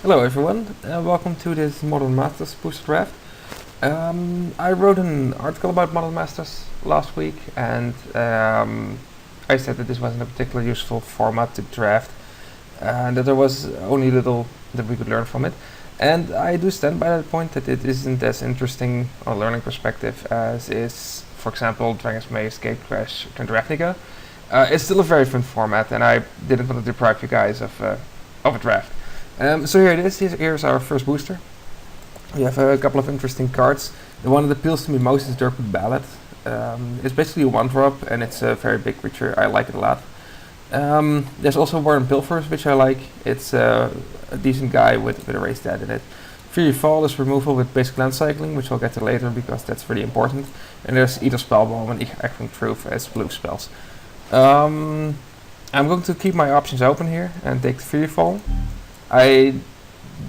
Hello everyone, welcome to this Modern Masters booster draft. I wrote an article about Modern Masters last week and I said that this wasn't a particularly useful format to draft and that there was only little that we could learn from it. And I do stand by that point that it isn't as interesting on a learning perspective as is, for example, Dragon's Maze, Gatecrash, and Ravnica. It's still a very fun format and I didn't want to deprive you guys of a draft. So here it is, here's our first booster. We have a couple of interesting cards. The one that appeals to me most is Dirk Ballad. It's basically a 1-drop and it's a very big creature, I like it a lot. There's also Warren Pilfers, which I like. It's a decent guy with a raised dead in it. Fury Fall is removal with basic land cycling, which I'll get to later because that's really important. And there's Either Spellbomb and Echoing Truth as blue spells. I'm going to keep my options open here and take the Fury Fall. I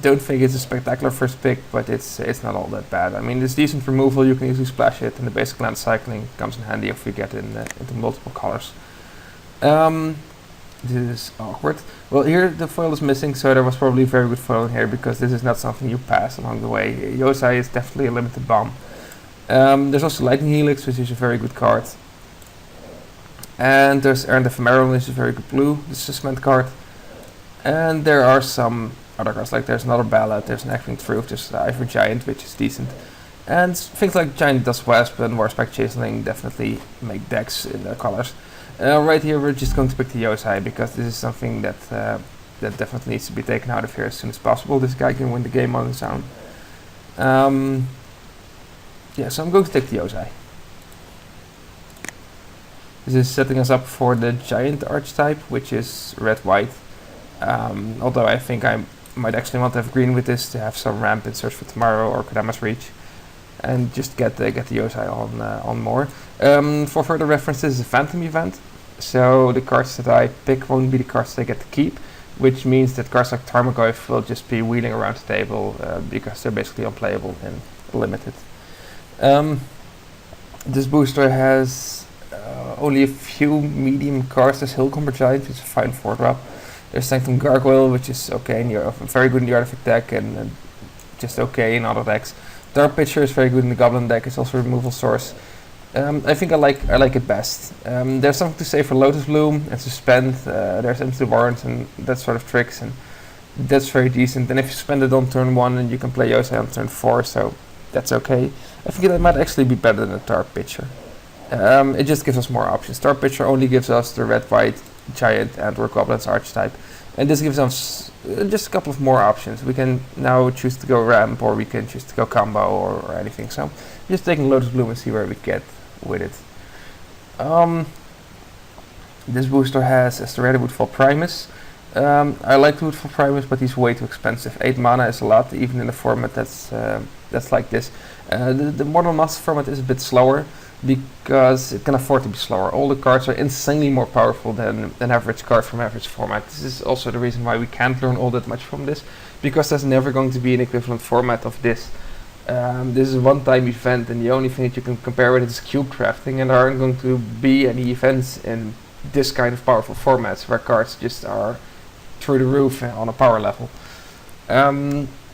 don't think it's a spectacular first pick, but it's not all that bad. I mean, it's decent removal, you can easily splash it, and the basic land cycling comes in handy if we get into multiple colors. This is awkward. Well, here the foil is missing, so there was probably a very good foil in here, because this is not something you pass along the way. Yosai is definitely a limited bomb. There's also Lightning Helix, which is a very good card. And there's Errand Ephemeral, which is a very good blue. This is a cement card. And there are some other cards, like there's another Ballad, there's an Echoing Truth, there's the Ivory Giant, which is decent. And things like Giant Dust Wasp and Warspite Chaseling definitely make decks in their colors. Right here we're just going to pick the Yosai, because this is something that that definitely needs to be taken out of here as soon as possible. This guy can win the game on his own. Yeah, so I'm going to take the Yosai. This is setting us up for the Giant archetype, which is red-white. Although I think I might actually want to have green with this to have some ramp in Search for Tomorrow or Kodama's Reach, and just get the Yosai on more. For further reference, this is a Phantom event, so the cards that I pick won't be the cards that I get to keep, which means that cards like Tarmogoyf will just be wheeling around the table because they're basically unplayable and limited. This booster has only a few medium cards. There's Hillcomber Giant, which is a fine 4-drop. There's Sanctum Gargoyle, which is okay in your very good in the artifact deck and just okay in other decks. Dark Pitcher is very good in the Goblin deck. It's also a removal source. I think I like it best. There's something to say for Lotus Bloom and Suspend. There's Empty Warrants and that sort of tricks, and that's very decent. And if you spend it on turn 1, and you can play Yosai on turn 4, so that's okay. I think it might actually be better than a Dark Pitcher. It just gives us more options. Dark Pitcher only gives us the red-white Giant and or Goblins archetype, and this gives us just a couple of more options. We can now choose to go ramp, or we can choose to go combo, or anything. So just taking Lotus Bloom and see where we get with it. This booster has as the Red Woodfall Primus. I like the Woodfall Primus, but he's way too expensive. 8 mana is a lot, even in a format that's like this. The Modern Master format is a bit slower, because it can afford to be slower. All the cards are insanely more powerful than an average card from average format. This is also the reason why we can't learn all that much from this, because there's never going to be an equivalent format of this. This is a one-time event, and the only thing that you can compare with it is cube crafting, and there aren't going to be any events in this kind of powerful formats where cards just are through the roof on a power level.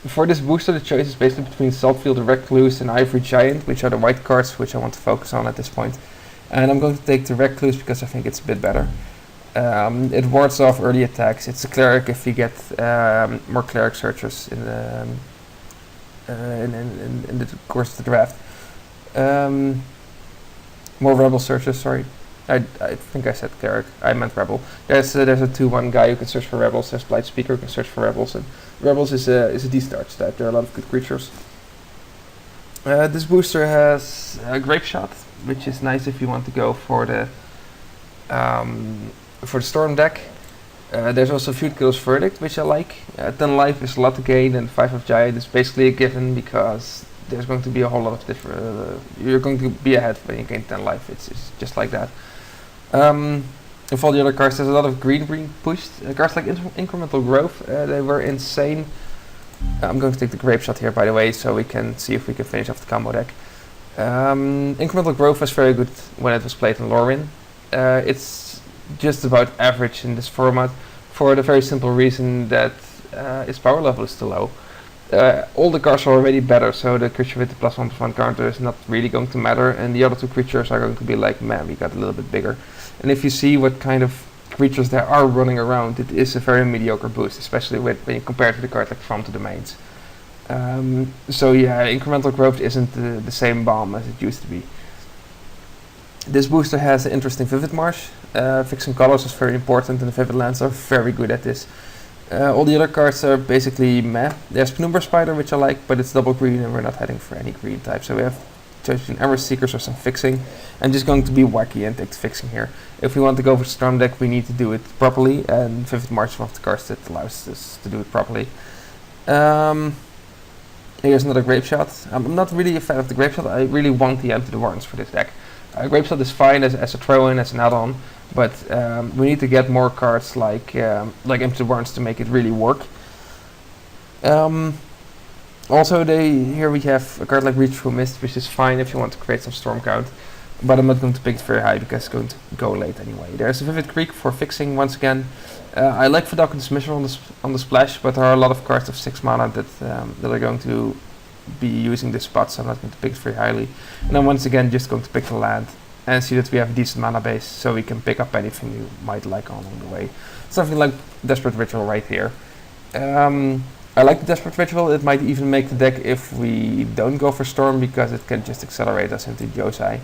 For this booster, the choice is basically between Saltfield, the Recluse, and Ivory Giant, which are the white cards which I want to focus on at this point. And I'm going to take the Recluse because I think it's a bit better. It wards off early attacks. It's a cleric if you get more cleric searchers in the course of the draft. More rebel searchers, sorry. I think I said cleric. I meant rebel. There's a 2/1 guy who can search for rebels. There's Blight Speaker who can search for rebels, and rebels is a decent archetype. There are a lot of good creatures. This booster has a Grape Shot, which is nice if you want to go for the Storm deck. There's also Feud Killer's Verdict, which I like. 10 life is a lot to gain, and 5 of Giant is basically a given because there's going to be a whole lot of different. You're going to be ahead when you gain 10 life. It's just like that. With all the other cards, there's a lot of green pushed. Cards like Incremental Growth, they were insane. I'm going to take the Grape Shot here, by the way, so we can see if we can finish off the combo deck. Incremental Growth was very good when it was played in Lorwyn. It's just about average in this format, for the very simple reason that its power level is too low. All the cards are already better, so the creature with the +1/+1 counter is not really going to matter, and the other two creatures are going to be like, man, we got a little bit bigger. And if you see what kind of creatures there are running around, it is a very mediocre boost, especially when you compare it to the card like From to Domains. So yeah, incremental growth isn't the same bomb as it used to be. This booster has an interesting Vivid Marsh. Fixing colors is very important, and the Vivid lands are very good at this. All the other cards are basically meh. There's Penumbra Spider, which I like, but it's double green and we're not heading for any green type. So we have choice between Emerald Seekers or some fixing. I'm just going to be wacky and take the fixing here. If we want to go for Storm deck, we need to do it properly, and Vivid March is one of the cards that allows us to do it properly. Here's another Grape Shot. I'm not really a fan of the Grape Shot. I really want the Empty the Warrens for this deck. Grape Shot is fine as a throw-in, as an add-on, but we need to get more cards like Empty the Warrens to make it really work. Also, here we have a card like Reach Through Mist, which is fine if you want to create some storm count, but I'm not going to pick it very high because it's going to go late anyway. There's a Vivid Creek for fixing once again. I like Verdalken Dismissal on the splash, but there are a lot of cards of 6 mana that are going to be using this spot, so I'm not going to pick it very highly. And I'm once again just going to pick the land and see that we have a decent mana base, so we can pick up anything you might like along the way. Something like Desperate Ritual right here. I like the Desperate Ritual. It might even make the deck if we don't go for Storm, because it can just accelerate us into Josei.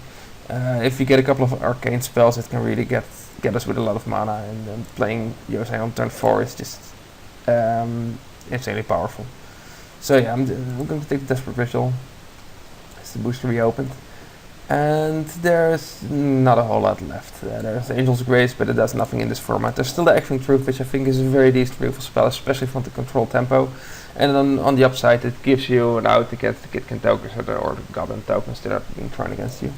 If we get a couple of arcane spells, it can really get us with a lot of mana, and playing Josei on turn 4 is just insanely powerful. So yeah, I'm going to take the Desperate Ritual. It's the booster reopened. And there's not a whole lot left. There's Angel's Grace, but it does nothing in this format. There's still the Echoing Truth, which I think is a very decent removal spell, especially from the control tempo. And then on the upside, it gives you an out to get the Kitkin tokens or the Goblin tokens that are being thrown against you.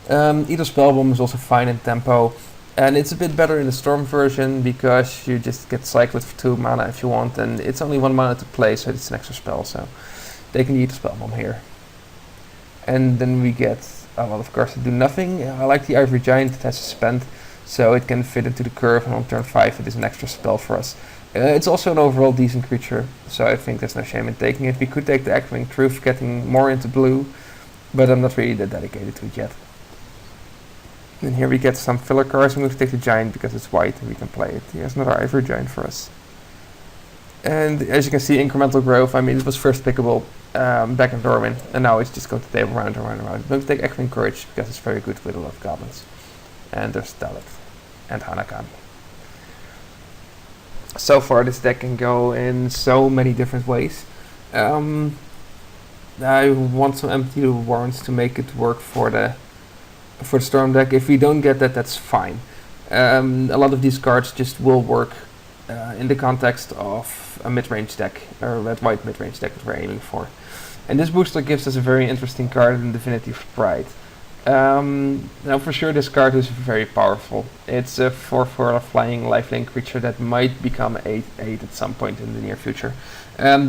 Either Spellbomb is also fine in tempo, and it's a bit better in the Storm version because you just get cycled for 2 mana if you want, and it's only 1 mana to play, so it's an extra spell, so they can eat the Spellbomb here. And then we get a lot of cards that do nothing. I like the Ivory Giant that has a spend, so it can fit into the curve, and on turn 5 it is an extra spell for us. It's also an overall decent creature, so I think there's no shame in taking it. We could take the Echoing Truth, getting more into blue, but I'm not really that dedicated to it yet. And here we get some filler cards. I'm going to take the Giant because it's white and we can play it. Here's another Ivory Giant for us. And as you can see, incremental growth, I mean, it was first pickable back in Dorwin, and now it's just going to table round and round and round. I'm going to take Echoing Courage because it's very good with a lot of goblins. And there's Dalit and Hanakan. So far this deck can go in so many different ways. I want some Empty Warrens to make it work for the Storm deck. If we don't get that, that's fine. A lot of these cards just will work in the context of a mid-range deck, or a red-white mid-range deck that we're aiming for. And this booster gives us a very interesting card in Divinity of Pride. Now for sure this card is very powerful. It's a 4/4 flying lifelink creature that might become 8/8 at some point in the near future.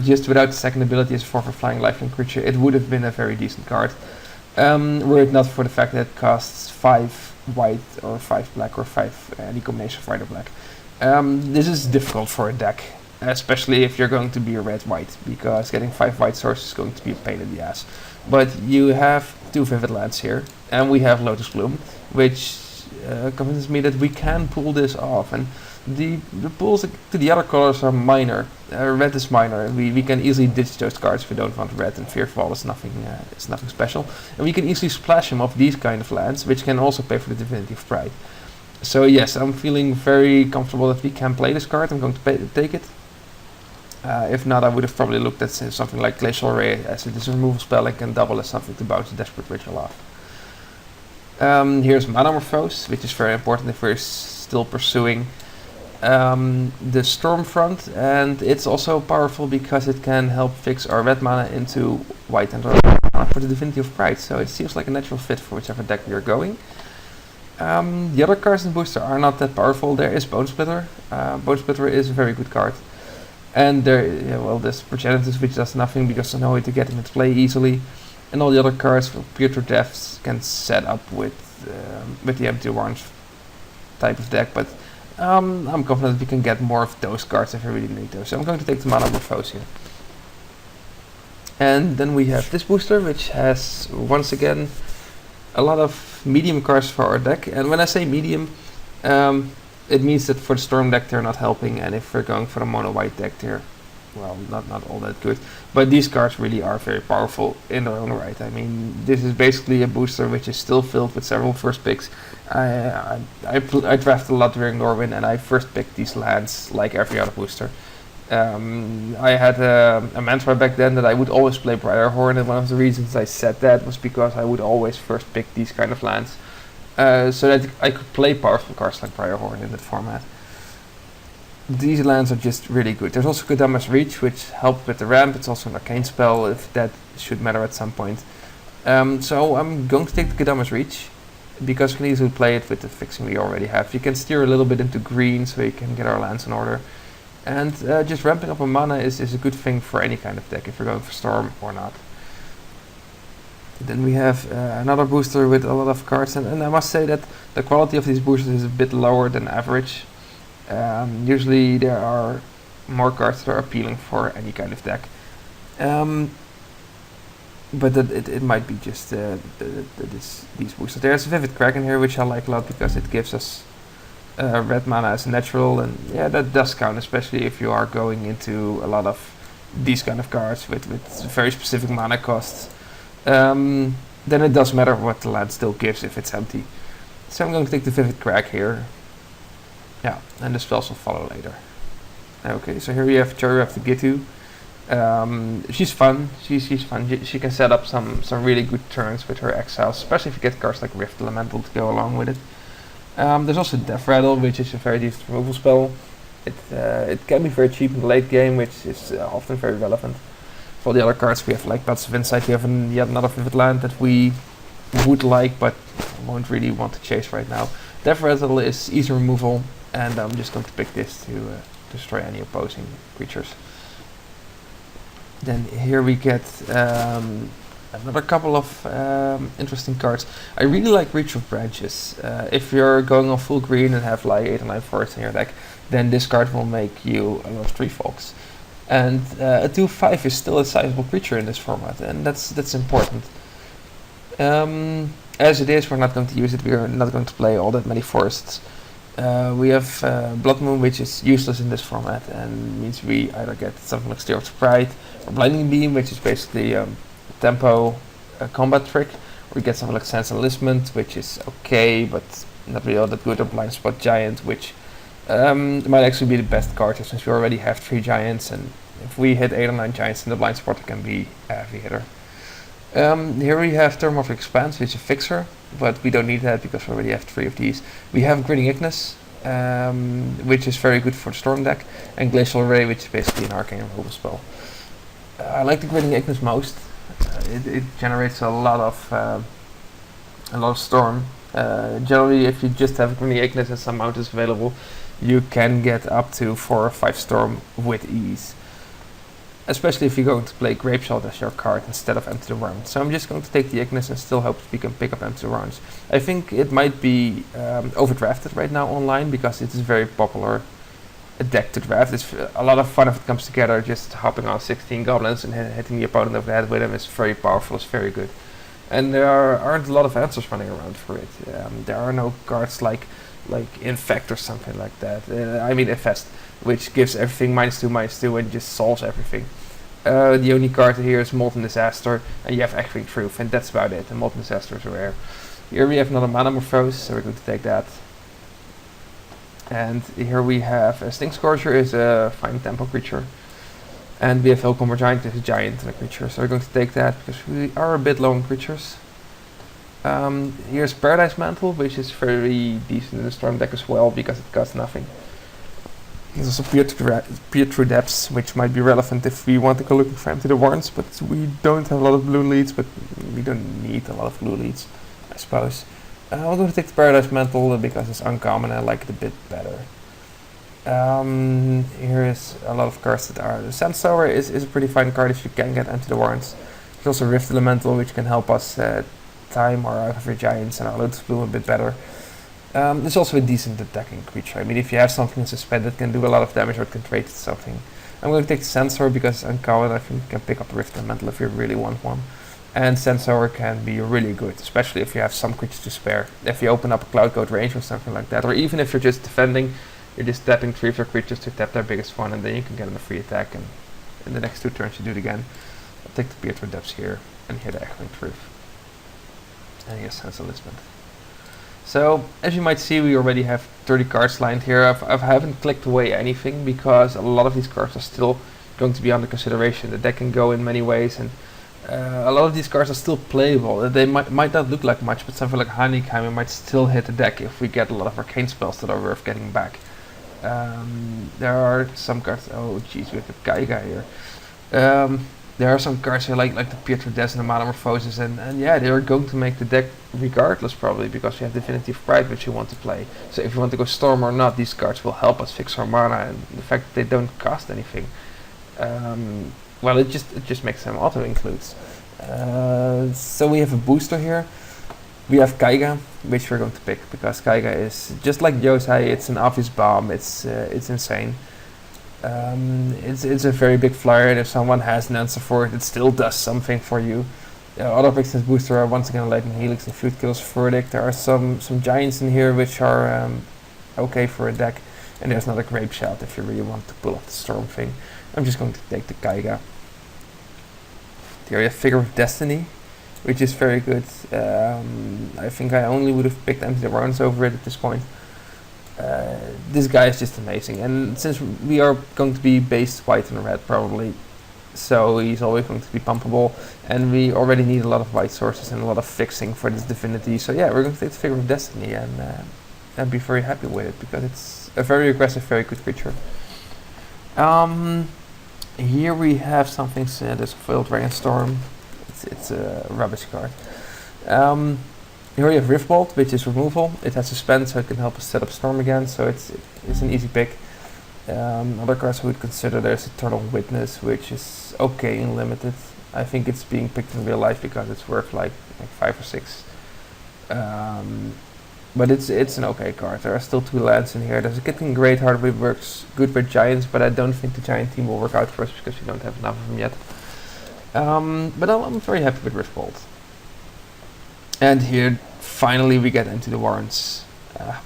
Just without the second ability as a 4/4 flying lifelink creature, it would have been a very decent card. Were it not for the fact that it costs 5 white or 5 black or 5 any combination of white or black. This is difficult for a deck, especially if you're going to be a red-white, because getting 5 white sources is going to be a pain in the ass. But you have 2 Vivid lands here, and we have Lotus Bloom, which convinces me that we can pull this off. And the pulls to the other colors are minor. Red is minor. We can easily ditch those cards if we don't want red, and Fearfall is nothing special. And we can easily splash him off these kind of lands, which can also pay for the Divinity of Pride. So yes, I'm feeling very comfortable that we can play this card. I'm going to take it. If not, I would have probably looked at something like Glacial Ray, as it is a removal spell and can double as something to bounce a Desperate Ritual off. Here's Manamorphose, which is very important if we're still pursuing the Stormfront, and it's also powerful because it can help fix our red mana into white and red mana for the Divinity of Pride, so it seems like a natural fit for whichever deck we are going. The other cards in Booster are not that powerful. There is Bone Splitter. Bone Splitter is a very good card. And there's Progenitus, which does nothing because there's no way to get him into play easily. And all the other cards for Pure Deaths can set up with the Empty Orange type of deck, but I'm confident we can get more of those cards if we really need those. So I'm going to take the MMDraft here. And then we have this booster, which has, once again, a lot of medium cards for our deck. And when I say medium, it means that for the Storm deck they're not helping, and if we're going for the mono-white deck they're, well, not all that good. But these cards really are very powerful in their own right. I mean, this is basically a booster which is still filled with several first picks. I drafted a lot during Norwin, and I first picked these lands like every other booster. I had a mantra back then that I would always play Briarhorn, and one of the reasons I said that was because I would always first pick these kind of lands, so that I could play powerful cards like Briarhorn in that format. These lands are just really good. There's also Kodama's Reach, which helps with the ramp. It's also an arcane spell, if that should matter at some point. So I'm going to take the Kodama's Reach, because we can easily play it with the fixing we already have. You can steer a little bit into green, so you can get our lands in order. And just ramping up a mana is a good thing for any kind of deck, if you're going for Storm or not. Then we have another booster with a lot of cards, and I must say that the quality of these boosters is a bit lower than average. Usually there are more cards that are appealing for any kind of deck. But it might be just these boosters. There's Vivid Kraken here, which I like a lot because it gives us red mana as a natural, and yeah, that does count, especially if you are going into a lot of these kind of cards with very specific mana costs. Then it does matter what the land still gives if it's empty. So I'm going to take the Vivid Crack here. Yeah, and the spells will follow later. Okay, so here we have Cherry the Gitu. She's fun. She's fun. She can set up some really good turns with her exiles, especially if you get cards like Rift Elemental to go along with it. There's also Death Rattle, which is a very decent removal spell. It can be very cheap in the late game, which is often very relevant. For the other cards, we have like Bats of Insight. We have yet another Vivid land that we would like, but won't really want to chase right now. Death Rattle is easy removal, and I'm just going to pick this to destroy any opposing creatures. Then here we get another couple of interesting cards. I really like Reach of Branches. If you're going on full green and have like 8 or 9 forests in your deck, then this card will make you a lot of Tree Folks. And a 2/5 is still a sizable creature in this format, and that's important. As it is, we're not going to use it. We're not going to play all that many forests. We have Blood Moon, which is useless in this format, and means we either get something like Stir of Pride or Blinding Beam, which is basically tempo combat trick. Or we get something like Sense Enlistment, which is okay, but not really all that good. Or Blind Spot Giant, which might actually be the best card since we already have 3 giants, and if we hit 8 or 9 giants in the blind spot, it can be a heavy hitter. Here we have Thermorphic Expanse, which is a fixer, but we don't need that because we already have 3 of these. We have Grinning Ignis, which is very good for the Storm deck, and Glacial Ray, which is basically an arcane removal spell. I like the Grinning Ignis most. It generates a lot of Storm. Generally, if you just have Grinning Ignis and some mountains available, you can get up to 4 or 5 Storm with ease. Especially if you're going to play Grapeshot as your card instead of Empty the Round. So I'm just going to take the Ignis and still hope we can pick up Empty the Rounds. I think it might be overdrafted right now online because it is a very popular deck to draft. It's a lot of fun if it comes together. Just hopping on 16 goblins and hitting the opponent over the head with them is very powerful, it's very good. And there aren't a lot of answers running around for it. There are no cards like Infect or something like that. I mean Infest, which gives everything -2/-2 and just solves everything. The only card here is Molten Disaster, and you have Echoing Truth, and that's about it. And Molten Disaster is rare. Here we have another Manamorphose, so we're going to take that. And here we have Sting Scourger is a fine tempo creature. And we have Hellcomber Giant, which is a giant and a creature, so we're going to take that because we are a bit low on creatures. Here's Paradise Mantle, which is very decent in the Storm deck as well because it costs nothing. There's also Peer Through Depths, which might be relevant if we want to go looking for Empty the Warrens, but we don't have a lot of blue leads, but we don't need a lot of blue leads, I suppose. I'm going to take the Paradise Mantle because it's uncommon and I like it a bit better. Here is a lot of cards that are... The Sandstower is a pretty fine card if you can get Empty the Warrens. There's also Rift Elemental, which can help us time our Out of Giants and our Lotus Bloom a bit better. It's also a decent attacking creature. I mean, if you have something in suspend that can do a lot of damage or it can trade something. I'm going to take Sensor because uncovered I think you can pick up the Rift Elemental if you really want one. And Sensor can be really good, especially if you have some creatures to spare. If you open up a Cloud Goat range or something like that, or even if you're just defending, you're just tapping 3 of your creatures to tap their biggest one, and then you can get them a free attack, and in the next 2 turns you do it again. I'll take the Bearded Depths here, and here the Echoing Truth. And here's Sense Enlistment. So, as you might see, we already have 30 cards lined here. I haven't clicked away anything, because a lot of these cards are still going to be under consideration. The deck can go in many ways, and a lot of these cards are still playable. They might not look like much, but something like Honeycomb might still hit the deck if we get a lot of arcane spells that are worth getting back. There are some cards. Oh, jeez, we have a Kaiga here. There are some cards here like the Pietro Des and the Metamorphosis, and yeah, they are going to make the deck regardless probably, because you have Divinity of Pride which you want to play. So if you want to go Storm or not, these cards will help us fix our mana, and the fact that they don't cost anything, well, it just makes them auto includes. So we have a booster here. We have Kaiga, which we're going to pick because Kaiga is just like Yosei. It's an obvious bomb. It's insane. It's a very big flyer, and if someone has an answer for it, it still does something for you. Other picks in this booster are once again Lightning Helix and Fruit Kills Verdict. There are some giants in here which are okay for a deck, and there's another Grape Shot if you really want to pull off the Storm thing. I'm just going to take the Kaiga. Here you have Figure of Destiny, which is very good. I think I only would have picked Empty the Rounds over it at this point. This guy is just amazing, and since we are going to be based white and red probably, so he's always going to be pumpable, and we already need a lot of white sources and a lot of fixing for this Divinity, so yeah, we're going to take the Figure of Destiny and be very happy with it, because it's a very aggressive, very good creature. Here we have something, there's a Foiled Dragonstorm. It's a rubbish card. Here we have Riftbolt, which is removal. It has Suspend, so it can help us set up Storm again, so it's an easy pick. Other cards I would consider, there's Eternal Witness, which is okay in Limited. I think it's being picked in real life because it's worth like 5 or 6. But it's an okay card. There are still 2 lands in here. There's a Kitten Greatheart which works good with Giants, but I don't think the Giant team will work out for us because we don't have enough of them yet. But I'm very happy with Riftbolt. And here, finally, we get into the Warrens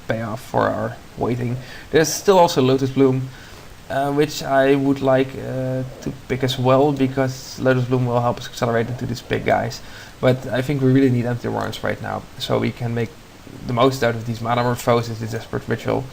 payoff for our waiting. There's still also Lotus Bloom, which I would like to pick as well, because Lotus Bloom will help us accelerate into these big guys. But I think we really need Empty Warrens right now, so we can make the most out of these Metamorphoses, this Desperate Ritual.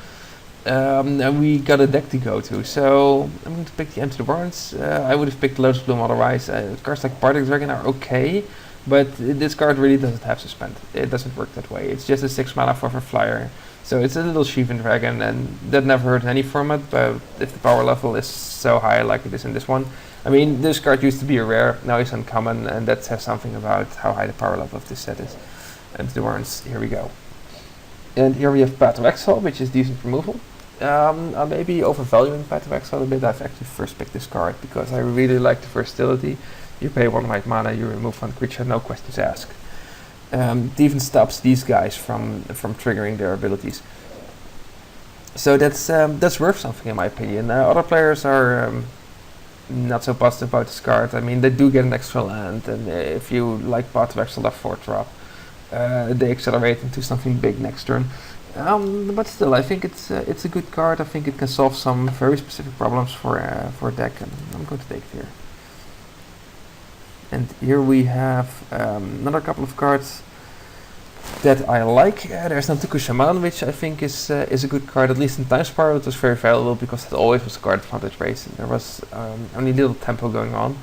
And we got a deck to go to, so I'm going to pick the Empty Warrens. I would have picked Lotus Bloom otherwise. Cards like Bardic Dragon are okay, but this card really doesn't have Suspend. It doesn't work that way. It's just a 6 mana for a flyer. So it's a little Sheevan Dragon, and that never hurt in any format, but if the power level is so high like it is in this one. I mean, this card used to be a rare, now it's uncommon, and that says something about how high the power level of this set is. And the Warrens, here we go. And here we have Path of Exile, which is decent removal. I may be overvaluing Path of Exile a bit. I've actually first picked this card because I really like the versatility. You pay 1 white mana, you remove 1 creature, no questions asked. It even stops these guys from triggering their abilities. So that's worth something in my opinion. Other players are not so positive about this card. I mean, they do get an extra land, and if you like Path of Exile 4-drop, they accelerate into something big next turn. But still, I think it's a good card. I think it can solve some very specific problems for a deck, and I'm going to take it here. And here we have another couple of cards that I like. There's Nantuku Shaman, which I think is a good card, at least in Time Spiral. It was very valuable because it always was a card advantage race, and there was only little tempo going on.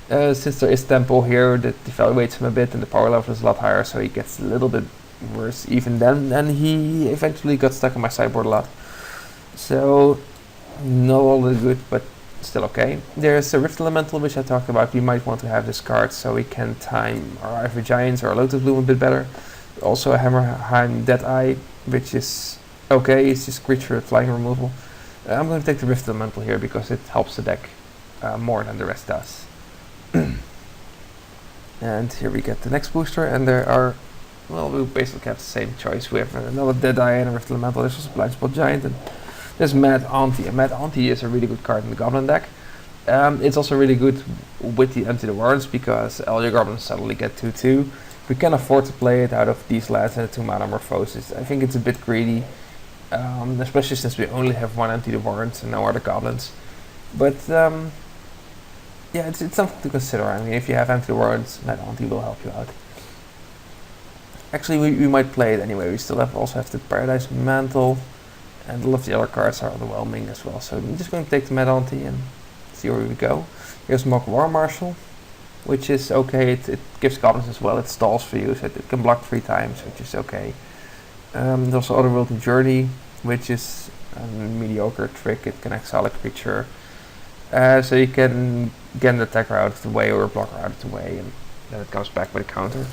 Since there is tempo here, that devaluates him a bit, and the power level is a lot higher, so he gets a little bit worse even then, and he eventually got stuck on my sideboard a lot. So, not all that good, but still okay. There's a Rift Elemental, which I talked about. We might want to have this card so we can time our Ivory Giants or Lotus Bloom a bit better. Also a Hammerheim Deadeye, which is okay, it's just creature flying removal. I'm going to take the Rift Elemental here because it helps the deck more than the rest does. And here we get the next booster, and there are well, we basically have the same choice. We have another Deadeye and a Rift Elemental. This was a Blind Spot Giant, and there's Mad Auntie. And Mad Auntie is a really good card in the Goblin deck. It's also really good with the Empty the Warrens because all your Goblins suddenly get 2/2. We can afford to play it out of these lands and a 2 mana Morphosis. I think it's a bit greedy, especially since we only have one Empty the Warrens and no other Goblins. But yeah, it's something to consider. I mean, if you have Empty the Warrens, Mad Auntie will help you out. Actually, we might play it anyway. We still also have the Paradise Mantle, and a lot of the other cards are underwhelming as well. So I'm just going to take the Mad Auntie and see where we go. Here's Mock War Marshal, which is okay. It gives Goblins as well. It stalls for you, so it can block 3 times, which is okay. There's also Otherworldly Journey, which is a mediocre trick. It can exile a creature, so you can get an attacker out of the way or a blocker out of the way, and then it comes back with a counter.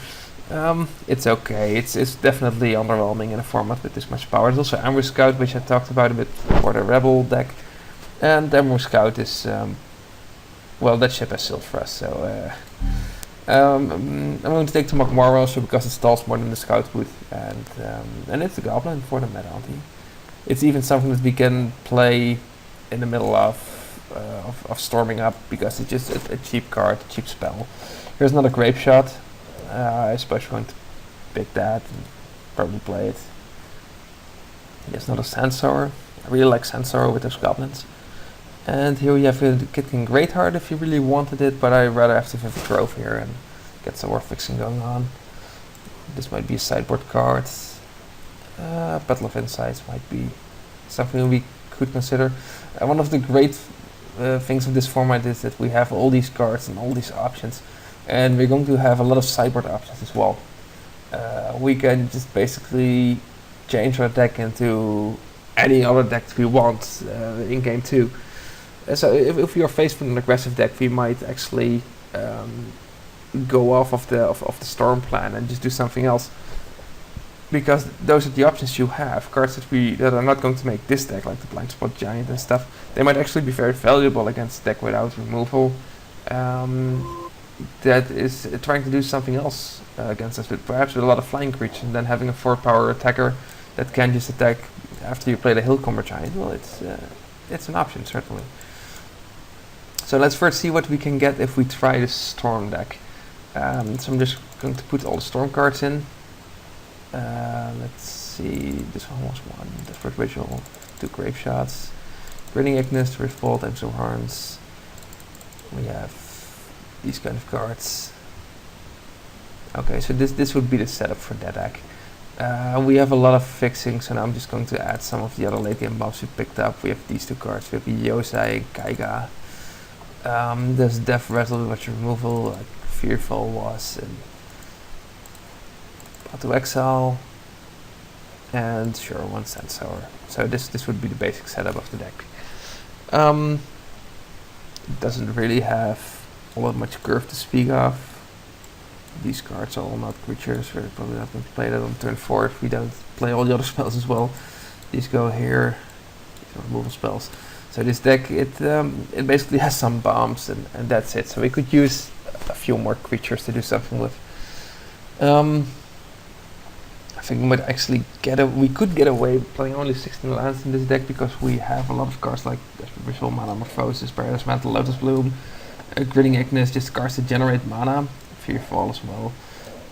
It's okay. It's definitely underwhelming in a format with this much power. There's also Ambush Scout, which I talked about a bit for the Rebel deck, and Ambush Scout is well, that ship has sailed for us. So I'm going to take the Mock War also because it stalls more than the Scout would, and it's a Goblin for the Mad Auntie. It's even something that we can play in the middle of Storming Up because it's just a cheap card, a cheap spell. Here's another Grape Shot. I suppose we're going to pick that and probably play it. Here's another Sandsower. I really like Sandsower with those Goblins. And here we have a Kicking Greatheart if you really wanted it, but I'd rather have the Vivid Grove here and get some war fixing going on. This might be a sideboard card. Battle of Insights might be something we could consider. One of the great things of this format is that we have all these cards and all these options, and we're going to have a lot of sideboard options as well. We can just basically change our deck into any other deck we want in game 2. So if we are faced with an aggressive deck, we might actually go off of the Storm plan and just do something else, because those are the options you have. Cards that are not going to make this deck, like the Blind Spot Giant and stuff, they might actually be very valuable against a deck without removal. That is trying to do something else against us, perhaps with a lot of flying creatures, and then having a 4-power attacker that can just attack after you play the Hillcomber Giant. Well, it's an option, certainly. So let's first see what we can get if we try the Storm deck. So I'm just going to put all the Storm cards in. Let's see, this one was 1, Desperate Ritual, 2 Grape Shots, Grinning Ignis, Riftbolt, Ems of Horns. We have these kind of cards. Okay, so this would be the setup for that deck. We have a lot of fixings, and I'm just going to add some of the other late game buffs we picked up. We have these 2 cards, we have Yosai, Kaiga. There's Death Rattle, which removal, like Fearful was, and Auto Exile, and sure, 1 Sandsower. So this would be the basic setup of the deck. It doesn't really have all that much curve to speak of. These cards are all not creatures. We're probably not going to play that on turn 4 if we don't play all the other spells as well. These go here. These are removal spells. So this deck, it basically has some bombs and that's it. So we could use a few more creatures to do something with. I think we might actually we could get away playing only 16 lands in this deck because we have a lot of cards like Desperate Ritual, Mana Morphosis, Paradise Mantle, Lotus Bloom, Grinning Ignis, just cards that generate mana, Fearfall as well.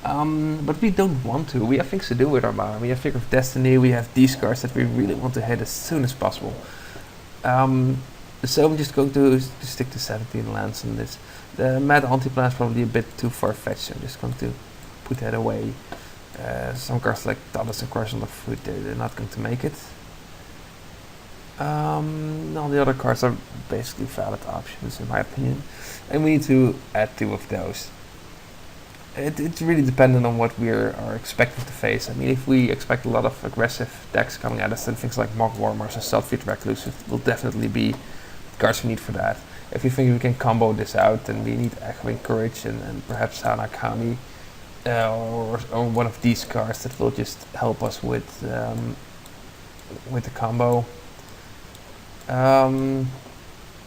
But we don't want to. We have things to do with our mana. We have Figure of Destiny, we have these cards that we really want to hit as soon as possible. So I'm just going to stick to 17 lands on this. The Mad Auntie plan is probably a bit too far-fetched, so I'm just going to put that away. Some cards like Talos and Crush on the Foot, they're not going to make it. All the other cards are basically valid options in my opinion, and we need to add 2 of those. It's really dependent on what we are expecting to face. I mean, if we expect a lot of aggressive decks coming at us, then things like Mock Warmers and Self-Feed Recluse will definitely be cards we need for that. If we think we can combo this out, then we need Echoing Courage and perhaps Hanakami, or one of these cards that will just help us with the combo.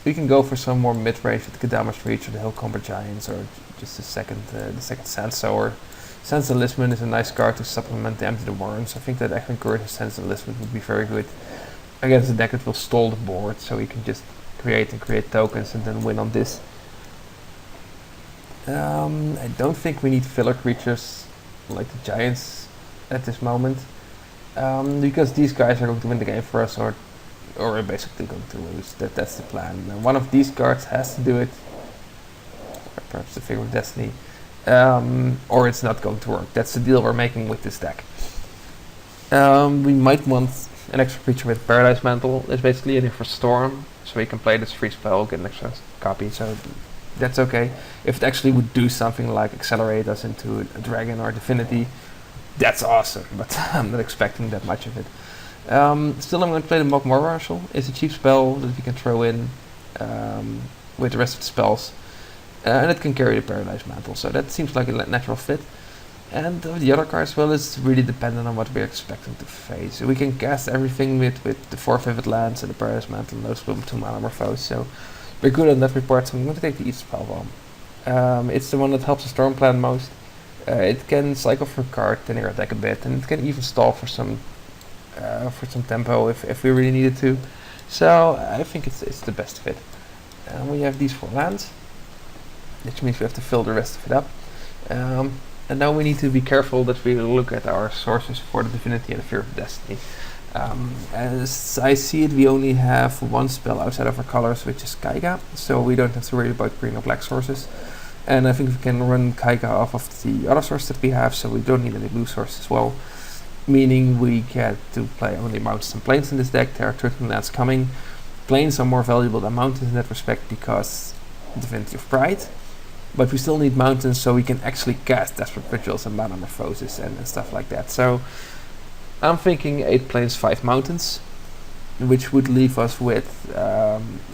We can go for some more mid-range with Kadama's Reach or the Hillcomber Giants, or just the second Sandsower. Sense Enlistment is a nice card to supplement the Empty the Warrens. I think that Echo Encouraging Sense Enlistment would be very good against a deck that will stall the board, so we can just create tokens and then win on this. I don't think we need filler creatures like the Giants at this moment, because these guys are going to win the game for us, or are basically going to lose. That's the plan. Now, one of these cards has to do it, or perhaps the Figure of Destiny, or it's not going to work. That's the deal we're making with this deck. We might want an extra creature with Paradise Mantle. It's basically in for Storm, so we can play this free spell, get an extra copy, so that's okay. If it actually would do something like accelerate us into a dragon or divinity, that's awesome, but I'm not expecting that much of it. Still, I'm going to play the Mock War Marshal. It's a cheap spell that we can throw in with the rest of the spells, and it can carry the Paradise Mantle, so that seems like a natural fit. And the other cards, well, it's really dependent on what we're expecting to face. So we can cast everything with the 4 Vivid Lands and the Paradise Mantle, and those will be 2 mana more foes, so we're good on that report, so I'm going to take the East Spellbomb. It's the one that helps the Storm Plan most. It can cycle for a card, then air attack a bit, and it can even stall for some tempo if we really needed to. So I think it's the best fit. We have these 4 lands, which means we have to fill the rest of it up. And now we need to be careful that we look at our sources for the Divinity and the Fear of Destiny. As I see it, we only have 1 spell outside of our colors, which is Kaiga, so we don't have to worry about green or black sources. And I think we can run Kaiga off of the other source that we have, so we don't need any blue source as well. Meaning we get to play only mountains and plains in this deck. There are 13 lands coming. Plains are more valuable than mountains in that respect because Divinity of Pride. But we still need mountains, so we can actually cast Desperate Vigils and Metamorphosis and stuff like that. So I'm thinking 8 plains, 5 mountains, which would leave us with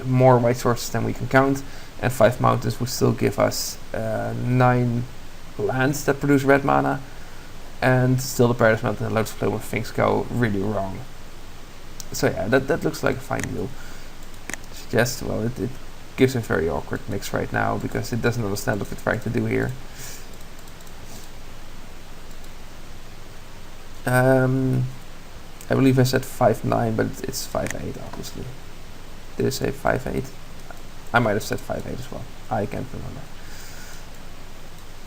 more white sources than we can count, and 5 mountains would still give us 9 lands that produce red mana, and still the Paradise Mountain and Lotus Play when things go really wrong. So yeah, that looks like a fine deal. Suggest, well, it gives a very awkward mix right now because it doesn't understand what we're trying to do here. I believe I said 5-9, but it's 5-8 obviously. Did I say 5-8? I might have said 5-8 as well. I can't remember.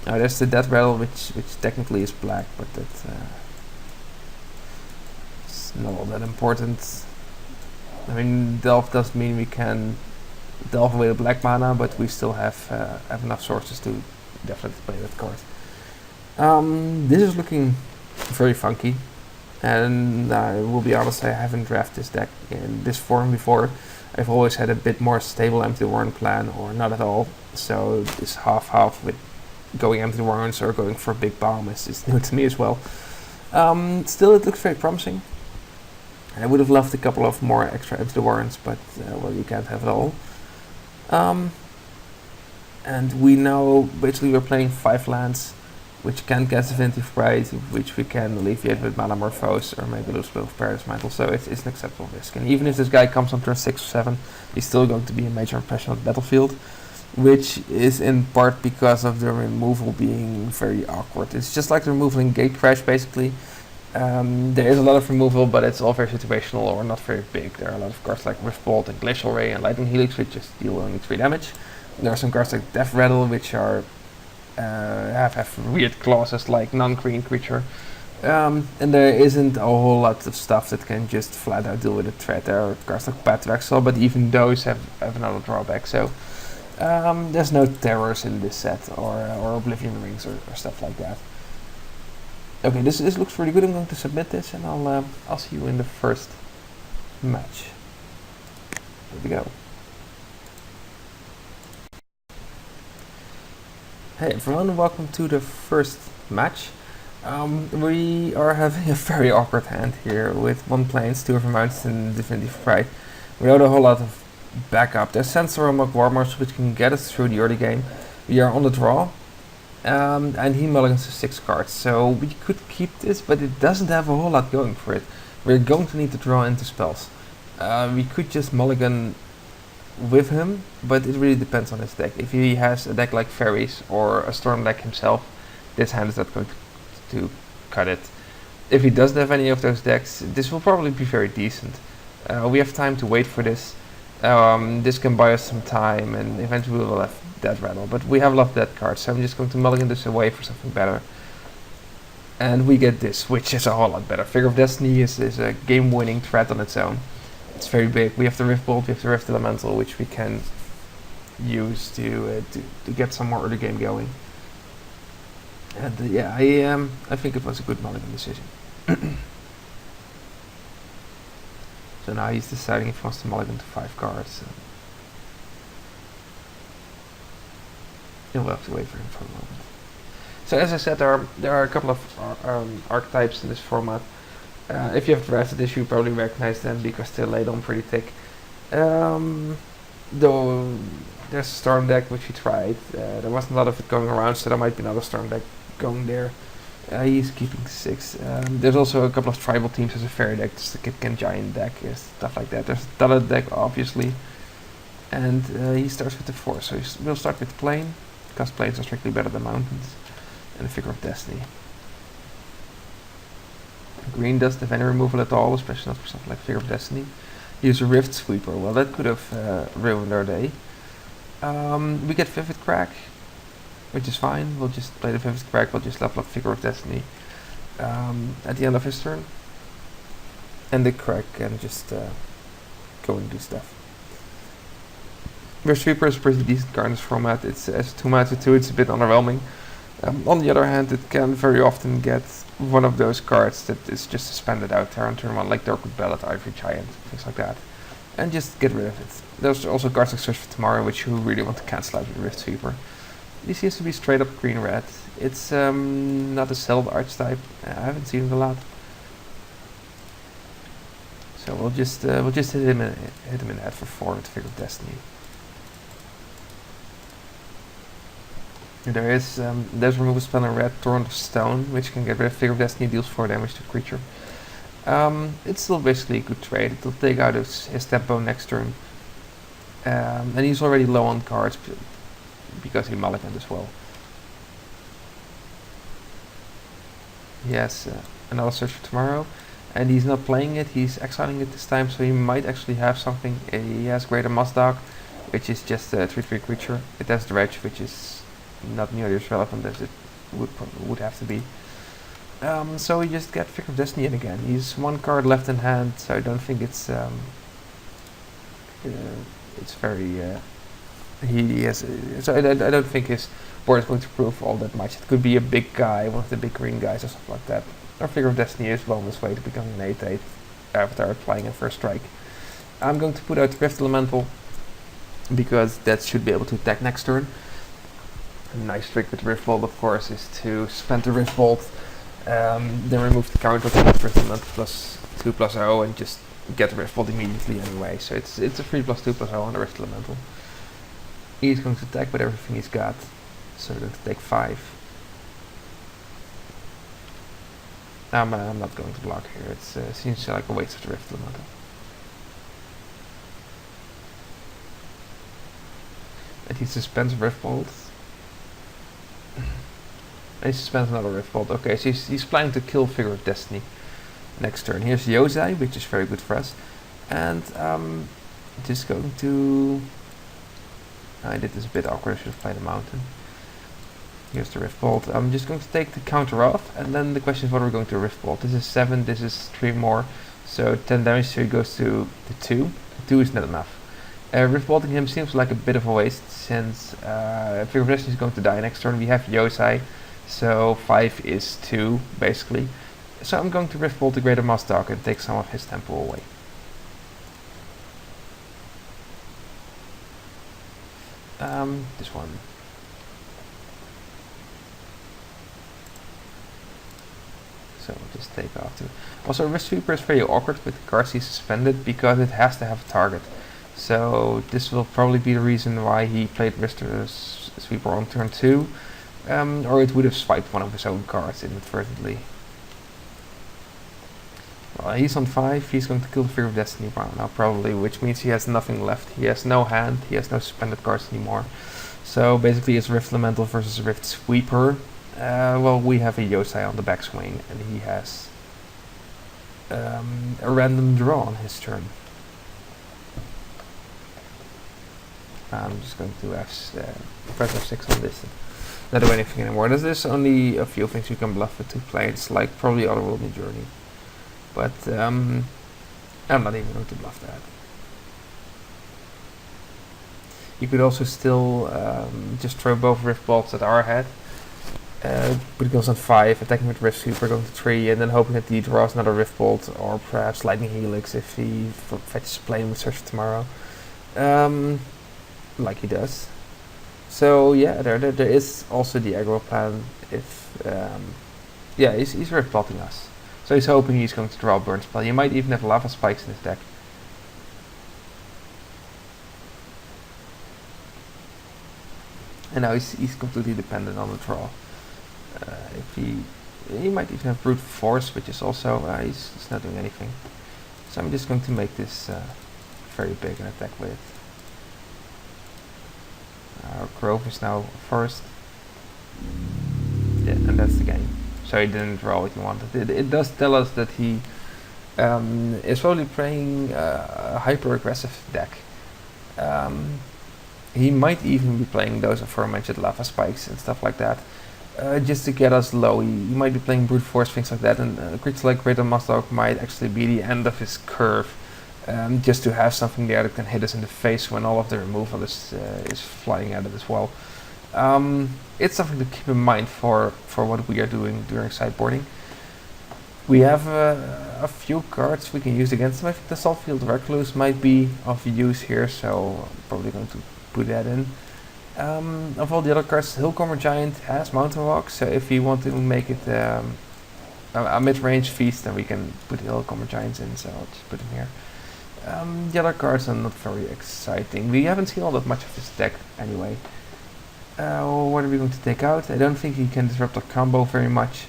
Now there's the Death Rattle, which technically is black, but that's it's not all that important. I mean, Delve does mean we can delve away the black mana, but we still have enough sources to definitely play that card. This is looking very funky, and I will be honest, I haven't drafted this deck in this form before. I've always had a bit more stable Empty Warren plan, or not at all, so this half-half with going Empty Warrens or going for a big bomb is new to me as well. Still, it looks very promising. I would have loved a couple of more extra Empty Warrens, but well, you can't have it all. And we know basically we're playing 5 lands, which can cast Divinity of Pride, which we can alleviate with Metamorphose or maybe lose with Paradise Mantle, so it's an acceptable risk. And even if this guy comes on turn 6 or 7, he's still going to be a major impression on the battlefield, which is in part because of the removal being very awkward. It's just like the removal in Gate Crash basically. There is a lot of removal, but it's all very situational or not very big. There are a lot of cards like Riftbolt and Glacial Ray and Lightning Helix, which just deal only 3 damage. There are some cards like Death Rattle, which are have weird clauses like non-green creature. And there isn't a whole lot of stuff that can just flat out deal with a threat. There are cards like Pathvexel, but even those have another drawback. So there's no terrors in this set, or Oblivion Rings or stuff like that. Okay, this looks really good. I'm going to submit this, and I'll see you in the first match. Here we go. Hey everyone, welcome to the first match. We are having a very awkward hand here with 1 plains, 2 mountains, and Divinity of Pride. Without a whole lot of backup. There's Sensor and Mock War Marshal, which can get us through the early game. We are on the draw. And he mulligans 6 cards, so we could keep this, but it doesn't have a whole lot going for it. We're going to need to draw into spells. We could just mulligan with him, but it really depends on his deck. If he has a deck like Fairies or a Storm deck himself, this hand is not going to to cut it. If he doesn't have any of those decks, this will probably be very decent. We have time to wait for this. This can buy us some time, and eventually we will have Dead Rattle. But we have a lot of dead cards, so I'm just going to mulligan this away for something better. And we get this, which is a whole lot better. Figure of Destiny is a game-winning threat on its own. It's very big. We have the Rift Bolt, we have the Rift Elemental, which we can use to get some more early game going. And yeah, I think it was a good mulligan decision. So now he's deciding if he wants to mulligan to 5 cards. And we'll have to wait for him for a moment. So as I said, there are a couple of archetypes in this format. If you have drafted this, you probably recognize them because they're laid on pretty thick. Though there's a Storm deck which we tried. There wasn't a lot of it going around, so there might be another Storm deck going there. He's keeping 6. There's also a couple of tribal teams. There's a fairy deck, there's a Kitken Giant deck, stuff like that. There's a Talent deck, obviously. And he starts with the 4, so we'll start with Plane, because planes are strictly better than mountains. And a Figure of Destiny. Green doesn't have any removal at all, especially not for something like Figure of Destiny. Use a Rift Sweeper, well that could have ruined our day. We get Vivid Crack, which is fine. We'll just play the Vivid Crack, we'll just level up Figure of Destiny at the end of his turn. And the Crack can just go and do stuff. Rift Sweeper is a pretty decent card in this format. It's as 2 mana 2, it's a bit underwhelming. On the other hand, it can very often get one of those cards that is just suspended out there on turn 1, like Darkwood Ballad, Ivory Giant, things like that. And just get rid of it. There's also cards like Search for Tomorrow, which you really want to cancel out with Rift Sweeper. This seems to be straight up green-red. It's not a settled archetype. I haven't seen it a lot. So we'll just hit him in the head for 4 with Figure of Destiny. There's removal spell in red, Torrent of Stone, which can get rid of Figure of Destiny, deals 4 damage to a creature. It's still basically a good trade. It'll take out his tempo next turn. And he's already low on cards because he mulliganed as well. He has another Search for Tomorrow, and he's not playing it, he's exiling it this time, so he might actually have something. He has Greater Mossdog, which is just a 3/3 creature. It has Dredge, which is not nearly as relevant as it would have to be. So we just get Figure of Destiny in again. He's 1 card left in hand, so I don't think it's very. He has. So I don't think his board is going to prove all that much. It could be a big guy, one of the big green guys or something like that. Our Figure of Destiny is well on its way to becoming an 8/8 after applying a first strike. I'm going to put out Rift Elemental because that should be able to attack next turn. A nice trick with Rift Bolt, of course, is to spend the Rift Bolt, then remove the counter to Rift Elemental +2/+0 and just get the Rift Bolt immediately anyway. So it's a 3/2/0 on the Rift Elemental. He's going to attack with everything he's got, so we're going to take 5. I'm not going to block here. It seems like a waste of the Rift Elemental. And he suspends Rift Bolt. And he suspends another Rift Bolt. Okay, so he's planning to kill Figure of Destiny next turn. Here's Yozai, which is very good for us. And just going to... I did this a bit awkward, I should have played a mountain. Here's the Rift Bolt. I'm just going to take the counter off, and then the question is what are we going to Rift Bolt. This is 7, this is 3 more, so 10 damage, so he goes to 2. 2 is not enough. Rift Bolting him seems like a bit of a waste, since Figure of Destiny is going to die next turn. We have Yozai, so 5 is 2, basically. So I'm going to Rift Bolt the Greater Mossdog and take some of his tempo away. This one. So we'll just take off two. Also, Rift Sweeper is very awkward with the cards he's suspended because it has to have a target. So this will probably be the reason why he played Rift Sweeper on turn 2. Or it would have swiped one of his own cards inadvertently. Well, he's on 5, he's going to kill the Figure of Destiny now probably, which means he has nothing left. He has no hand, he has no suspended cards anymore. So basically it's Rift Elemental versus Rift Sweeper. Well, we have a Yosei on the backswing, and he has a random draw on his turn. I'm just going to press F6 on this. Not do anything anymore. There's only a few things you can bluff with 2 planes, like probably Otherworldly Journey. But I'm not even going to bluff that. You could also still just throw both Rift Bolts at our head. Put it goes on 5, attacking with Rift Sweeper, going to 3, and then hoping that he draws another Rift Bolt, or perhaps Lightning Helix if he fetches a plane with Search for Tomorrow. Like he does. So yeah, there is also the aggro plan if yeah, he's Rift Bolting us. So he's hoping he's going to draw a Burn Spell. He might even have Lava Spikes in his deck. And now he's completely dependent on the draw. If he might even have Brute Force, which is also he's not doing anything. So I'm just going to make this very big and attack with it. Our Grove is now first. Yeah, and that's the game. So he didn't draw what he wanted. It does tell us that he is probably playing a hyper-aggressive deck. He might even be playing those aforementioned Lava Spikes and stuff like that. Just to get us low. He might be playing Brute Force, things like that, and creatures like Greater Mastodog might actually be the end of his curve. Just to have something there that can hit us in the face when all of the removal is flying at it as well. It's something to keep in mind for what we are doing during sideboarding. We have a few cards we can use against him. I think the Saltfield Recluse might be of use here, so I'm probably going to put that in. Of all the other cards, Hillcomber Giant has Mountain Walk, so if we want to make it a mid-range feast, then we can put the Hillcomber Giants in, so I'll just put them here. The other cards are not very exciting. We haven't seen all that much of his deck anyway. What are we going to take out? I don't think he can disrupt our combo very much.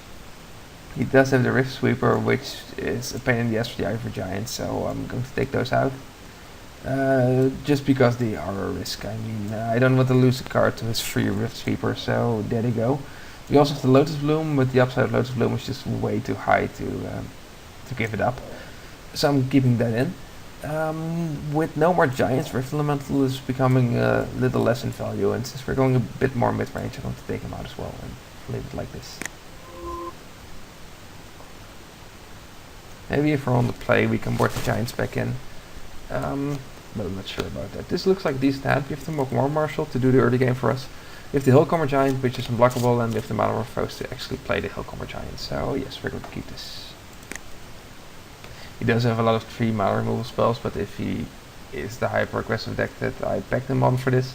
He does have the Rift Sweeper, which is a pain in the ass for the Ivory Giant, so I'm going to take those out. Just because they are a risk. I mean, I don't want to lose a card to his free Rift Sweeper, so there they go. We also have the Lotus Bloom, but the upside of Lotus Bloom is just way too high to give it up. So I'm keeping that in. With no more Giants, Rift Elemental is becoming a little less in value, and since we're going a bit more mid-range, I'm going to take him out as well and leave it like this. Maybe if we're on the play, we can board the Giants back in. But I'm not sure about that. This looks like a decent hand. We have the War Marshal to do the early game for us. We have the Hillcomber Giant, which is unblockable, and we have the Metamorphose to actually play the Hillcomber Giant. So yes, we're going to keep this. He does have a lot of 3 mana removal spells, but if he is the hyper-aggressive deck that I backed him on for this,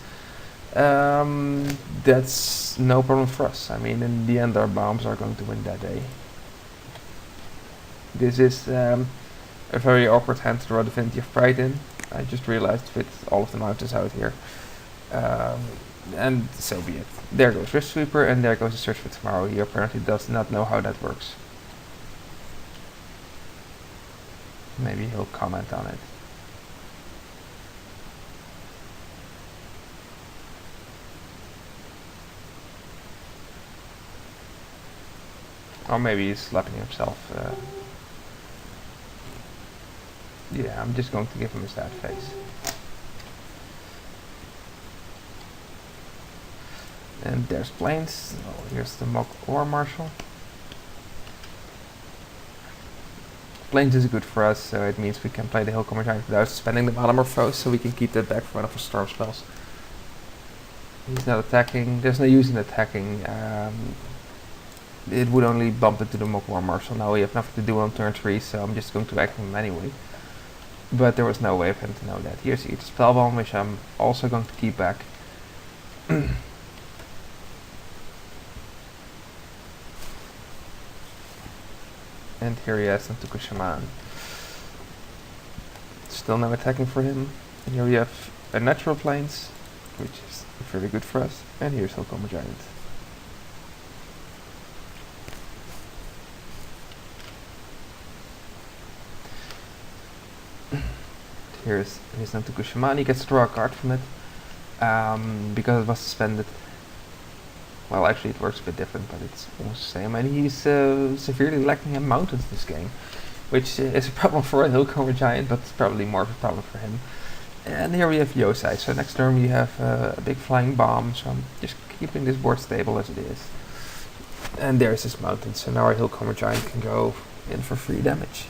that's no problem for us. I mean, in the end, our bombs are going to win that day. This is a very awkward hand to draw Divinity of Pride in. I just realized with all of the mountains out here. And so be it. There goes Rift Sweeper, and there goes the Search for Tomorrow. He apparently does not know how that works. Maybe he'll comment on it. Or maybe he's slapping himself. Yeah, I'm just going to give him a sad face. And there's Plains. Oh, here's the Mock War Marshal. Plains is good for us, so it means we can play the Hillcomber Giant without spending the Metamorphose, so we can keep that back for one of our storm spells. He's not attacking. There's no use in attacking. It would only bump into the Mock War Marshal. Now we have nothing to do on turn 3, so I'm just going to back him anyway. But there was no way for him to know that. Here's the Spellbomb, which I'm also going to keep back. And here he has Nantuko Shaman. Still no attacking for him. And here we have a Natural Plains, which is very good for us. And here's Hillcomber Giant. Here's Nantuko Shaman. He gets to draw a card from it because it was suspended. Well, actually it works a bit different, but it's almost the same. And he's severely lacking in mountains this game, which is a problem for a Hillcomber Giant, but it's probably more of a problem for him. And here we have Yosai, so next turn we have a big flying bomb, so I'm just keeping this board stable as it is. And there's his mountain, so now our Hillcomber Giant can go in for 3 damage.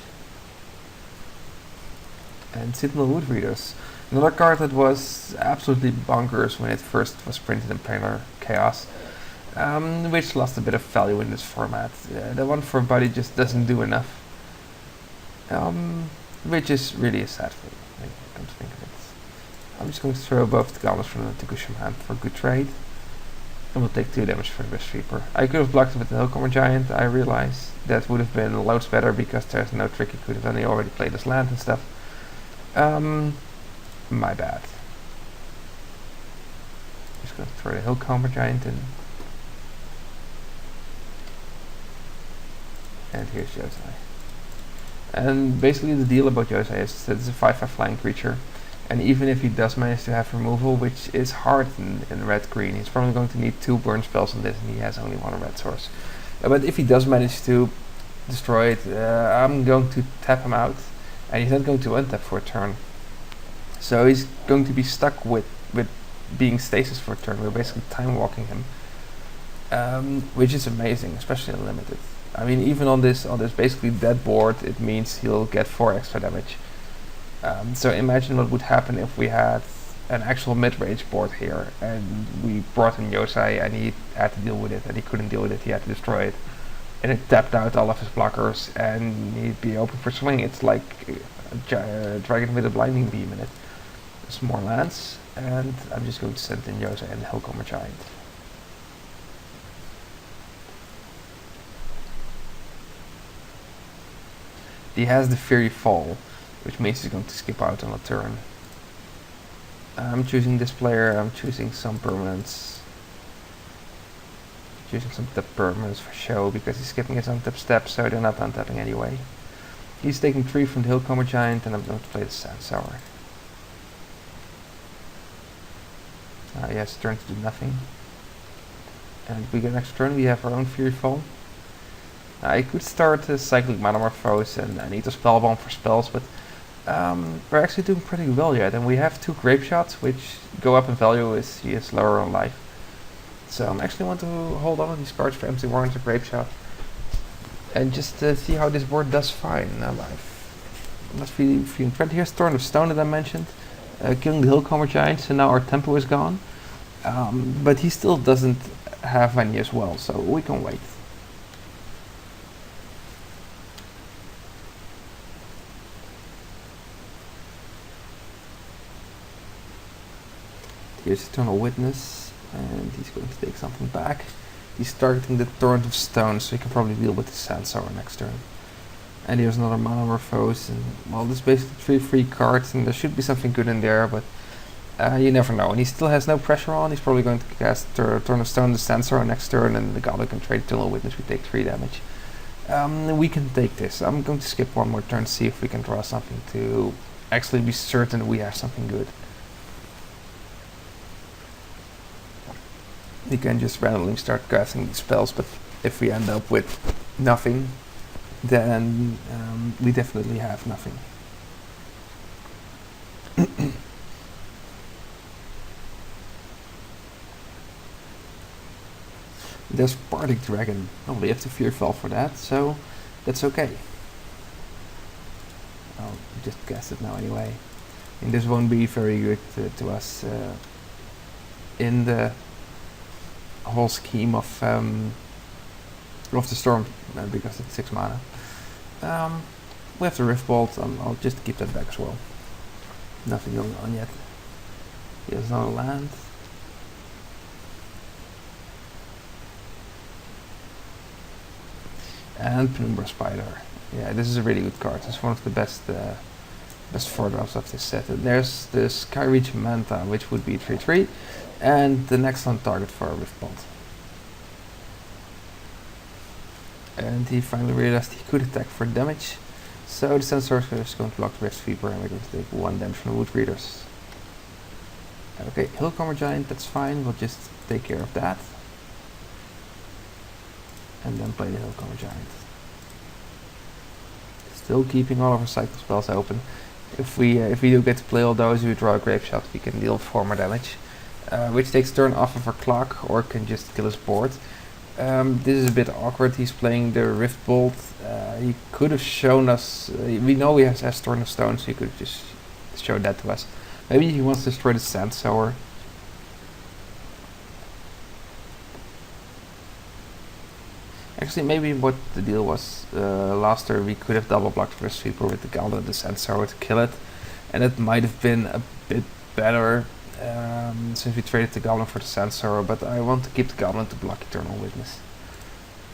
And Sentinel Wood Readers, another card that was absolutely bonkers when it first was printed in Planar Chaos, which lost a bit of value in this format. The one for Buddy just doesn't do enough, which is really a sad thing, when you come to think of it. I'm just going to throw both the goblins from the Takusha hand for a good trade, and we'll take 2 damage for the Wrist Sweeper. I could have blocked it with the Hillcomber Giant, I realize that would have been loads better because there's no trick, he could have only already played his land and stuff. My bad. Just gonna throw the Hillcomber Giant in. And here's Yosai. And basically the deal about Yosai is that it's a 5/5 flying creature, and even if he does manage to have removal, which is hard in red-green, he's probably going to need 2 burn spells on this, and he has only 1 red source. But if he does manage to destroy it, I'm going to tap him out, and he's not going to untap for a turn. So he's going to be stuck with being stasis for a turn. We're basically time walking him, which is amazing, especially in limited. I mean, even on this basically dead board, it means he'll get 4 extra damage. So imagine what would happen if we had an actual mid-range board here, and we brought in Yosai, and he had to deal with it, and he couldn't deal with it, he had to destroy it. And it tapped out all of his blockers, and he'd be open for swing. It's like a dragon with a blinding beam in it. There's more lands, and I'm just going to send in Yosai and the Hillcomber Giant. He has the Fiery Fall, which means he's going to skip out on a turn. I'm choosing this player, I'm choosing some permanents. Choosing some tap permanents for show because he's skipping his untap step, so they're not untapping anyway. He's taking 3 from the Hillcomber Giant, and I'm going to play the Sand Sour. He has turn to do nothing. And we get next turn, we have our own Fury Fall. I could start Cyclic Metamorphose and Ether Spellbomb for spells, but we're actually doing pretty well yet, and we have 2 Grape Shots, which go up in value as he is lower on life. So I actually want to hold on to these cards for Empty Warrants or Grape Shot, and just see how this board does fine. I'm not feeling threatened. Here's Thorn of Stone that I mentioned, killing the Hillcomber Giant, so now our tempo is gone. But he still doesn't have any as well, so we can wait. Here's Eternal Witness, and he's going to take something back. He's targeting the Torrent of Stone, so he can probably deal with the Sand Sour next turn. And here's another Metamorphose, and well, this is basically 3 free cards, and there should be something good in there, but you never know. And he still has no pressure on. He's probably going to cast Torrent of Stone, the Sand Sour next turn, and the Goblin can trade Eternal Witness. We take 3 damage. We can take this. I'm going to skip 1 more turn, see if we can draw something to actually be certain we have something good. We can just randomly start casting these spells, but if we end up with nothing, then we definitely have nothing. There's Bardic Dragon. Oh, we have to Fearfall for that, so that's okay. I'll just cast it now anyway. And this won't be very good to us in the whole scheme of the Storm, because it's 6 mana. We have the Rift Bolt. I'll just keep that back as well. Nothing going on yet. Here's another land. And Penumbra Spider. Yeah, this is a really good card. It's one of the best 4-drops of this set. And there's the Skyreach Manta, which would be 3/3, and an excellent target for a Rift Bolt. And he finally realized he could attack for damage, so the Sand Sorcerer is going to block the Rift Sweeper, and we're going to take 1 damage from the Wood Readers. Okay, Hillcomber Giant, that's fine, we'll just take care of that. and then play the Hillcomer Giant. Still keeping all of our cycle spells open. If we do get to play all those, we draw a Grape Shot, we can deal 4 more damage, which takes turn off of our clock, or can just kill his board. This is a bit awkward. He's playing the Rift Bolt. He could have shown us. We know he has Storm of Stone, so he could have just showed that to us. Maybe he wants to destroy the Sand Sower. Actually, maybe what the deal was last turn, we could have double blocked Rift Sweeper with the Gauntlet, the Sand Sower to kill it, and it might have been a bit better since we traded the Goblin for the Sand Sower. But I want to keep the Goblin to block Eternal Witness.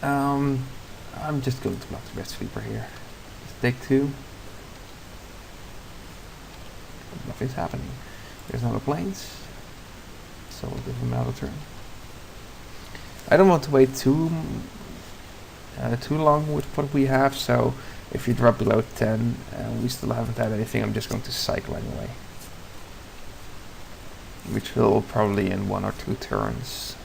I'm just going to block the Rift Sweeper here. Just take 2. Nothing's happening. There's another Plains, so we'll give him another turn. I don't want to wait too long with what we have, so if you drop below 10 and we still haven't had anything, I'm just going to cycle anyway, which will probably in 1 or 2 turns.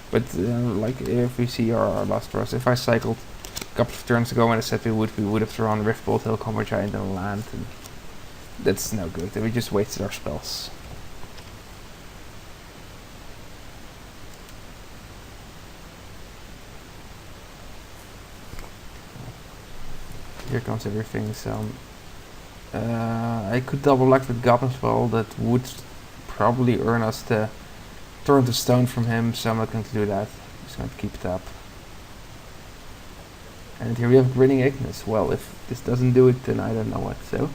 But like if we see our last draws, if I cycled a couple of turns ago and I said we would have drawn Rift Bolt, Hillcomer Giant and land, and that's no good. We just wasted our spells. Here comes everything, so I could double black with Goblin Spell. That would probably earn us the Torrent of Stone from him, so I'm not going to do that. I'm just going to keep it up. And here we have Grinning Ignis. Well, if this doesn't do it, then I don't know what. So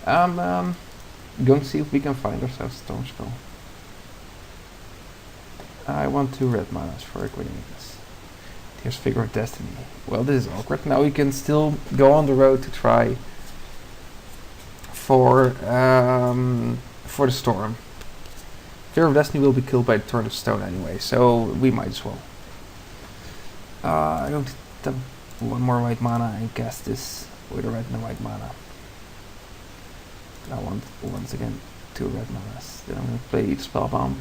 I'm going to see if we can find ourselves a Storm Spell. I want 2 red manas for a Grinning Ignis. Here's Figure of Destiny. Well, this is awkward. Now we can still go on the road to try for the Storm. Figure of Destiny will be killed by the Torrent of Stone anyway, so we might as well. I don't have 1 more white mana and cast this with a red and a white mana. I want once again 2 red manas. Then I'm going to play the Spell Bomb,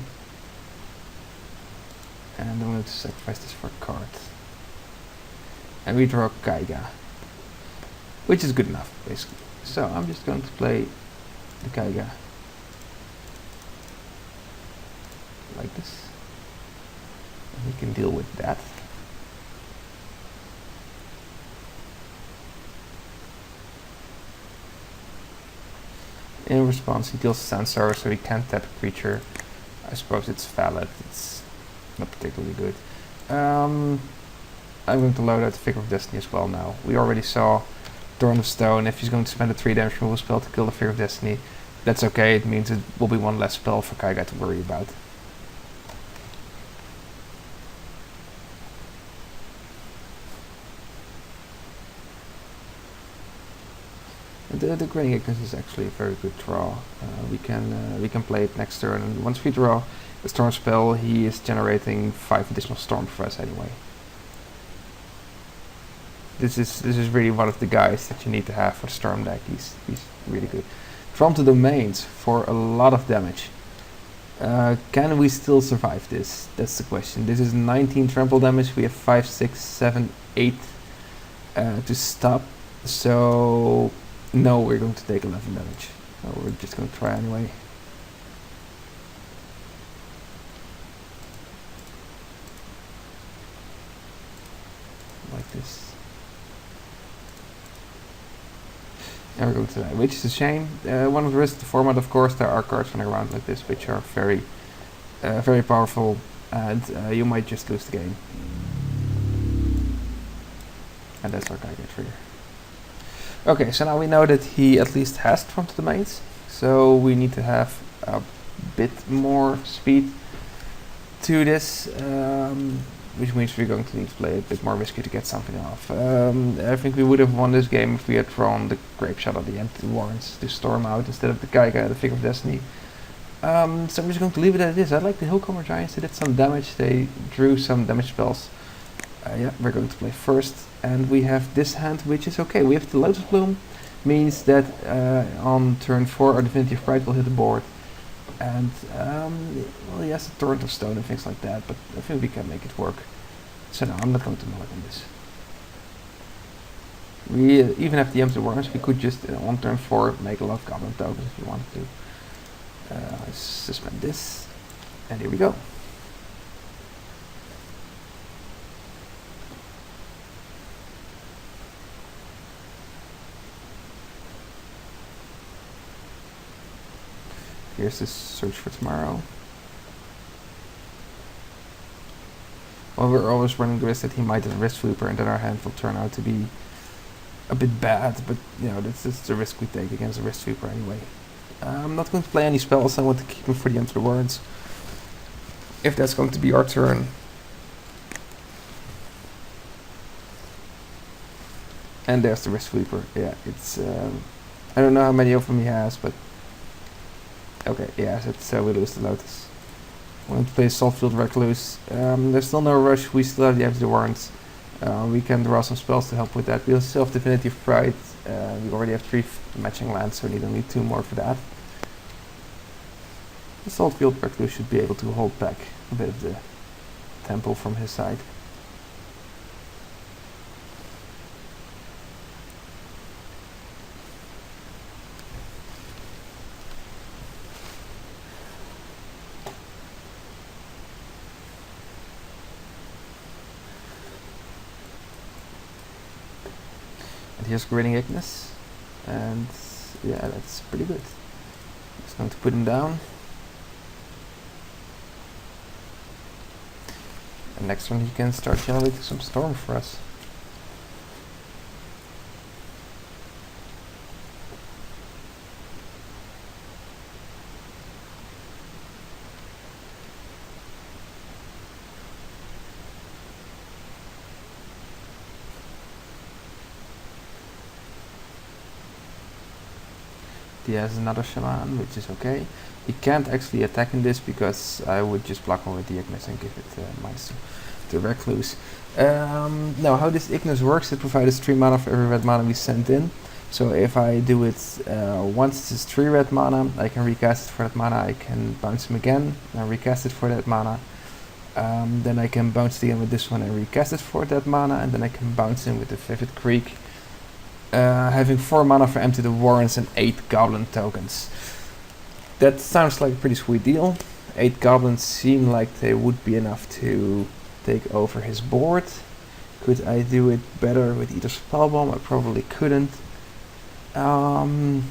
and I'm going to sacrifice this for a card. And we draw Kaiga, which is good enough, basically. So I'm just going to play the Kaiga like this, and we can deal with that. In response, he deals Sand Sower, so he can't tap a creature. I suppose it's valid. It's not particularly good. I'm going to load out the Figure of Destiny as well now. We already saw Thorn of Stone. If he's going to spend a 3 damage removal spell to kill the Figure of Destiny, that's okay. It means it will be 1 less spell for Kaiga to worry about. The Grinning Ignis is actually a very good draw. We can play it next turn, and once we draw the Storm spell, he is generating 5 additional Storm for us anyway. This is really one of the guys that you need to have for the Storm deck. He's really good. From the Domains for a lot of damage. Can we still survive this? That's the question. This is 19 trample damage. We have 5, 6, 7, 8 to stop. So no, we're going to take 11 damage. So we're just going to try anyway. Like this. And we're going to die, which is a shame. One of the risks of the format, of course, there are cards running around like this, which are very powerful, and you might just lose the game. And that's our Kaiga trigger. Okay, so now we know that he at least has From the Domains, so we need to have a bit more speed to this, which means we're going to need to play a bit more risky to get something off. I think we would have won this game if we had drawn the Grape Shot at the end to Warrens to storm out instead of the Kaiga, the Figure of Destiny. So I'm just going to leave it as it is. I like the Hillcomer Giants. They did some damage, they drew some damage spells. Yeah, we're going to play first, and we have this hand, which is okay. We have the Lotus Bloom, means that on turn 4 our Divinity of Pride will hit the board, And well, he has a torrent of stone and things like that, but I think we can make it work. So no, I'm not going to mulligan this. We even have the empty warrants. We could just on turn 4 make a lot of goblin tokens if you wanted to. Suspend this, and here we go. Here's this search for tomorrow. Well, we're always running the risk that he might have Wrist Sweeper, and then our hand will turn out to be a bit bad, but you know, that's the risk we take against a Wrist Sweeper anyway. I'm not going to play any spells. I want to keep him for the end of the words. If that's going to be our turn. And there's the Wrist Sweeper. Yeah, it's I don't know how many of them he has, but okay, yes, it's we lose the Lotus. We're going to play Saltfield Recluse. There's still no rush. We still have the empty warrants. We can draw some spells to help with that. We'll still have Divinity of Pride. We already have 3 matching lands, so we don't need 2 more for that. The Saltfield Recluse should be able to hold back a bit of the tempo from his side. And here's Grading Ignis, and yeah, that's pretty good. Just going to put him down. And next turn he can start generating some storm for us. He has another shaman, which is okay. He can't actually attack in this because I would just block him with the Ignis and give it minus to Recluse. Now, how this Ignis works, it provides 3 mana for every red mana we send in. So if I do it once it's 3 red mana, I can recast it for that mana. I can bounce him again and recast it for that mana. Then I can bounce it again with this one and recast it for that mana. And then I can bounce him with the Vivid Creek. Having 4 mana for Empty the Warrens and 8 Goblin tokens. That sounds like a pretty sweet deal. 8 Goblins seem like they would be enough to take over his board. Could I do it better with either Spellbomb? I probably couldn't. So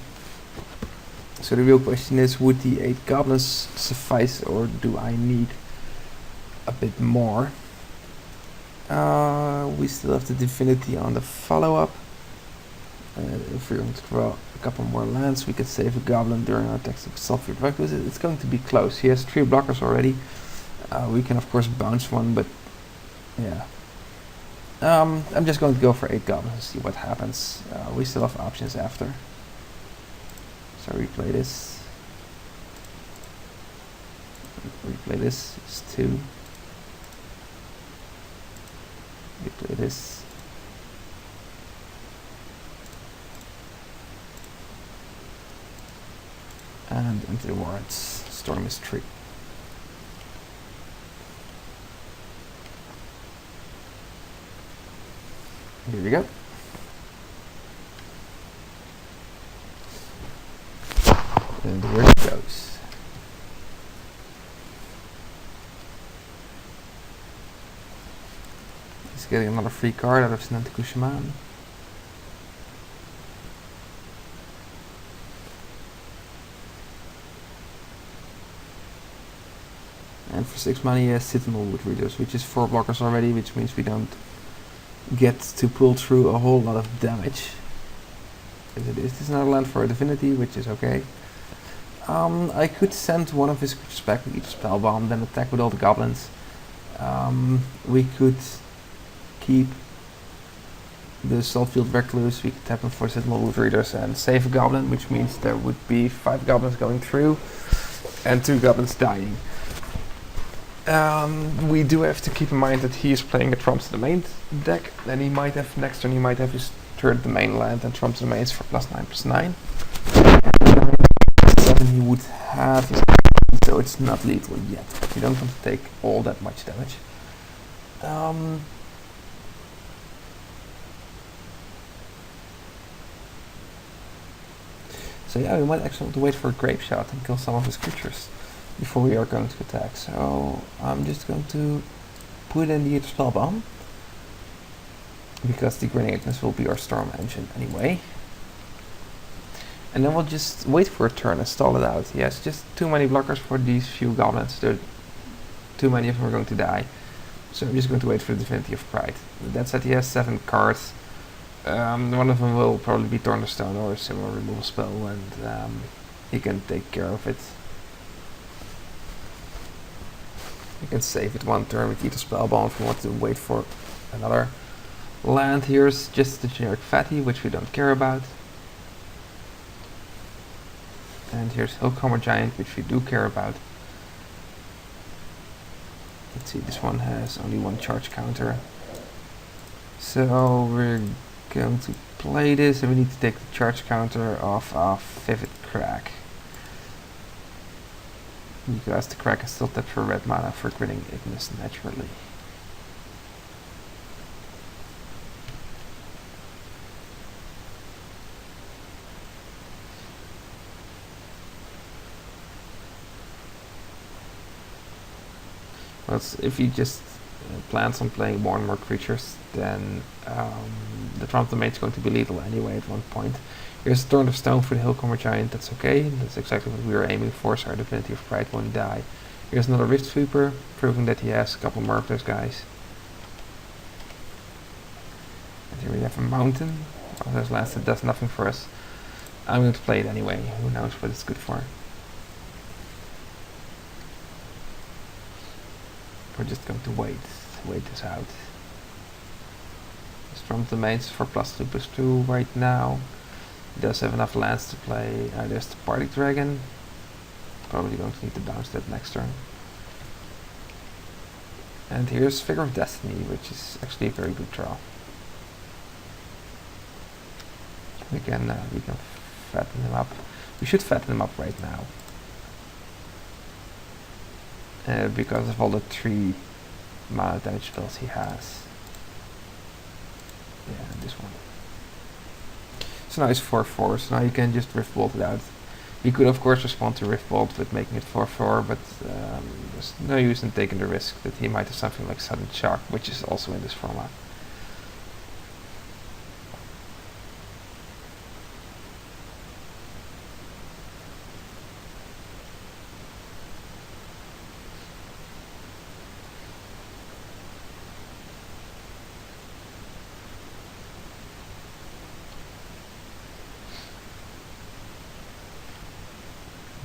the real question is, would the 8 Goblins suffice, or do I need a bit more? We still have the Divinity on the follow-up. If we're going to draw a couple more lands, we could save a Goblin during our text of Saltfield Recluse. It's going to be close. He has 3 blockers already. We can of course bounce one, but yeah. I'm just going to go for 8 Goblins and see what happens. We still have options after. So replay this. Replay this. It's 2. Replay this. And Empty the Warrants. Storm is 3. Here we go. And here it goes. He's getting another free card out of Snantiku Shaman. And for 6 mana he has Citadel Wood Readers, which is 4 blockers already, which means we don't get to pull through a whole lot of damage. As it is, this is another land for a Divinity, which is okay. I could send one of his creatures back with each Spellbomb, then attack with all the Goblins. We could keep the Saltfield Recluse, we could tap him for Citadel Wood Readers and save a Goblin, which means there would be 5 Goblins going through and 2 Goblins dying. We do have to keep in mind that he is playing a Trumps the main deck, and he might have next turn he might have his third domain land and Trumps the mains for +9/+9. 7 he would have his so it's not lethal yet, but you don't want to take all that much damage. So yeah, we might actually have to wait for a grape shot and kill some of his creatures before we are going to attack. So I'm just going to put in the spell bomb, because the grenades will be our storm engine anyway. And then we'll just wait for a turn and stall it out. He has just too many blockers for these few goblins. Too many of them are going to die. So I'm just going to wait for the Divinity of Pride. That said, he has 7 cards. One of them will probably be Thornstone or a similar removal spell, and he can take care of it. You can save it one turn with either Spellbomb if you want to wait for another land. Here's just the generic Fatty, which we don't care about. And here's Hillcomber Giant, which we do care about. Let's see, this one has only 1 charge counter. So we're going to play this, and we need to take the charge counter off of Vivid Crack, because the Crack is still tapped for red mana for Grinning Ignis naturally. Well, if you just plans on playing more and more creatures, then the Trump Domain is going to be lethal anyway at one point. Here's a Thorn of Stone for the Hillcomber Giant, that's okay. That's exactly what we were aiming for, so our Divinity of Pride won't die. Here's another Rift Sweeper, proving that he has a couple more of those guys. And here we have a Mountain. One of those lands that does nothing for us. I'm going to play it anyway, who knows what it's good for. We're just going to wait this out. Storm Domains for +2/+2 right now. He does have enough lands to play. There's the Party Dragon. Probably going to need to bounce that next turn. And here's Figure of Destiny, which is actually a very good draw. We can fatten him up. We should fatten him up right now. Because of all the 3 mana damage spells he has. Yeah, this one. So now it's 4/4, so now you can just Rift Bolt it out. You could of course respond to Rift Bolt with making it 4/4, but there's no use in taking the risk that he might have something like Sudden Shock, which is also in this format.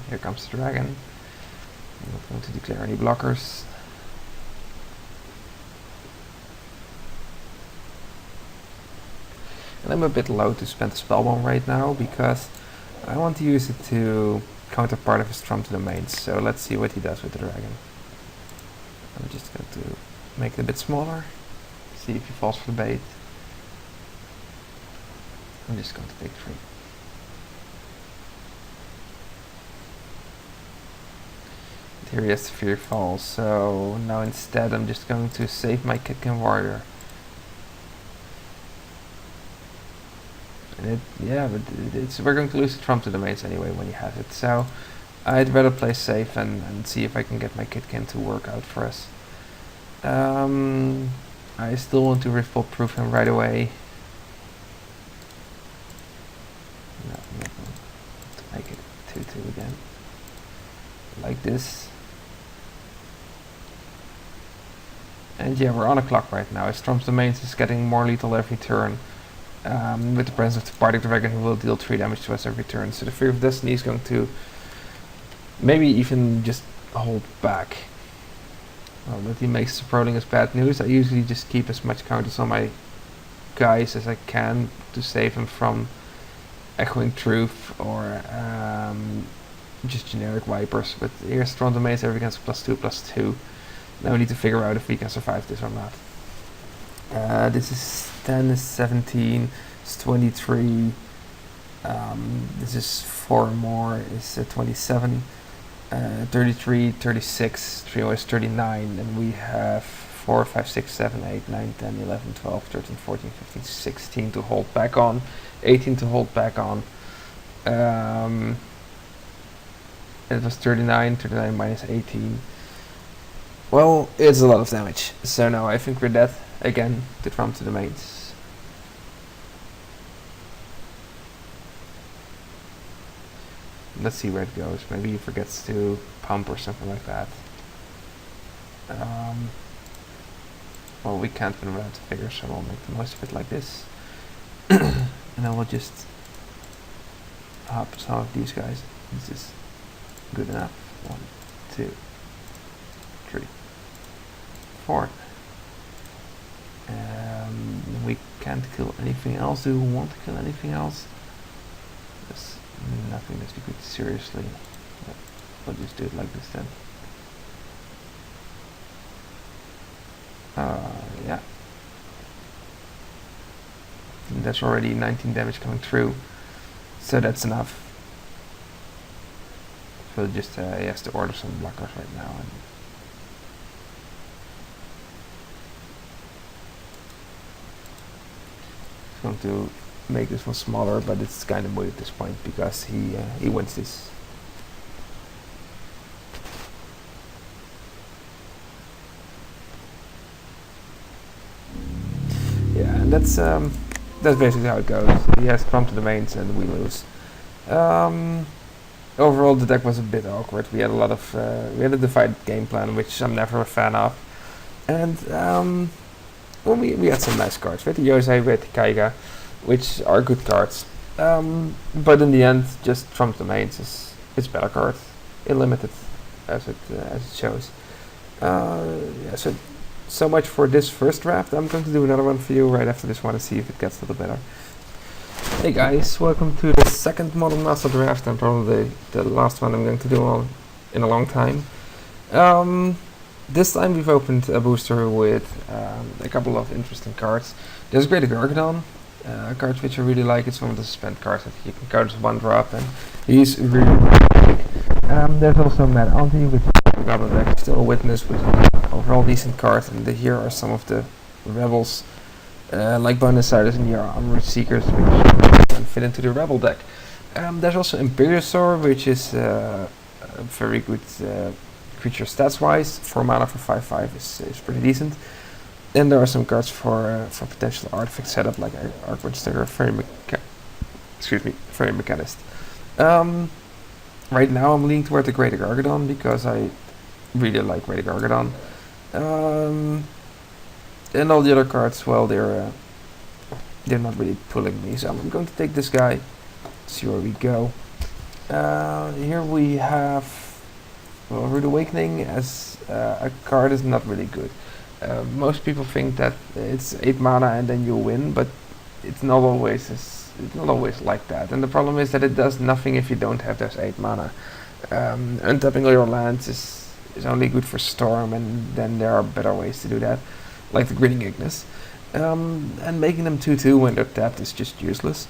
Here comes the dragon. I'm not going to declare any blockers. And I'm a bit low to spend the Spellbomb right now, because I want to use it to counter part of his Trump Domains. So let's see what he does with the dragon. I'm just going to make it a bit smaller. See if he falls for the bait. I'm just going to take 3. Here he has the Fear Fall, so now instead I'm just going to save my Kitkin Warrior. And we're going to lose the Trump Domains anyway when he has it, so I'd rather play safe and see if I can get my Kitkin to work out for us. I still want to Rift Bolt proof him right away. No, I'm not going to make it 2/2 again. Like this. And yeah, we're on a clock right now. His Trump Domains is getting more lethal every turn. With the presence of the Party Dragon, who will deal 3 damage to us every turn. So the Fear of Destiny is going to maybe even just hold back. Well, that he makes Prowling is bad news. I usually just keep as much counters on my guys as I can to save him from Echoing Truth or just generic Vipers. But here's Strong Domains, every against +2/+2. Now we need to figure out if we can survive this or not. This is 10, is 17, is 23. This is 4 more, is 27. 33, 36, trio is 39, and we have 4, 5, 6, 7, 8, 9, 10, 11, 12, 13, 14, 15, 16 to hold back on, 18 to hold back on. It was 39, 39 minus 18. Well, it's a lot of damage. So now I think we're dead again to trump to the mains. Let's see where it goes. Maybe he forgets to pump or something like that. Well, we can't win without the figure, so we'll make the most of it like this. And then we'll just hop some of these guys. This is good enough. 1, 2, 3, 4. We can't kill anything else. Do we want to kill anything else? There's nothing that we could seriously. We'll just do it like this then. Yeah. And that's already 19 damage coming through, so that's enough. So just he has to order some blockers right now. And he's going to make this one smaller, but it's kind of moot at this point because he wins this. Yeah, and that's basically how it goes. He has to come to the mains and we lose. Overall, the deck was a bit awkward. We had a lot of we had a divided game plan, which I'm never a fan of. And well, we had some nice cards. We had the Yosei, we had the Kaiga, which are good cards. But in the end, just trump the mains is better card, unlimited, as it shows. Yeah, so much for this first draft. I'm going to do another one for you right after this one and see if it gets a little better. Hey guys, welcome to the second Model Master draft, and probably the last one I'm going to do in a long time. This time we've opened a booster with a couple of interesting cards. There's Greater Gargadon, a card which I really like. It's one of the suspend cards that you can card as one drop, and he's really big. There's also Mad Auntie, which is another deck, still a Witness, which is overall decent card, and here are some of the rebels. Like Bonusiders and your Armored Seekers, which can fit into the Rebel deck. There's also Imperiosaur, which is a very good creature stats-wise. 4 mana for 5/5 is pretty decent. Then there are some cards for potential artifact setup, like Archward Sticker, Fairy Mechanist. Right now I'm leaning toward the Greater Gargadon because I really like Greater Gargadon. And all the other cards, well, they're not really pulling me, so I'm going to take this guy. See where we go. Here we have Rude Awakening as a card is not really good. Most people think that it's 8 mana and then you win, but it's not always like that. And the problem is that it does nothing if you don't have those 8 mana. Untapping all your lands is only good for Storm, and then there are better ways to do that, like the Grinning Ignis. And making them 2/2 when they're tapped is just useless.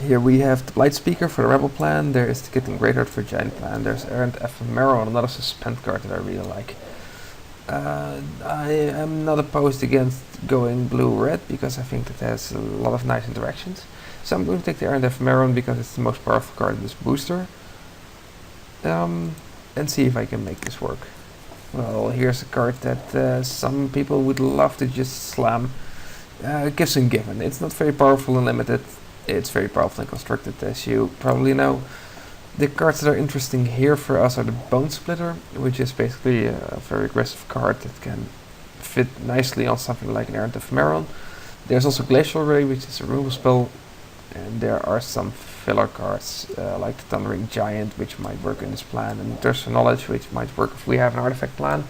Here we have the Blight Speaker for the Rebel plan. There is the Kitten Greatheart for Giant plan. There's Errant Ephemeral, another suspend card that I really like. I am not opposed against going blue-red because I think that has a lot of nice interactions. So I'm going to take the Errant Ephemeral because it's the most powerful card in this booster. And see if I can make this work. Well, here's a card that some people would love to just slam. Gifts and Given. It's not very powerful and limited. It's very powerful and constructed, as you probably know. The cards that are interesting here for us are the Bone Splitter, which is basically a very aggressive card that can fit nicely on something like an Errant Ephemeral. There's also Glacial Ray, which is a removal spell. And there are some filler cards like the Thundering Giant, which might work in this plan, and Thirst for Knowledge, which might work if we have an artifact plan,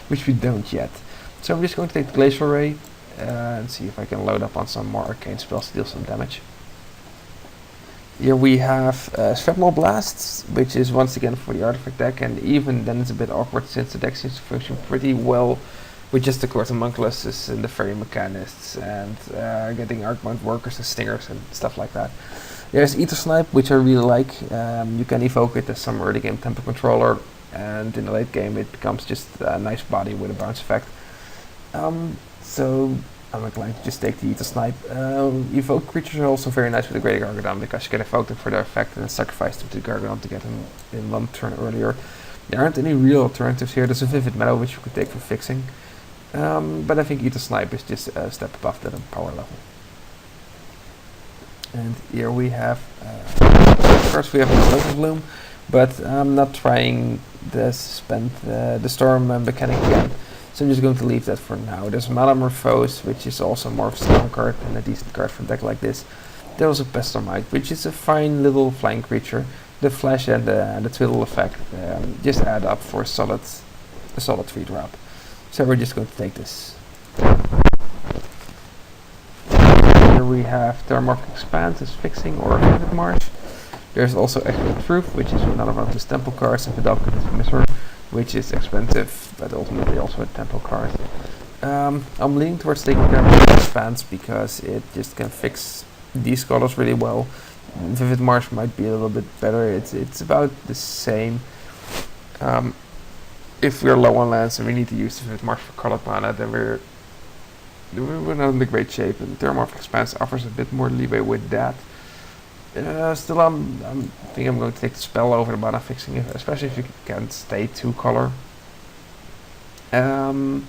which we don't yet. So I'm just going to take the Glacial Ray and see if I can load up on some more arcane spells to deal some damage. Here we have Shrapnel Blasts, which is once again for the artifact deck, and even then it's a bit awkward since the deck seems to function pretty well with just the Homunculuses and the Fairy Mechanists and getting Arcbound Workers and Stingers and stuff like that. There's Ether Snipe, which I really like. You can evoke it as some early game tempo controller, and in the late game it becomes just a nice body with a bounce effect. So I'm inclined to just take the Ether Snipe. Evoke creatures are also very nice with the Great Gargadon because you can evoke them for their effect and then sacrifice them to Gargadon to get them in one turn earlier. There aren't any real alternatives here. There's a Vivid Meadow which you could take for fixing. But I think Ether Snipe is just a step above that in power level. And here we have, first we have Lotus Bloom, but I'm not trying to spend the Storm mechanic again, so I'm just going to leave that for now. There's Metamorphose, which is also more of a strong card and a decent card for a deck like this. There's a Pestomite, which is a fine little flying creature. The Flash and the Twiddle effect just add up for a solid 3-drop. So we're just going to take this. Here we have Terramorphic Expanse as fixing or Vivid Marsh. There's also Excellent Truth, which is another one of the tempo cards, and Vidalca Dismisser, which is expensive, but ultimately also a tempo card. I'm leaning towards taking Terramorphic Expanse because it just can fix these colors really well. Vivid Marsh might be a little bit better. It's about the same. If we're low on lands and we need to use Vivid Marsh for colored mana, then we're not in the great shape, and Terramorphic Expanse offers a bit more leeway with that. Still, I think I'm going to take the spell over the mana fixing, especially if you can stay 2-color. Then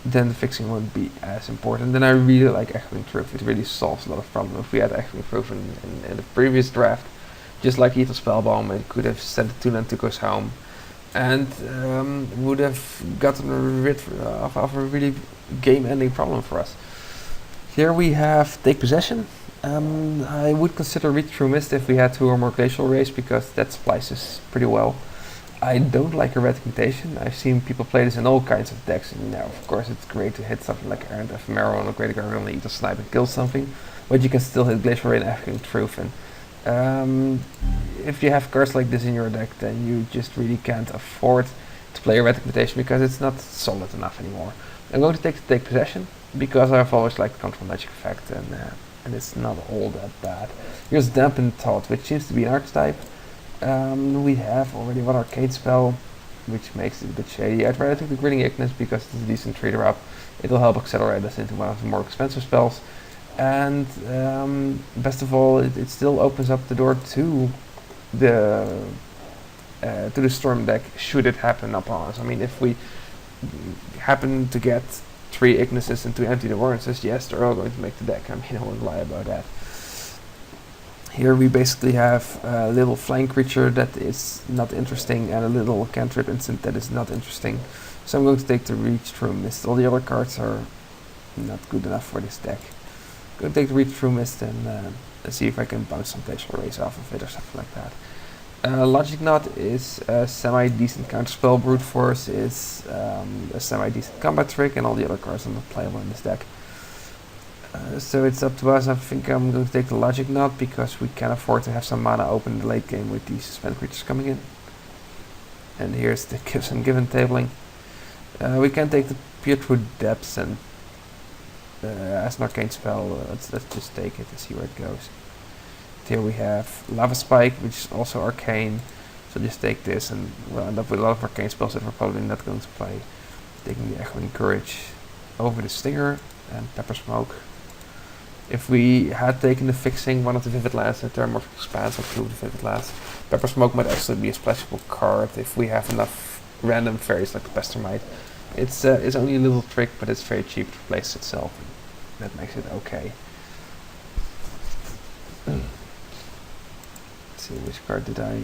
the fixing won't be as important. Then I really like Echoing Truth. It really solves a lot of problems. If we had Echoing Truth in the previous draft, just like Lethal Spellbomb, it could have sent the 2-land Tukos home, and would have gotten rid of a really game-ending problem for us. Here we have Take Possession. I would consider Reach Through Mist if we had 2 or more Glacial Rays, because that splices pretty well. I don't like Erratic Mutation. I've seen people play this in all kinds of decks, and now of course it's great to hit something like Errant Ephemeral or Great Gargadon and Ether Snipe and kill something, but you can still hit Glacial Ray and Echoing Truth, and if you have cards like this in your deck, then you just really can't afford to play Erratic Mutation because it's not solid enough anymore. I'm going to take Possession because I've always liked Control Magic effect, and it's not all that bad. Here's Dampened Thought, which seems to be an archetype. We have already one Arcade spell, which makes it a bit shady. I'd rather take the Grinning Ignis because it's a decent 3-drop. It'll help accelerate us into one of the more expensive spells. And best of all, it still opens up the door to the Storm deck, should it happen upon us. I mean, if we happen to get 3 Ignises and 2 Empty Devorances, yes, they're all going to make the deck. I mean, I won't lie about that. Here we basically have a little flying creature that is not interesting and a little cantrip instant that is not interesting. So I'm going to take the Reach Through Mist. All the other cards are not good enough for this deck. I'm going to take the Reach Through Mist and see if I can bounce some Glacial Rays off of it or something like that. Logic Knot is a semi-decent counterspell. Brute Force is a semi-decent combat trick, and all the other cards are not playable in this deck. So it's up to us. I think I'm going to take the Logic Knot because we can afford to have some mana open in the late game with these suspend creatures coming in. And here's the some given tabling. We can take the Peer Through Depths and as an arcane spell. Let's just take it and see where it goes. Here we have Lava Spike, which is also arcane. So just take this and we'll end up with a lot of arcane spells that we're probably not going to play. Taking the Echoing Courage over the Stinger and Pepper Smoke. If we had taken the fixing, one of the Vivid Lands and Terramorphic Expanse, or 2 of the Vivid Lands, Pepper Smoke might actually be a splashable card if we have enough random fairies like the Pestomite. It's only a little trick, but it's very cheap to replace itself. That makes it okay. Let's see, which card did I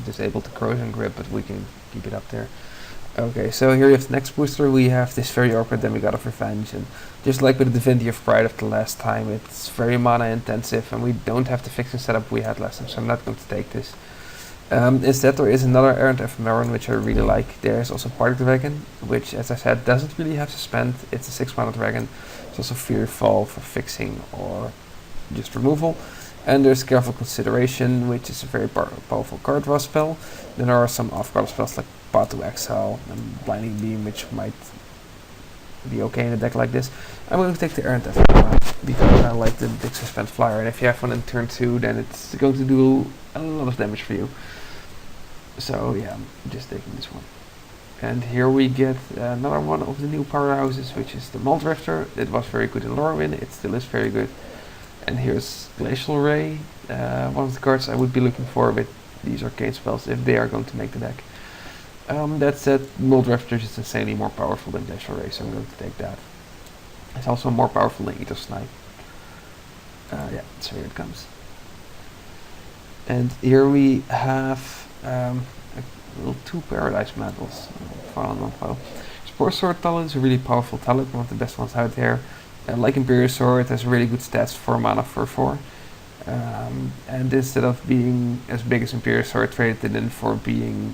disabled the Corrosion Grip, but we can keep it up there. Okay, so here we have the next booster. We have this very awkward Demigod of Revenge, and just like with the Divinity of Pride of the last time, it's very mana intensive, and we don't have the fixing setup we had last time, so I'm not going to take this. Instead, there is another Errant Ephemeron, which I really like. There's also Park Dragon, which, as I said, doesn't really have suspend. It's a 6 mana dragon. It's also Fearfall for fixing or just removal. And there's Careful Consideration, which is a very powerful card draw spell. Then there are some off-card spells like Path to Exile and Blinding Beam, which might be okay in a deck like this. I'm going to take the Errant Ephemeron. because I like the big suspend flyer, and if you have one in turn 2, then it's going to do a lot of damage for you. So yeah, I'm just taking this one. And here we get another one of the new powerhouses, which is the MMDrafter. It was very good in Lorwyn, it still is very good. And here's Glacial Ray, one of the cards I would be looking for with these arcane spells if they are going to make the deck. That said, MMDrafter is just insanely more powerful than Glacial Ray, so I'm going to take that. It's also more powerful than Ether Snipe. Yeah, so here it comes. And here we have little 2 Paradise Mantles. File and non-file. Spore Sword talent is a really powerful talent, one of the best ones out there. Like Imperial Sword, it has really good stats for mana for 4. And instead of being as big as Imperial Sword, traded it in for being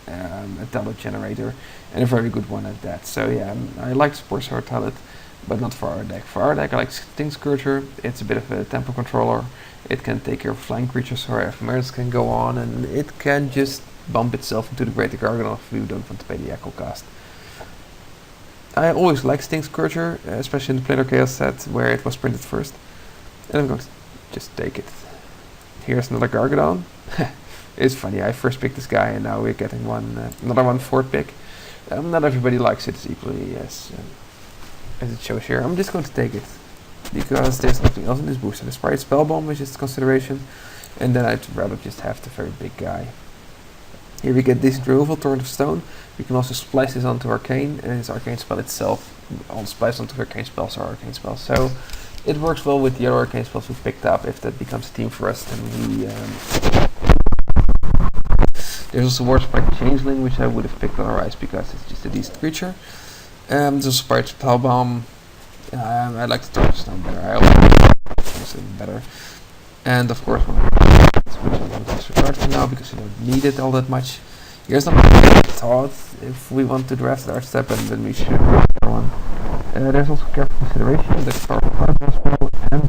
a talent generator, and a very good one at that. So yeah, I like Spore Sword talent, but not for our deck. For our deck I like Sting Scourger. It's a bit of a tempo controller. It can take care of flying creatures, so our ephemerals can go on, and it can just bump itself into the Greater Gargano if we don't want to pay the Echo cost. I always like Sting Scourger, especially in the Planar Chaos set where it was printed first. And I'm going to just take it. Here's another Gargadon. It's funny, I first picked this guy and now we're getting another one fourth pick. Not everybody likes it as equally as it shows here. I'm just going to take it because there's nothing else in this booster. The Sprite Spellbomb, which is consideration, and then I'd rather just have the very big guy. Here we get Decent Removal, Torrent of Stone. We can also splice this onto Arcane, and its Arcane spell itself, all splice onto Arcane spells are Arcane spells. So it works well with the other Arcane spells we picked up. If that becomes a team for us, then we... There's also Warspite Changeling, which I would have picked otherwise because it's just a decent creature. There's also Sprite Spellbomb. I like the Torrent of Stone better. I also like better. And of course, which I'm going to disregard for now because we don't need it all that much. Here's not my thought. If we want to draft the Archstep, and then we should draft one. There's also Careful Consideration, that's powerful card spell, and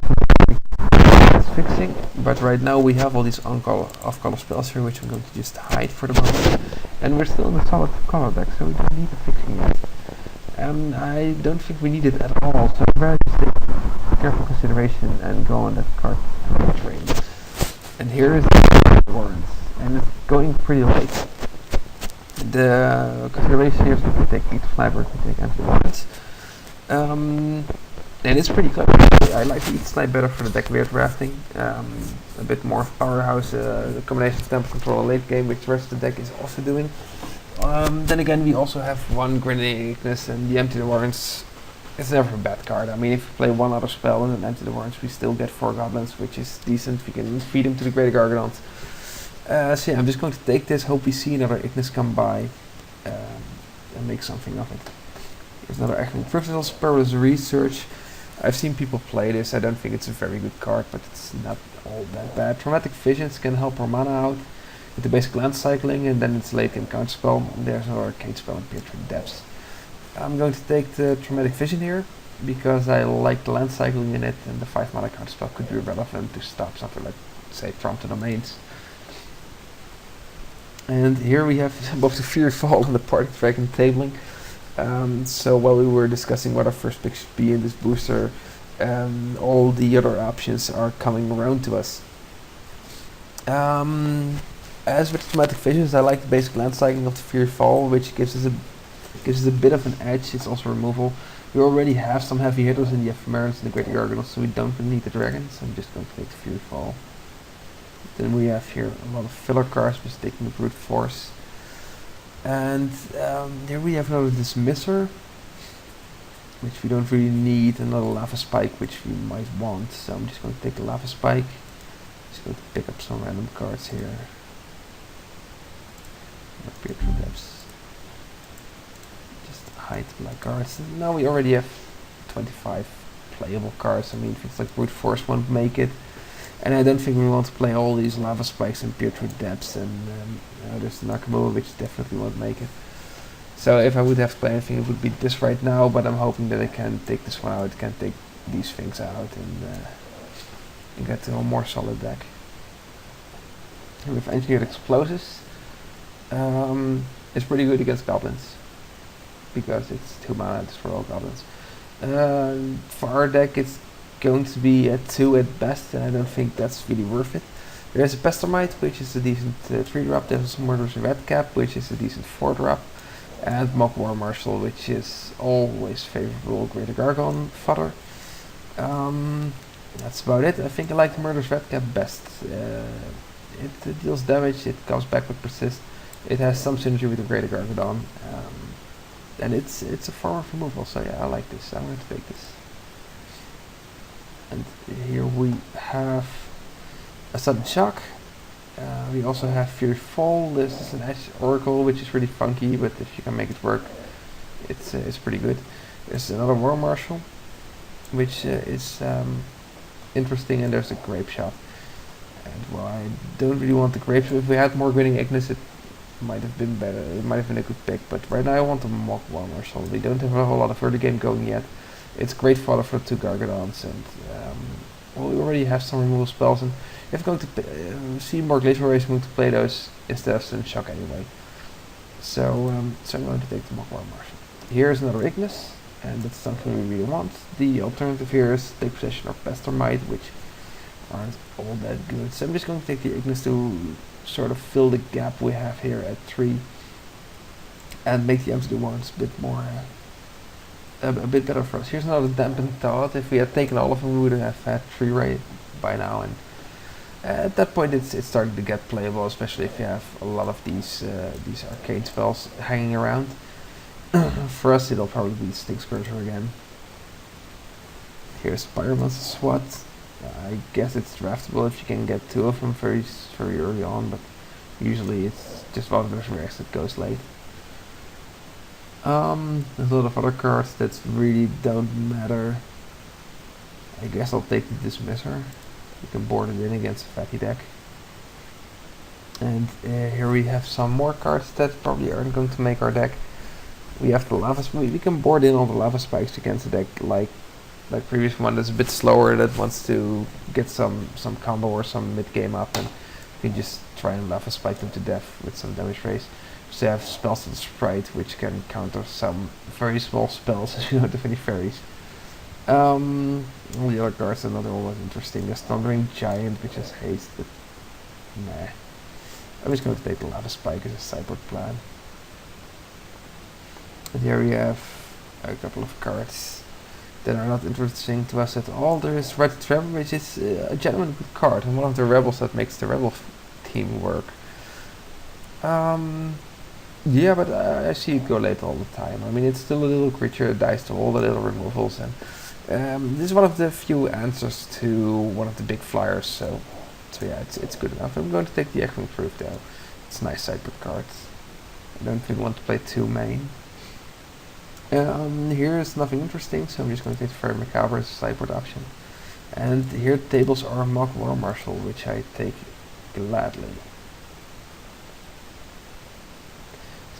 it's fixing. But right now we have all these off-color spells here, which I'm going to just hide for the moment. And we're still in the solid color deck, so we don't need the fixing yet. I don't think we need it at all, so I'd rather just take Careful Consideration and go on that card train. And here is the warrants, and it's going pretty late. The consideration here is that we take Ether Sniper, we take anti-warrants. And it's pretty clever. I like the Ether Snipe better for the deck we are drafting. A bit more powerhouse, the combination of tempo control late game, which the rest of the deck is also doing. Then again, we also have one Grenade Ignis, and the Empty the Warrants is never a bad card. I mean, if we play one other spell and then Empty the Warrants, we still get 4 goblins, which is decent. We can feed them to the Greater Gargadons. So yeah, I'm just going to take this, hope we see another Ignis come by, and make something of it. Here's another Echoing Cryptals, Perilous Research. I've seen people play this. I don't think it's a very good card, but it's not all that bad. Traumatic Visions can help our mana out with the basic land cycling, and then it's late game counterspell. There's another arcade spell in Piercing Depths. I'm going to take the Traumatic Vision here because I like the land cycling in it, and the 5 mana counterspell could be relevant to stop something like, say, Trump to Domains. And here we have both the Fury Fall and the Party Dragon tabling. So while we were discussing what our first pick should be in this booster, all the other options are coming around to us. As with Traumatic Visions, I like the basic land cycling of the Fury Fall, which gives us a bit of an edge. It's also removal. We already have some heavy hitters in the Ephemerals and the Greater Garganols, so we don't really need the dragons. So I'm just going to take the Fury Fall. Then we have here a lot of filler cards, just taking the Brute Force. And here we have another Dismisser, which we don't really need, another Lava Spike, which we might want. So I'm just going to take the Lava Spike. Just going to pick up some random cards here. Appear through depths. Just hide black cards. And now we already have 25 playable cards. I mean, things like Brute Force won't make it. And I don't think we want to play all these Lava Spikes and Peer Through Depths, and there's the Nakamura, which definitely won't make it. So if I would have to play anything, it would be this right now, but I'm hoping that I can take this one out, can take these things out, and get to a more solid deck. And with Engineered Explosives, it's pretty good against goblins, because it's 2 mana, it's for all goblins. For our deck, it's going to be at 2 at best, and I don't think that's really worth it. There's a Pestermite, which is a decent 3 drop. There's a Murderous Redcap, which is a decent 4 drop. And Mock War Marshal, which is always favorable Greater Gargon fodder. That's about it. I think I like the Murderous Redcap best. It deals damage, it comes back with Persist. It has some synergy with the Greater Gargadon. And it's a form of removal, so yeah, I like this. I'm going to take this. And here we have a Sudden Shock. We also have Fury Fall. This is an Ash Oracle, which is really funky, but if you can make it work, it's pretty good. There's another War Marshal, which is interesting, and there's a Grape Shot. And well, I don't really want the Grape Shot. If we had more Grinning Ignis, it might have been better. It might have been a good pick, but right now I want the Mock War Marshal. We don't have a whole lot of early game going yet. It's great fodder for 2 Gargadons, and well, we already have some removal spells, and if going to see more Glacial Race, I'm going to play those instead of Sudden Shock anyway. So I'm going to take the Mock War Marshal. Here's another Ignis, and that's something we really want. The alternative here is Take Possession or Pestermite, which aren't all that good. So I'm just going to take the Ignis to sort of fill the gap we have here at 3, and make the empty ones a bit more, a bit better for us. Here's another Dampened Thought. If we had taken all of them, we would have had 3 right by now, and at that point it's starting to get playable, especially if you have a lot of these arcane spells hanging around. For us it'll probably be Stink Scourger again. Here's Pyromancer Swat. I guess it's draftable if you can get 2 of them very early on, but usually it's just one of those rares that goes late. There's a lot of other cards that really don't matter. I guess I'll take the Dismisser. You can board it in against a fatty deck. And here we have some more cards that probably aren't going to make our deck. We have the Lava Spike. We can board in all the Lava Spikes against a deck like previous one that's a bit slower, that wants to get some combo or some mid game up, and you can just try and Lava Spike them to death with some damage raise. So you have spells to the Sprite, which can counter some very small spells if you don't have any fairies. All the other cards are not always interesting. There's Thundering Giant, which has haste, but nah. I'm just going to take the Lava Spike as a sideboard plan. And here we have a couple of cards that are not interesting to us at all. There is Red Trevor, which is a genuine good card, and one of the rebels that makes the rebel team work. Yeah, but I see it go late all the time. I mean, it's still a little creature that dies to all the little removals, and this is one of the few answers to one of the big flyers, so yeah, it's good enough. I'm going to take the Echoing Proof though. It's a nice sideboard card. I don't think I want to play 2 main. Here is nothing interesting, so I'm just going to take Fairy Macabre as a sideboard option. And here tables are Mock War Marshal, which I take gladly.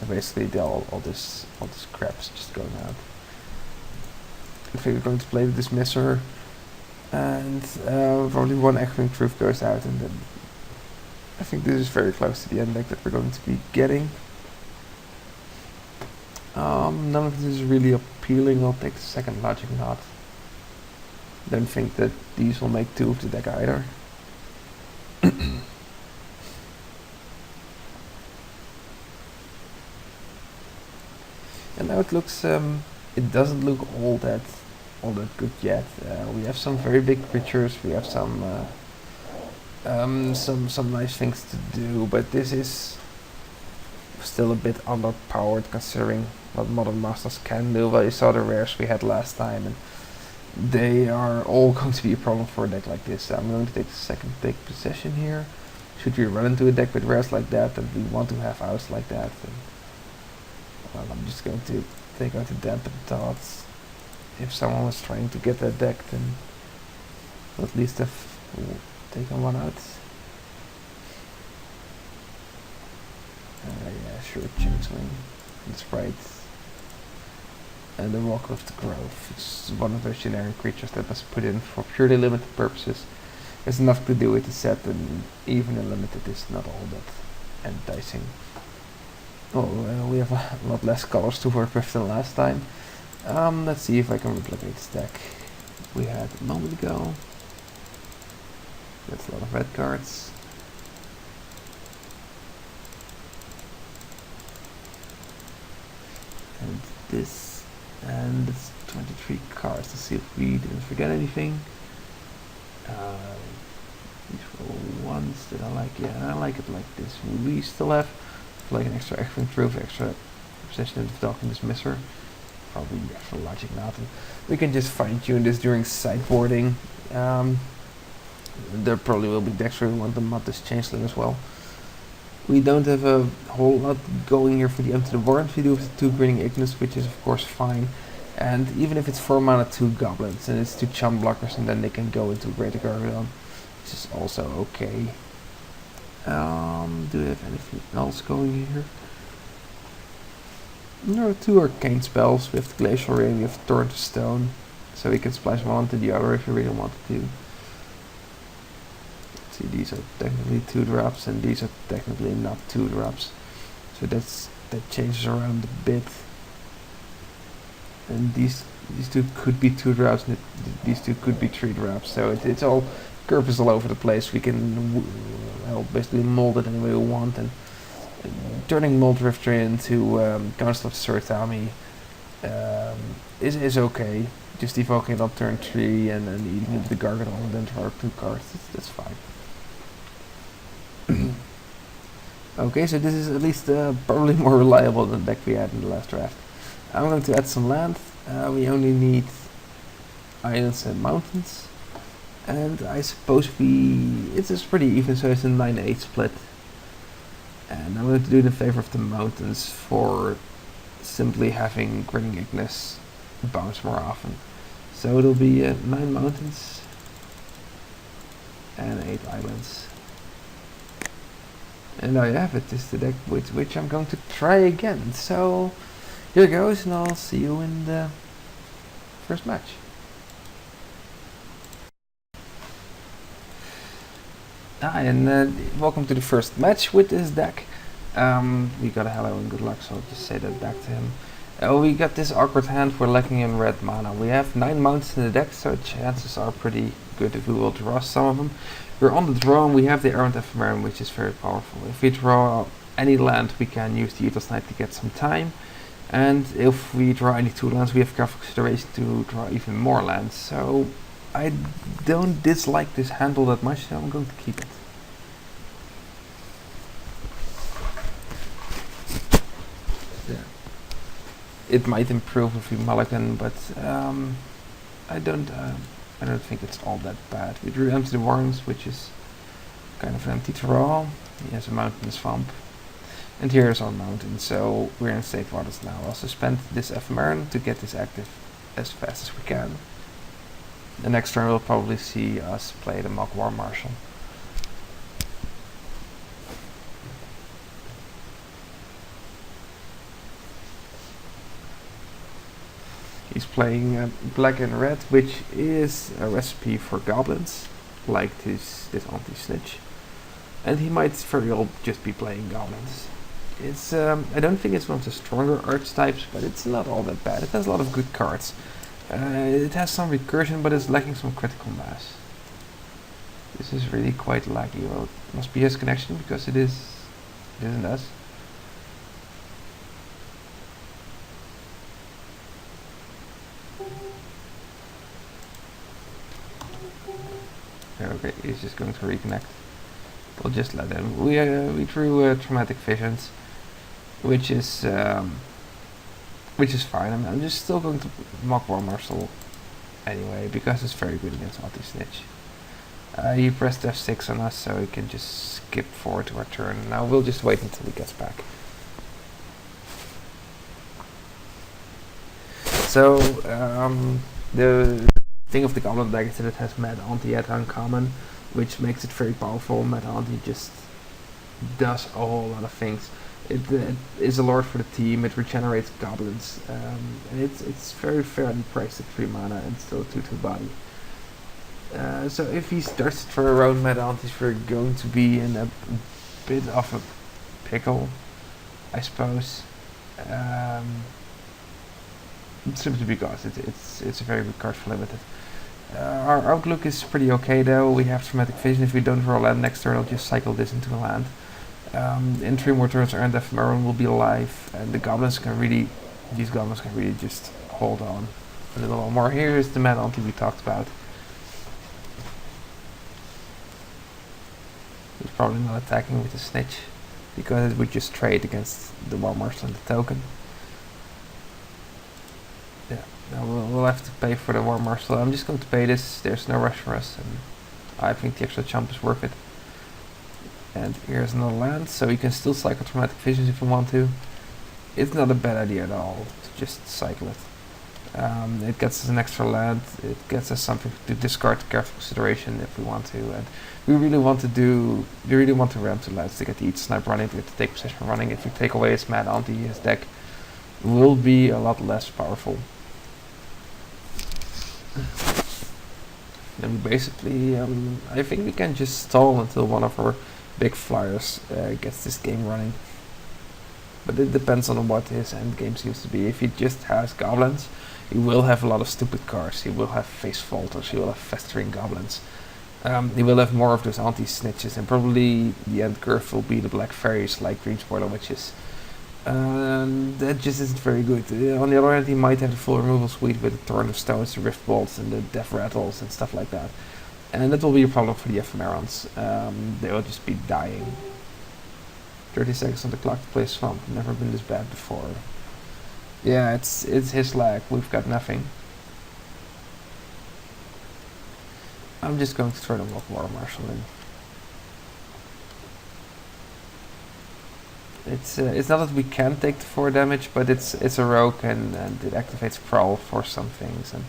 So basically all this crap is just going out. I think we're going to play the Dismisser, and probably 1 Echoing Truth goes out, and then I think this is very close to the end deck that we're going to be getting. None of this is really appealing. I'll take the second Logic Knot. Don't think that these will make 2 of the deck either. And now it looks, it doesn't look all that good yet. We have some very big creatures. We have some nice things to do, but this is still a bit underpowered considering what Modern Masters can do. Well, you saw the rares we had last time, and they are all going to be a problem for a deck like this. I'm going to take the second Take Possession here. Should we run into a deck with rares like that, and we want to have outs like that, then, well, I'm just going to take out the Dampened Thoughts. If someone was trying to get that deck, then we'll at least have taken one out. Yeah, sure, Changeling, and Sprite, and the Walk of the Grove. It's one of those generic creatures that was put in for purely limited purposes. There's enough to do with the set, and even in limited is not all that enticing. Oh, we have a lot less colors to work with than last time. Let's see if I can replicate this deck. we had a moment ago. That's a lot of red cards. And this, and it's 23 cards. Let's see if we didn't forget anything. These were ones that I like. Yeah, I like it like this. We still have like an extra proof, extra possession of the dog and dismisser. Probably extra logic not. And we can just fine tune this during sideboarding. There probably will be decks where we want to mod this changeling as well. We don't have a whole lot going here for the Empty the Warrant. We do have the 2 Grinning Ignis, which is of course fine. And even if it's 4 mana 2 goblins and it's 2 chump blockers, and then they can go into Greater Gargadon, which is also okay. Do we have anything else going here? There are 2 arcane spells. We have the Glacial Ray, we have Torrent of Stone, so we can splice one onto the other if you really wanted to. See, these are technically 2 drops, and these are technically not 2 drops, so that changes around a bit. And these 2 could be 2 drops, and these 2 could be 3 drops. So it's all curve is all over the place. We can basically mold it any way we want, and turning Muldrifter into Council of Suratami is okay. Just evoking it on turn 3 and then eating it with the Gargadon and then draw 2 cards. That's fine. Okay, so this is at least probably more reliable than the deck we had in the last draft. I'm going to add some land. We only need islands and mountains. And I suppose it's just pretty even, so it's a 9-8 split. And I'm going to do it in favor of the mountains for simply having Grinning Ignis bounce more often. So it'll be 9 mountains and 8 islands. And there you have it. This is the deck with which I'm going to try again. So here goes, and I'll see you in the first match. Welcome to the first match with this deck. We got a hello and good luck, so I'll just say that back to him. We got this awkward hand, we're lacking in red mana. We have 9 mountains in the deck, so chances are pretty good if we will draw some of them. We're on the draw, and we have the Errant Ephemeron, which is very powerful. If we draw any land, we can use the Eagle's Knight to get some time. And if we draw any 2 lands, we have careful consideration to draw even more lands. So I don't dislike this hand all that much, so I'm going to keep it. Yeah. It might improve if we mulligan, but I don't think it's all that bad. We drew Empty the Warrens, which is kind of an empty draw. He has a mountain swamp. And here's our mountain, so we're in State Waters now. I'll also spend this Ephemeron to get this active as fast as we can. The next turn we'll probably see us play the Mock War Marshal. He's playing black and red, which is a recipe for goblins, like this anti-snitch. And he might very well just be playing goblins. It's I don't think it's one of the stronger archetypes, but it's not all that bad. It has a lot of good cards. It has some recursion, but it's lacking some critical mass. This is really quite laggy. Well, it must be his connection, because it isn't us. Okay, he's just going to reconnect. We'll just let him. We drew Traumatic Visions, which is fine. I'm just still going to Mock War Marshal anyway, because it's very good against anti-snitch. He pressed F6 on us, so he can just skip forward to our turn. Now we'll just wait until he gets back. So the thing of the Goblin deck is that it has Mad Auntie at uncommon, which makes it very powerful. Mad Auntie just does a whole lot of things. It is a lord for the team, it regenerates goblins, and it's very fairly priced at 3 mana and still a 2/2 body. So if he starts to throw around Mad Aunties, we're going to be in a bit of a pickle, I suppose. Simply because it's a very good card for limited. Our outlook is pretty okay though. We have traumatic vision. If we don't roll land next turn, I'll just cycle this into land. In 3 more turns, our Ephemeron will be alive, and the these goblins can really just hold on a little while more. Here is the Mad Auntie we talked about. He's probably not attacking with the Snitch, because it would just trade against the War Marshal and the token. Yeah, now we'll have to pay for the War Marshal. I'm just going to pay this. There's no rush for us, and I think the extra chump is worth it. And here's another land, so you can still cycle Traumatic Visions if you want to. It's not a bad idea at all to just cycle it. It gets us an extra land, it gets us something to discard careful consideration if we want to, and we really want to ramp to lands to get the Eat Snipe running, to get the Take Possession running. If we take away his Mad Auntie, his deck will be a lot less powerful. Then we basically, I think we can just stall until one of our big flyers gets this game running. But it depends on what his end game seems to be. If he just has goblins, he will have a lot of stupid cards. He will have Face Falters, he will have Festering Goblins. He will have more of those anti-snitches, and probably the end curve will be the Black Fairies like Green Spoiler Witches. That just isn't very good. On the other hand, he might have the full removal suite with the Torrent of Stones, the Rift Bolts, and the Death Rattles and stuff like that. And that will be a problem for the Ephemerons. They will just be dying. 30 seconds on the clock to play Swamp. Never been this bad before. Yeah, it's his lag. We've got nothing. I'm just going to throw the War Marshal in. It's not that we can take the 4 damage, but it's a rogue and it activates Prowl for some things. And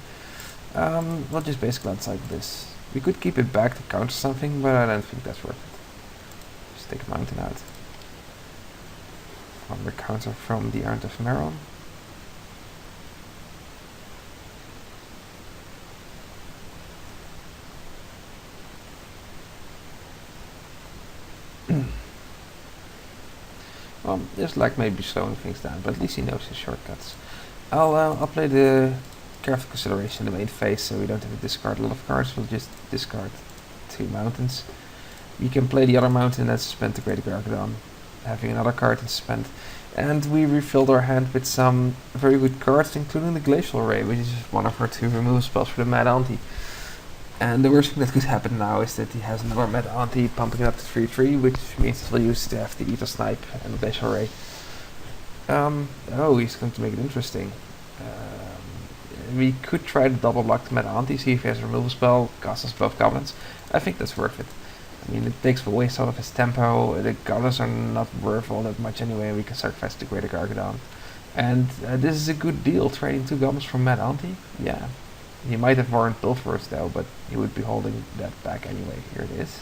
we'll just basically uncycle this. We could keep it back to counter something, but I don't think that's worth it. Just take a Mountain out. One more counter from the Errant Ephemeron. Well, this lag may be slowing things down, but at least he knows his shortcuts. I'll play the Careful Consideration in the main phase, so we don't have to discard a lot of cards. We'll just discard 2 mountains. We can play the other mountain and suspend the Great Gargadon, having another card in suspend. And we refilled our hand with some very good cards, including the Glacial Ray, which is one of our 2 removal spells for the Mad Auntie. And the worst thing that could happen now is that he has another Mad Auntie pumping it up to 3/3, which means we'll use to have the Ether Snipe and the Glacial Ray. Oh, he's going to make it interesting. We could try to double block the Mad Auntie, see if he has a removal spell, cost us both goblins. I think that's worth it. I mean, it takes away some of his tempo, the goblins are not worth all that much anyway, we can sacrifice the Greater Gargadon. And this is a good deal, trading 2 goblins from Mad Auntie. Yeah. He might have Warrant Pilferers though, but he would be holding that back anyway. Here it is.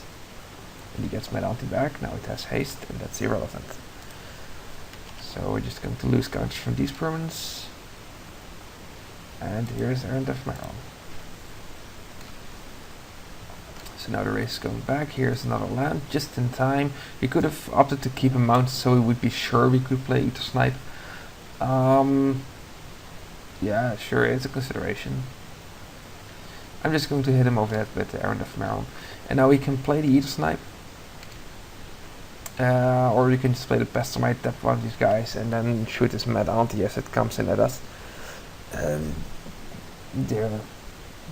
And he gets Mad Auntie back, now it has haste, and that's irrelevant. So we're just going to lose counters from these permanents. And here's Errant Ephemeron. So now the race is going back. Here's another land, just in time. We could have opted to keep him mounted so we would be sure we could play Ether Snipe. Yeah, sure, it's a consideration. I'm just going to hit him over the head with the Errant Ephemeron. And now we can play the Ether Snipe. Or we can just play the Pestomite, tap one of these guys, and then shoot his Mad Auntie as it comes in at us. There are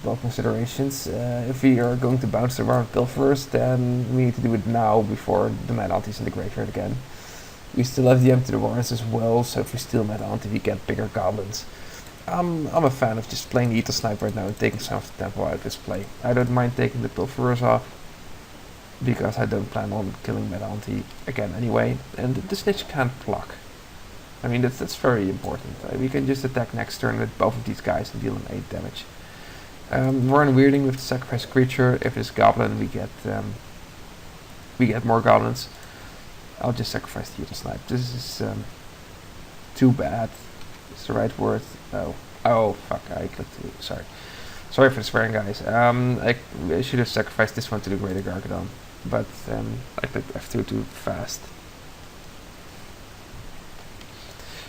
both considerations. If we are going to bounce the Warrant Pilferers, then we need to do it now before the Mad Auntie's in the graveyard again. We still have the Empty the Warrants as well, so if we steal Mad Auntie, we get bigger goblins. I'm a fan of just playing the Ether Snipe right now and taking some of the tempo out of this play. I don't mind taking the Pilferers off, because I don't plan on killing Mad Auntie again anyway, and the Snitch can't block. I mean, that's very important. We can just attack next turn with both of these guys and deal them 8 damage. We're in Weirding with the Sacrifice Creature. If it's Goblin, we get more Goblins. I'll just sacrifice the Ether Snipe. This is too bad. It's the right word. Oh, fuck! I clicked too. Sorry for the swearing, guys. I should have sacrificed this one to the Greater Gargadon, but I clicked F2 too fast.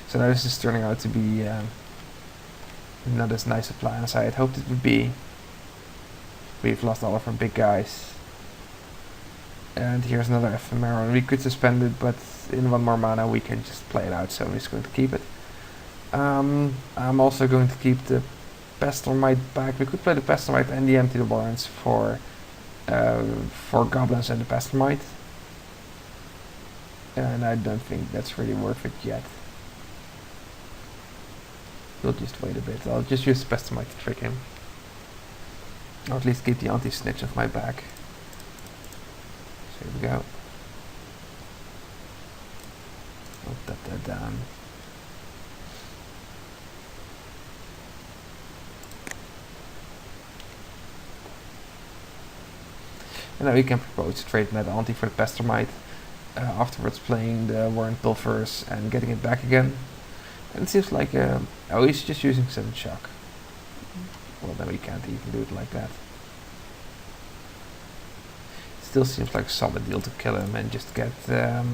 So now this is turning out to be not as nice a plan as I had hoped it would be. We've lost all of our big guys. And here's another Ephemeral, and we could suspend it, but in 1 more mana we can just play it out, so I'm just going to keep it. I'm also going to keep the Pestilmite back. We could play the Pestilmite and the Empty the Barns for Goblins and the Pestilmite. And I don't think that's really worth it yet. We'll just wait a bit. I'll just use the Pestilmite to trick him. Or at least keep the anti-snitch off my back. So here we go. I'll tap that down. And then we can propose a trade Mad Anti for the Pestilmite. Afterwards playing the Warrant Pilfers and getting it back again. And it seems like, oh, he's just using 7 shock. Well, then we can't even do it like that. Still seems like a solid deal to kill him and just get the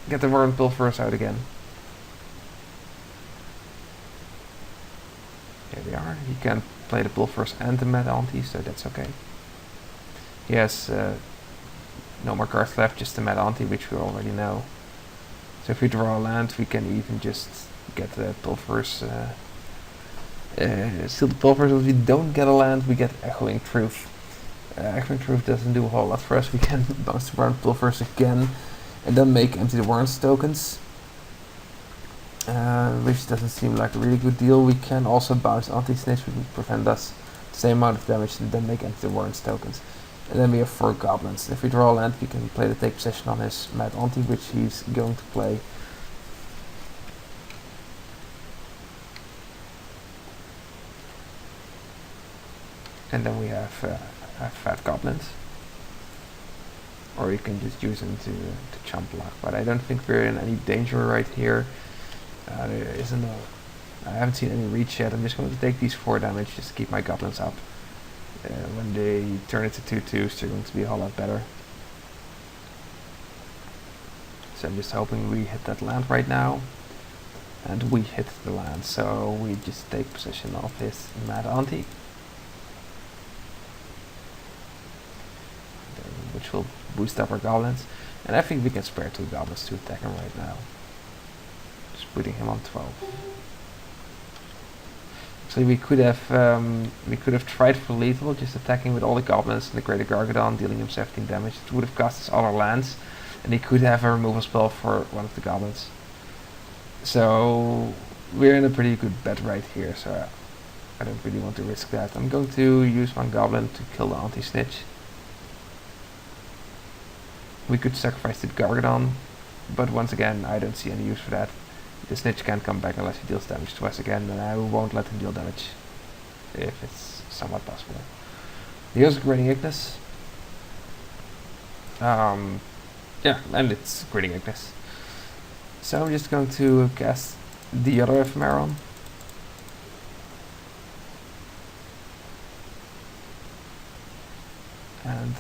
Warrant Pilfers out again. Here they are. He can play the Pilfers and the Mad Anti, so that's okay. He has no more cards left, just the Mad Anti, which we already know. So if we draw a land, we can even just get the Pilfers, steal the Pilfers. If we don't get a land, we get Echoing Truth. Echoing Truth doesn't do a whole lot for us. We can bounce the Warrant Pilfers again, and then make Empty the Warrants tokens. Which doesn't seem like a really good deal. We can also bounce Anti-Snitch, which would prevent us the same amount of damage, and then make Empty the Warrants tokens. And then we have 4 Goblins. If we draw a land, we can play the Take Possession on his Mad Anti, which he's going to play. And then we have Fat Goblins. Or you can just use them to chump block. But I don't think we're in any danger right here. There isn't a... I haven't seen any reach yet. I'm just going to take these 4 damage just to keep my Goblins up. When they turn into 2/2s, they're going to be a whole lot better. So I'm just hoping we hit that land right now. And we hit the land, so we just take possession of his Mad Anti. Which will boost up our Goblins. And I think we can spare 2 Goblins to attack him right now. Just putting him on 12. So we could have tried for lethal, just attacking with all the Goblins and the Greater Gargadon, dealing him 17 damage. It would have cost us all our lands, and he could have a removal spell for one of the Goblins. So we're in a pretty good bet right here, so I don't really want to risk that. I'm going to use 1 Goblin to kill the Anti-Snitch. We could sacrifice the Gargadon, but once again, I don't see any use for that. The Snitch can't come back unless he deals damage to us again, and I won't let him deal damage if it's somewhat possible. Here's Grading Ignis. Yeah, and it's Grading Ignis. So I'm just going to cast the other Ephemeron. And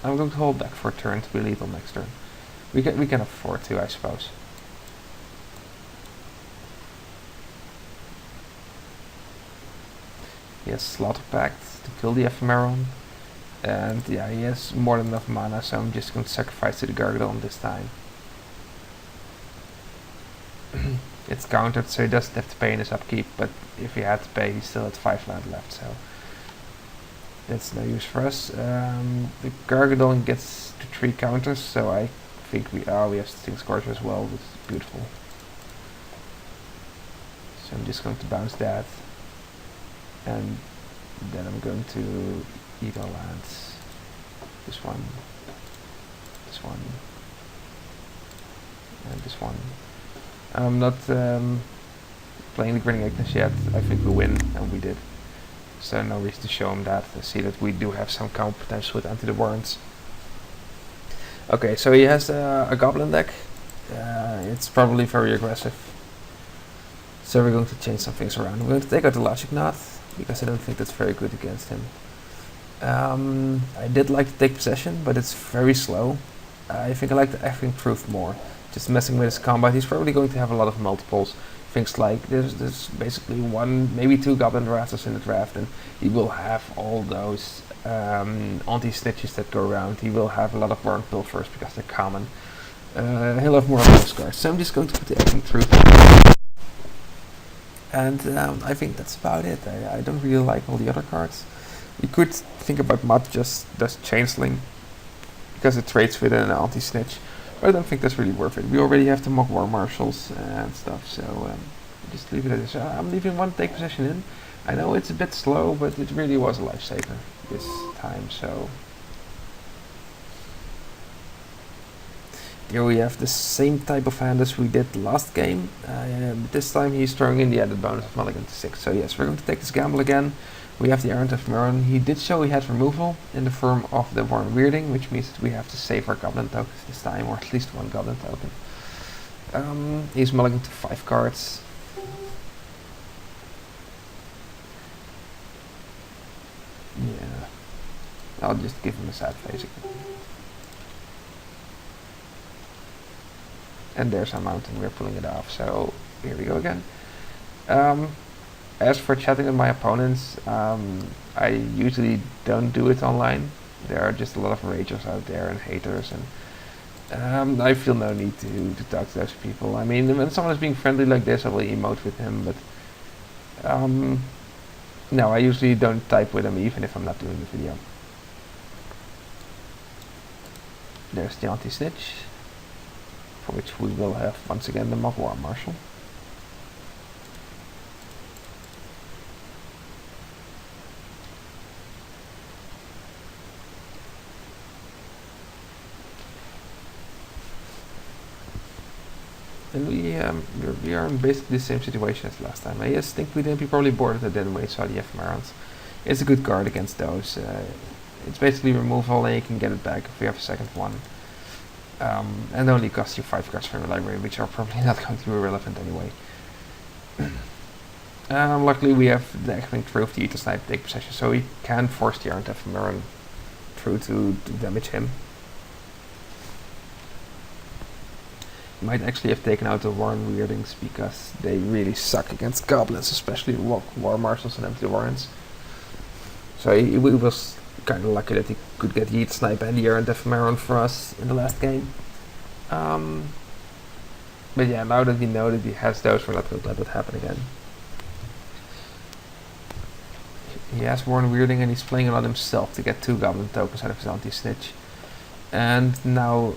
I'm going to hold back for a turn to be lethal next turn. We can afford to, I suppose. He has Slaughter Pact to kill the Ephemeron. And yeah, he has more than enough mana, so I'm just going to sacrifice to the Gargadon this time. It's countered, so he doesn't have to pay in his upkeep, but if he had to pay, he still had 5 land left, so that's no use for us. The Gargadon gets to 3 counters, so I think we have Sting Scorcher as well, which is beautiful. So I'm just going to bounce that. And then I'm going to Eagle Lands. This one, and this one. I'm not playing the Grinning Ignis yet. I think we win, and we did. So no reason to show him that. I see that we do have some combo potential with Empty the Warrants. Okay, so he has a Goblin deck. It's probably very aggressive. So we're going to change some things around. We're going to take out the Logic Knot, because I don't think that's very good against him. I did like to take possession, but it's very slow. I think I like the Echoing Truth more. Just messing with his combat. He's probably going to have a lot of multiples. I things like there's basically one, maybe two Goblin Drafters in the draft, and he will have all those anti-snitches that go around. He will have a lot of Warrant Pilfers because they're common. He'll have more of those cards. So I'm just going to put the Echoing Truth. And I think that's about it. I don't really like all the other cards. You could think about Mod just does Changeling because it trades with an anti-snitch, but I don't think that's really worth it. We already have the Mock War Marshals and stuff, so just leave it as this. I'm leaving one Take Possession in. I know it's a bit slow, but it really was a lifesaver this time, so... Here we have the same type of hand as we did last game. This time he's throwing in the added bonus of Mulligan to 6. So yes, we're going to take this gamble again. We have the Errant Ephemeron. He did show he had removal in the form of the Warren Weirding, which means that we have to save our Goblin tokens this time, or at least one Goblin token. He's mulligan to 5 cards. Yeah, I'll just give him a sad face again. And there's our mountain, we're pulling it off, so here we go again. As for chatting with my opponents, I usually don't do it online. There are just a lot of ragers out there and haters, and I feel no need to talk to those people. I mean, when someone is being friendly like this, I will emote with him, but no, I usually don't type with him even if I'm not doing the video. There's the anti-snitch, for which we will have once again the Mock War Marshal. And we are in basically the same situation as last time. Yes, think we didn't. We probably boarded it anyway, so the Ephemerons. It's a good card against those. It's basically removal, and you can get it back if we have a second one. And only costs you 5 cards from the library, which are probably not going to be relevant anyway. Luckily we have the Echoing Truth, the Ether Snipe, Take Possession, so we can force the Errant Ephemeron through to damage him. He might actually have taken out the Warren Weirdings because they really suck against goblins, especially War Marshals and Empty Warrens. So he was kind of lucky that he could get the Ether Snipe and the Errant Ephemeron for us in the last game. But yeah, now that we know that he has those, we're not going to let that happen again. He has Warren Weirding and he's playing it on himself to get 2 Goblin tokens out of his anti-snitch. And now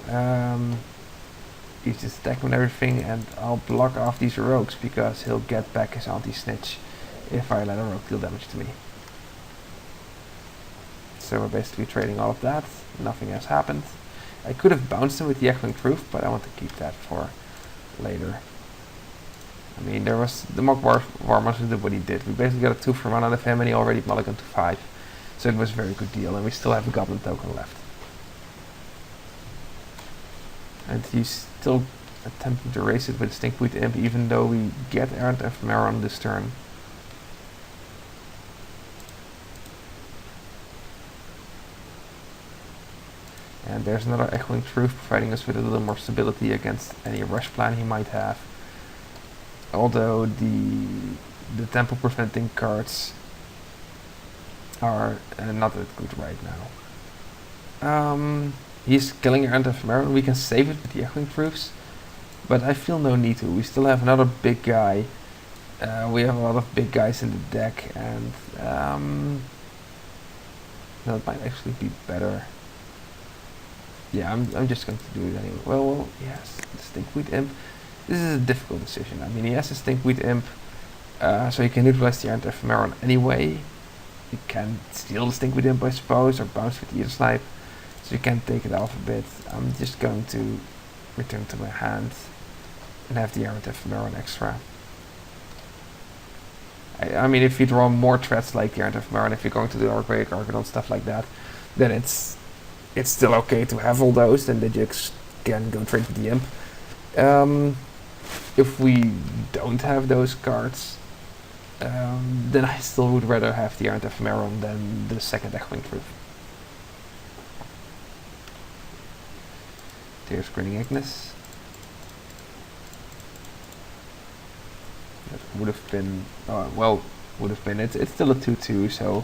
he's just attacking with everything, and I'll block off these rogues because he'll get back his anti-snitch if I let a rogue deal damage to me. So we're basically trading all of that. Nothing has happened. I could have bounced him with the Echoing Truth, but I want to keep that for later. I mean, there was the Mock War Marshal did what he did. We basically got a 2 for 1 out of him, and he already mulliganed to 5. So it was a very good deal, and we still have a Goblin token left. And he's still attempting to race it with Stinkweed Imp, even though we get Errant Ephemeron this turn. And there's another Echoing Truth, providing us with a little more stability against any rush plan he might have. Although the tempo preventing cards are not that good right now. He's killing Errant Ephemeron. We can save it with the Echoing Truths, but I feel no need to. We still have another big guy. We have a lot of big guys in the deck, and that might actually be better. Yeah, I'm just going to do it anyway. Well, yes, the Stinkweed Imp. This is a difficult decision. I mean, he has a Stinkweed Imp, so he can neutralize the Errant Ephemeron anyway. You can steal the Stinkweed Imp, I suppose, or bounce with the Ether Snipe, so you can take it off a bit. I'm just going to return to my hand and have the Errant Ephemeron extra. I mean, if you draw more threats like the Errant Ephemeron, if you're going to do Archaic Archidon, stuff like that, then it's still okay to have all those, then they just can go trade with the Imp. If we don't have those cards, then I still would rather have the Errant Ephemeron than the second Echoing Truth. There's Grinning Ignis. would have been, it's still a 2-2, so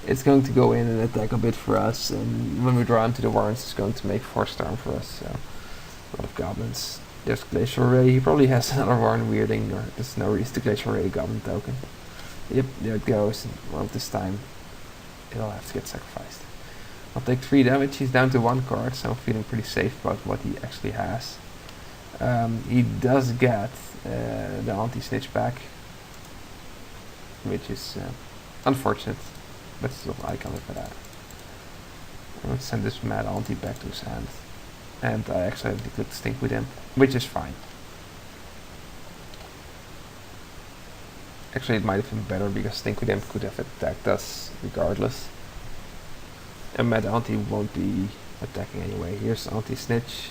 it's going to go in and attack a bit for us, and when we draw into the warrants, it's going to make 4-star for us, so a lot of goblins. There's Glacial Ray, he probably has another warren weirding, or there's no reason to Glacial Ray a goblin token. Yep, there it goes, and well, this time it'll have to get sacrificed. I'll take 3 damage, he's down to 1 card, so I'm feeling pretty safe about what he actually has. He does get the anti-snitch back, which is unfortunate, but still I can live with that. I'm going to send this mad anti back to his hand, and I actually could stink with him, which is fine. Actually, it might have been better because Stink with him could have attacked us regardless. And Mad Auntie won't be attacking anyway. Here's Anti-Snitch.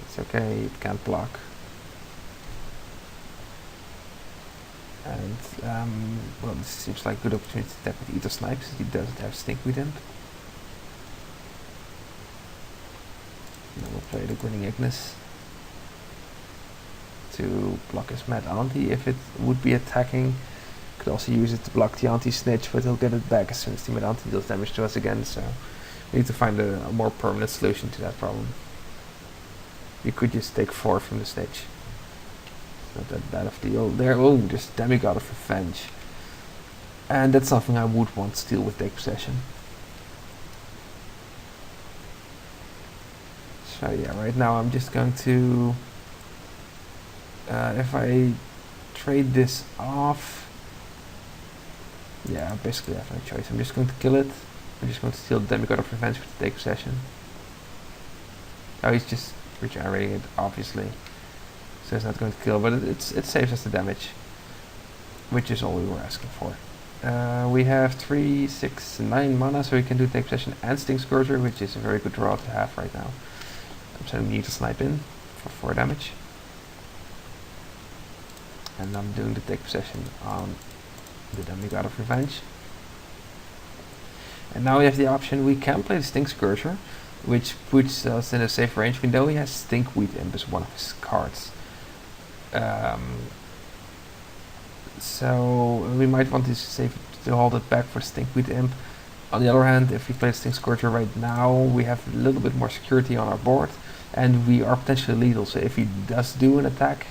It's okay, it can't block. And, well, this seems like a good opportunity to attack with Eater Snipe since he doesn't have Stink with him. And then we'll play the Grinning Ignis to block his Mad Auntie if it would be attacking. Could also use it to block the anti-snitch, but he'll get it back as soon as the Mad Auntie deals damage to us again, so we need to find a more permanent solution to that problem. You could just take 4 from the snitch. Not that bad of a deal. There, oh, just Demigod of Revenge. And that's something I would want to steal with Take Possession. So yeah, right now I'm just going to, if I trade this off, yeah, basically I have no choice. I'm just going to kill it. I'm just going to steal the Demigod of Revenge with the Take Possession. Oh, he's just regenerating it, obviously. So it's not going to kill, but it saves us the damage. Which is all we were asking for. We have 3, 6, 9 mana, so we can do Take Possession and Sting Scourger, which is a very good draw to have right now. So we need to snipe in for 4 damage. And I'm doing the Take Possession on the Demigod of Revenge. And now we have the option, we can play the Stink Scourger, which puts us in a safe range. We know he has Stinkweed Imp as one of his cards. So we might want to hold it back for Stinkweed Imp. On the other hand, if we play Stink Scourger right now, we have a little bit more security on our board, and we are potentially lethal. So if he does do an attack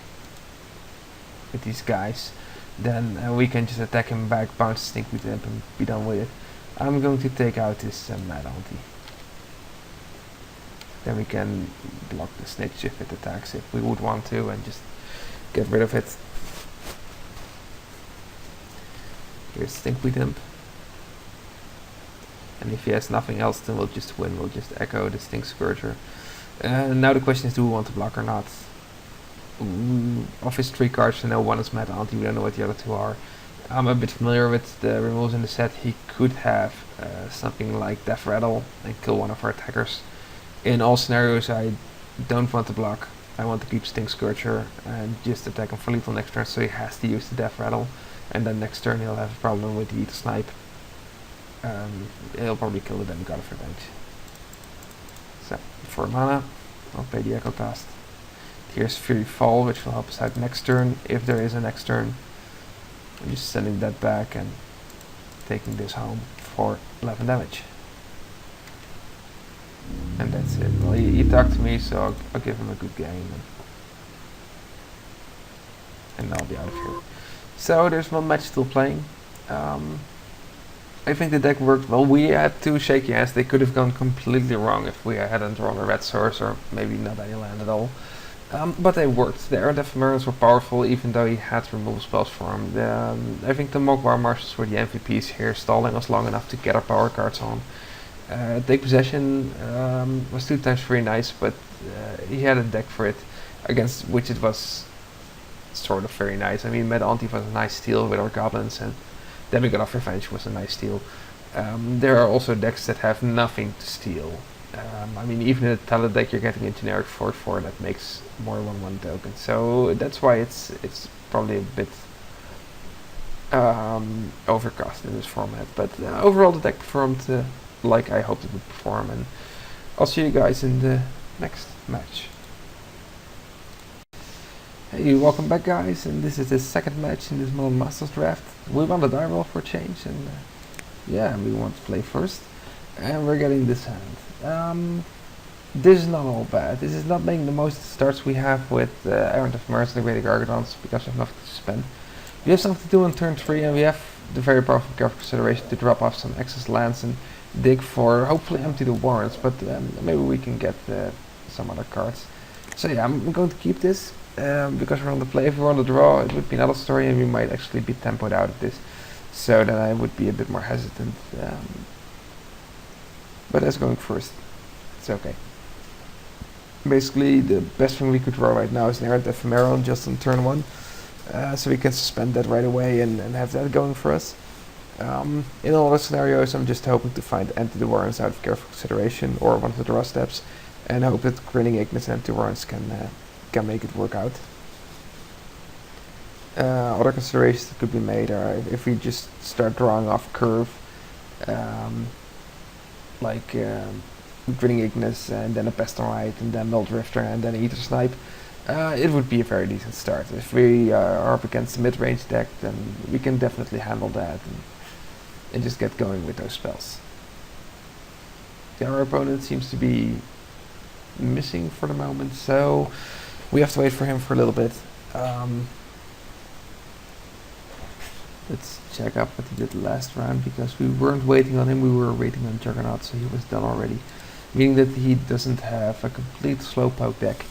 with these guys, then we can just attack him back, bounce Stinkweed Imp, and be done with it. I'm going to take out this Mad Auntie. Then we can block the snitch if it attacks, if we would want to, and just get rid of it. Here's Stinkweed Imp. And if he has nothing else, then we'll just win. We'll just echo the Stink Scourger. Now the question is, do we want to block or not? Of his 3 cards, I know one is Mad Auntie, we don't know what the other 2 are. I'm a bit familiar with the removals in the set. He could have something like Death Rattle and kill one of our attackers. In all scenarios, I don't want to block. I want to keep Stink Scourger and just attack him for lethal next turn, so he has to use the Death Rattle. And then next turn he'll have a problem with the Eater Snipe. He'll probably kill the Demigod of Revenge. So, 4 mana, I'll pay the Echo cost. Here's Fury Fall, which will help us out next turn, if there is a next turn. I'm just sending that back and taking this home for 11 damage. And that's it. Well, he talked to me, so I'll give him a good game. And I'll be out of here. So there's one match still playing. I think the deck worked well. We had 2 shaky hands. They could have gone completely wrong if we hadn't drawn a red source, or maybe not any land at all. But they worked. The Air Ephemerals were powerful, even though he had removal spells for him. I think the Mogwai Marshals were the MVPs here, stalling us long enough to get our power cards on. Take Possession was 2 times very nice, but he had a deck for it, against which it was sort of very nice. I mean, Mad Auntie was a nice steal with our goblins, and Demigod of Revenge was a nice steal. There are also decks that have nothing to steal. I mean, even in a talent deck, you're getting a generic 4/4 that makes more 1/1 tokens. So that's why it's probably a bit overcast in this format. But overall, the deck performed like I hoped it would perform, and I'll see you guys in the next match. Hey, welcome back guys, and this is the second match in this Modern Masters draft. We won the die roll for a change, and yeah, we want to play first. And we're getting this hand. This is not all bad. This is not making the most starts we have with Errant of Mercy and the Great Gargadons because we have nothing to spend. We have something to do on turn 3, and we have the very powerful Careful Consideration to drop off some excess lands and dig for, hopefully empty the warrants, but maybe we can get some other cards. So yeah, I'm going to keep this. Because we're on the play. If we were on the draw, it would be another story, and we might actually be tempoed out of this. So then I would be a bit more hesitant. But that's going first. It's okay. Basically, the best thing we could draw right now is an Errant Ephemeron just on turn 1. So we can suspend that right away and have that going for us. In all other scenarios, I'm just hoping to find empty the warrants out of Careful Consideration or one of the draw steps, and hope that Grinning Ignis and empty warrants can make it work out. Other considerations that could be made are if we just start drawing off curve, like Grinning Ignis and then a Pestilite and then Drifter and then Ether Snipe. It would be a very decent start. If we are up against a mid-range deck, then we can definitely handle that and just get going with those spells. Our opponent seems to be missing for the moment, so we have to wait for him for a little bit. Let's check up what he did last round, because we weren't waiting on him, we were waiting on Juggernaut, so he was done already. Meaning that he doesn't have a complete Slowpoke deck.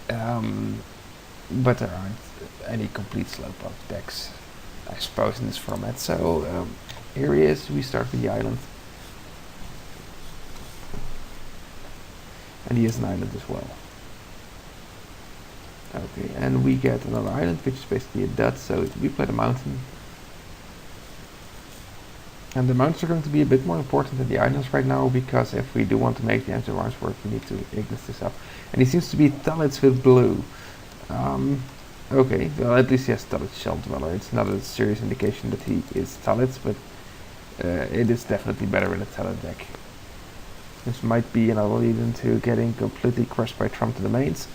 But there aren't any complete Slowpoke decks, I suppose, in this format. So here he is, we start with the island. And he has an island as well. Okay, and we get another island, which is basically a dud, so we play the mountain. And the mountains are going to be a bit more important than the islands right now, because if we do want to make the empty warrants work, we need to Ignis this up. And he seems to be Talits with blue. Okay, well at least he has Talits Shell Dweller. It's not a serious indication that he is Talits, but it is definitely better in a Talit deck. This might be another lead into getting completely crushed by Trump to the mains.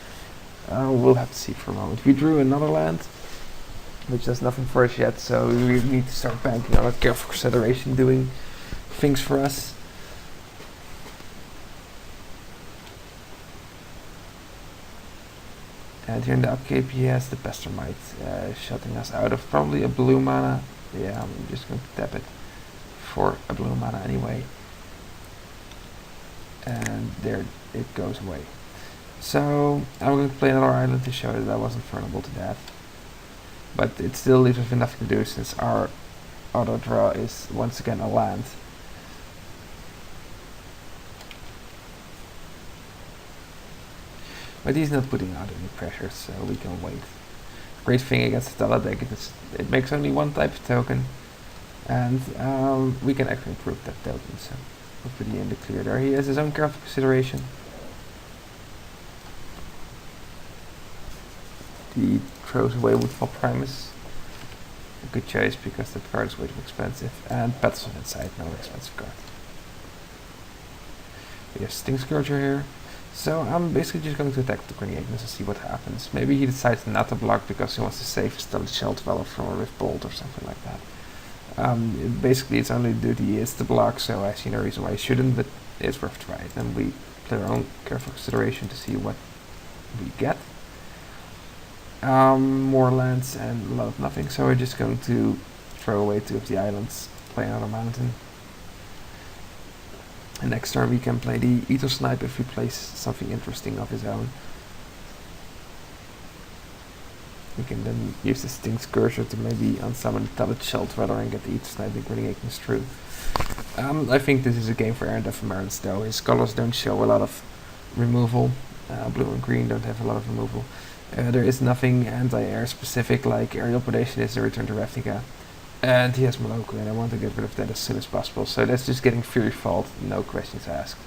We'll have to see for a moment. We drew another land, which does nothing for us yet, so we need to start banking on a Careful Consideration doing things for us. And here in the upkeep he has the Pestermite, shutting us out of probably a blue mana. Yeah, I'm just going to tap it for a blue mana anyway. And there it goes away. So I'm going to play another island to show that I wasn't vulnerable to that. But it still leaves us with nothing to do, since our auto draw is once again a land. But he's not putting out any pressure, so we can wait. Great thing against the Tala deck is it makes only one type of token, and we can actually improve that token, so we're pretty in the clear there. He has his own Careful Consideration. He throws away Woodfall Primus. A good choice, because that card is way too expensive. And Petzl inside, another expensive card. We have Sting Scourger here. So I'm basically just going to attack the Grinning Ignis and see what happens. Maybe he decides not to block because he wants to save his Talent Shell Dweller from a Rift Bolt or something like that. Basically its only duty is to block, so I see no reason why he shouldn't, but it's worth a try. Then we play our own Careful Consideration to see what we get. More lands and a lot of nothing, so we're just going to throw away 2 of the islands, play another mountain. And next turn we can play the Ether Snipe if he plays something interesting of his own. We can then use the Sting Scourger to maybe unsummon the Talent Shell Dweller and get the Ether Snipe and Grinning Ignis through. I think this is a game for Errant Ephemerons though. His colors don't show a lot of removal. Blue and green don't have a lot of removal. There is nothing anti-air specific like Aerial Predation is the Return to Ravnica. And he has Moloku, and I want to get rid of that as soon as possible. So that's just getting Fury Fault, no questions asked.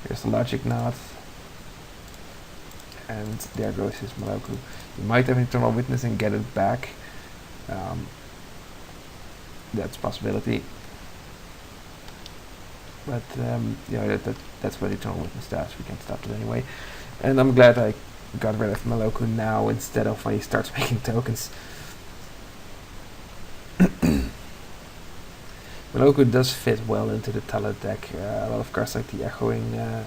Here's the Logic Knot. And there goes his Moloku. You might have Eternal Witness and get it back. That's a possibility. But yeah, that's what Eternal Witness does. We can stop it anyway. And I'm glad I got rid of Maloku now instead of when he starts making tokens. Maloku does fit well into the talent deck. A lot of cards like the Echoing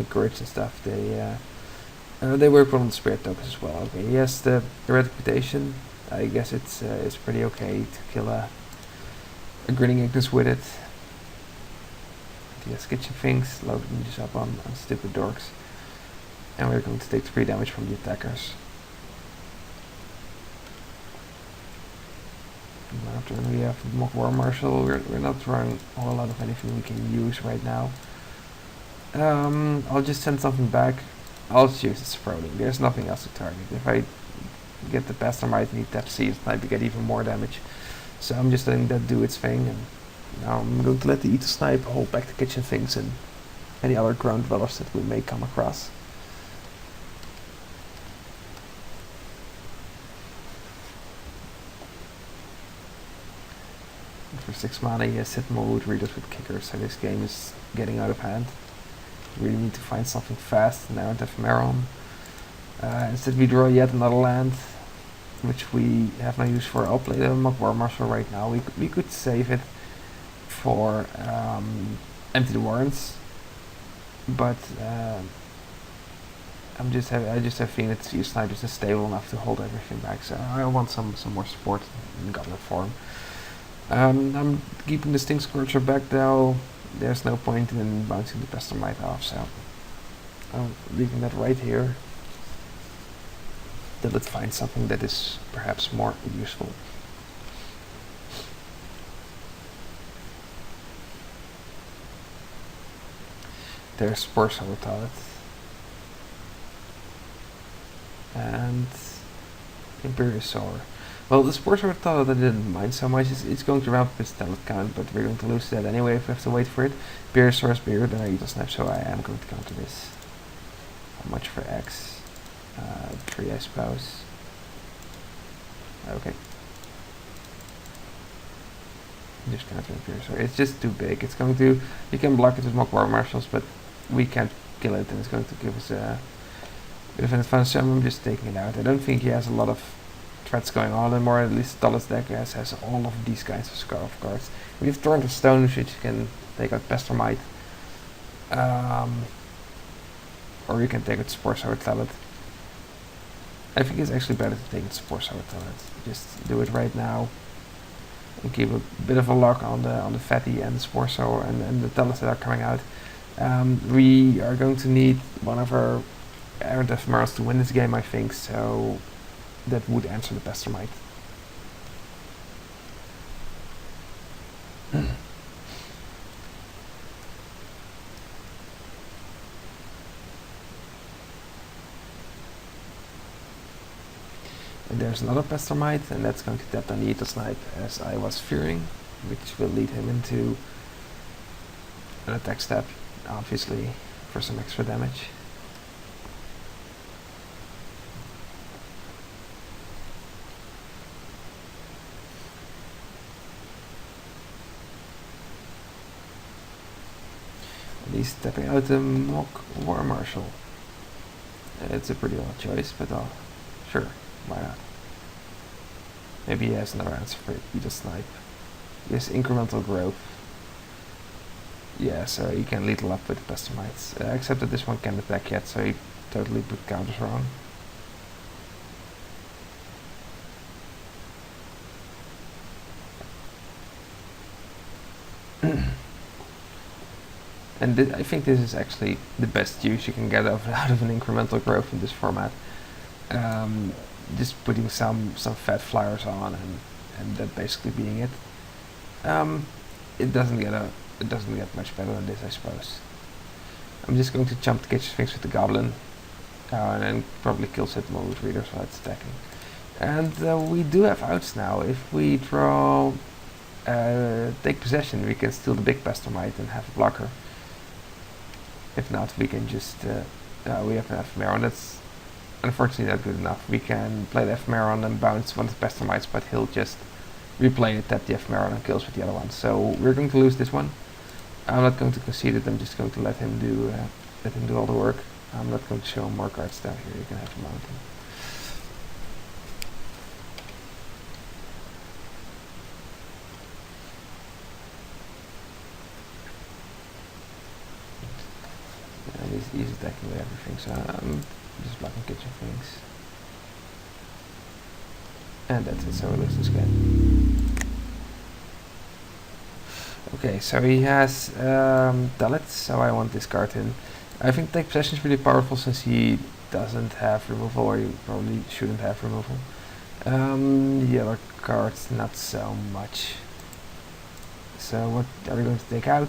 Courage and stuff, they work well on the Spirit tokens as well. Okay, he has the Red Reputation. I guess it's pretty okay to kill a Grinning Ignis with it. He has Kitchen Finks, loading this up on stupid dorks. And we're going to take 3 damage from the attackers. After we have Mock War Marshal, we're not drawing a whole lot of anything we can use right now. I'll just send something back. I'll just use this Froling. There's nothing else to target. If I get the Pastormite and he taps Seed, I get even more damage. So I'm just letting that do its thing, and now I'm going to let the Eater Snipe hold back the Kitchen Things and any other ground dwellers that we may come across. For 6 mana, he has Sit more Wood Readers with Kickers, so this game is getting out of hand. We really need to find something fast, and I don't have Meron. Instead we draw yet another land, which we have no use for. I'll play the Mock War Marshal right now. We could save it for Empty the Warrens, but I just have feeling that Sea Snipe is stable enough to hold everything back, so I want some more support in Goblin form. I'm keeping the Sting Scorcher back though. There's no point in bouncing the Pastormite off, so I'm leaving that right here till it finds something that is perhaps more useful. There's Spore Solar Toilet and Imperial Solar. Well, the Spore Solar Toilet I didn't mind so much. It's going to ramp up its talent count, but we're going to lose that anyway if we have to wait for it. Imperial Solar is bigger than our Eagle Snap, so I am going to counter this. How much for X? 3 I suppose. Okay. Just counter Imperial Solar. It's just too big. It's going to... You can block it with Mock War Marshals, but we can't kill it, and it's going to give us a bit of an advantage, so I'm just taking it out. I don't think he has a lot of threats going on anymore. At least Dallas deck has all of these kinds of Scarf cards. We have Torrent of Stone, which you can take out Pastormite. Or you can take out Spore Solar Talent. I think it's actually better to take out Spore Solar Talent. Just do it right now. And keep a bit of a lock on the Fatty and the Spore Solar and the Talents that are coming out. We are going to need one of our Errant Ephemerals to win this game, I think, so that would answer the Pastormite. And there's another Pastormite, and that's going to tap on the Eagle Snipe, as I was fearing, which will lead him into an attack step, obviously, for some extra damage. He's stepping out the Mock War Marshal. It's a pretty odd choice, but sure, why not? Maybe he has another answer for Eagle Snipe. He has Incremental Growth. Yeah, so he can lethal up with the Pastormites. Except that this one can't attack yet, so he totally put counters wrong. And I think this is actually the best use you can get out of an Incremental Growth in this format. Just putting some fat flyers on and that basically being it. It doesn't get much better than this, I suppose. I'm just going to jump the Kitchen Sphinx with the Goblin and then probably kill Sentinel with Readers while it's attacking. And we do have outs now. If we draw Take Possession, we can steal the big Pastormite and have a blocker. If not, we can just we have an Ephemeron. That's unfortunately not good enough. We can play the Ephemeron and bounce one of the Pastormites, but he'll just replay it, tap the Ephemeron and kills with the other one. So we're going to lose this one. I'm not going to concede it. I'm just going to let him do all the work. I'm not going to show more cards down here, you can have a mountain. And he's attacking with everything, so I'm just blocking kitchen things. And that's it, so we lose this game. Okay, so he has Dalit, so I want this card in. I think Take Possession is really powerful since he doesn't have removal, or he probably shouldn't have removal. The other cards, not so much. So what are we going to take out?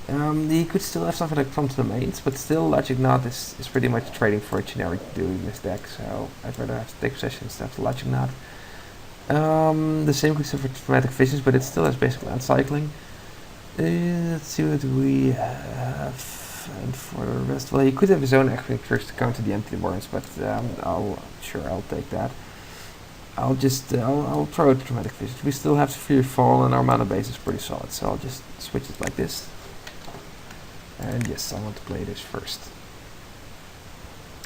He could still have something like From to the Mains, but still Logic Knot is pretty much trading for a generic dude in this deck, so I'd rather have to Take Possession instead of the Logic Knot. The same goes for Traumatic Visions, but it still has basic land cycling. Let's see what we have. And for the rest, well, he could have his own Echoing Curse to counter the Empty Warrens, but I'll take that. I'll throw out the Traumatic Visions. We still have Free Fall, and our mana base is pretty solid, so I'll just switch it like this. And yes, I want to play this first.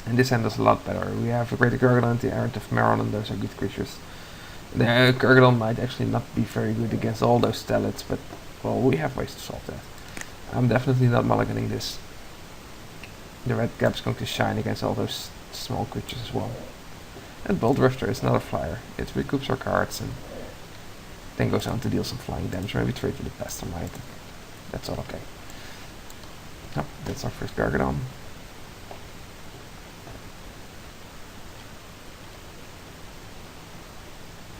And this hand does a lot better. We have a Greater Gargadon and the Errant Ephemeron, and those are good creatures. The Gargadon might actually not be very good against all those Stallets, but well, we have ways to solve that. I'm definitely not mulliganing this. The red gap is going to shine against all those small creatures as well. And Bolt Rifter is another flyer. It recoups our cards and then goes on to deal some flying damage. Maybe trade with the Pestermite. That's all okay. Oh, that's our first Gargadon.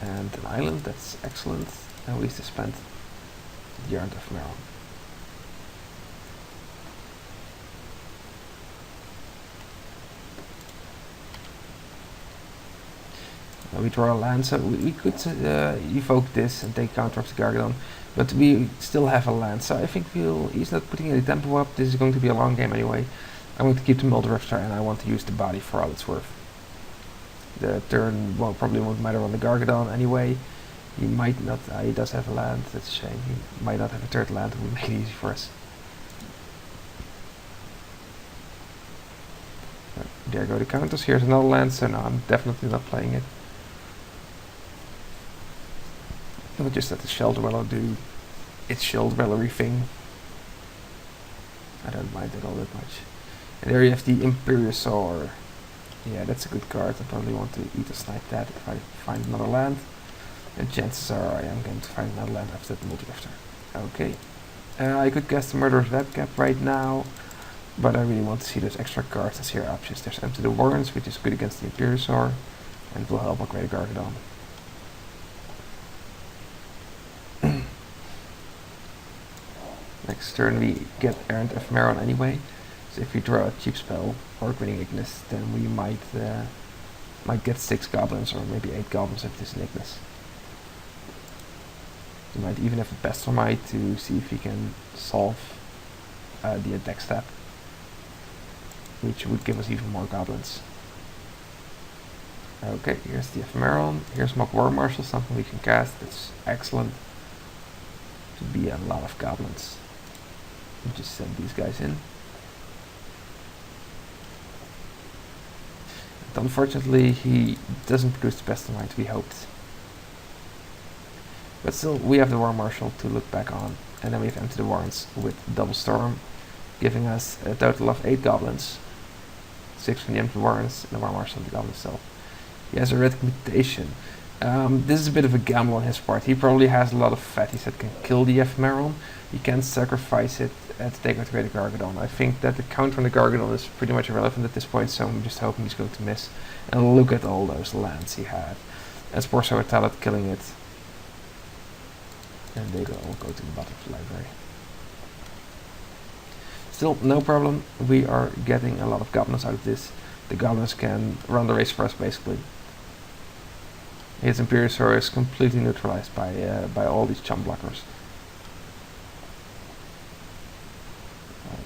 And an island, that's excellent. And we used to spend the Errant Ephemeron. We draw a land, so we could evoke this and take counter of the Gargadon, but we still have a land, so I think he's not putting any tempo up. This is going to be a long game anyway. I'm going to keep the Mulderifter and I want to use the body for all it's worth. The turn, well, probably won't matter on the Gargadon anyway. He might not, he does have a land, that's a shame. He might not have a third land, it would make it easy for us. There go the counters, here's another land, so no, I'm definitely not playing it. We'll just let the Shell Dweller do its Shell Dwellery thing. I don't mind it all that much. And there you have the Imperiosaur. Yeah, that's a good card. I probably want to eat or snipe that if I find another land. And chances are I am going to find another land after that Multirifter. Okay. I could cast the Murderous Redcap right now, but I really want to see those extra cards as here options. There's Empty the Warrens, which is good against the Imperiosaur, and will help our Greater Gargadon. Next turn we get Errant Ephemeron anyway, so if we draw a cheap spell or Winning Ignis, then we might get 6 goblins or maybe 8 goblins if this is an Ignis. We might even have a Pestermite to see if we can solve the attack step, which would give us even more goblins. Okay, here's the Ephemeron, here's Mock War Marshal, something we can cast, that's excellent. Should be a lot of goblins. We'll just send these guys in. But unfortunately, he doesn't produce the Pestermite we hoped. But still, we have the War Marshal to look back on. And then we have Empty the Warrens with Double Storm, giving us a total of 8 goblins. 6 from the Empty Warrens and the War Marshal and the Goblin itself. He has a Red Mutation. This is a bit of a gamble on his part. He probably has a lot of fatties that can kill the Ephemeron. He can't sacrifice it to take out the Greater Gargadon. I think that the counter on the Gargadon is pretty much irrelevant at this point, so I'm just hoping he's going to miss. And look at all those lands he had. And Sporso Talent killing it. And they all go to the bottom of the library. Still, no problem. We are getting a lot of goblins out of this. The goblins can run the race for us, basically. His Imperiosaur is completely neutralized by all these chump blockers.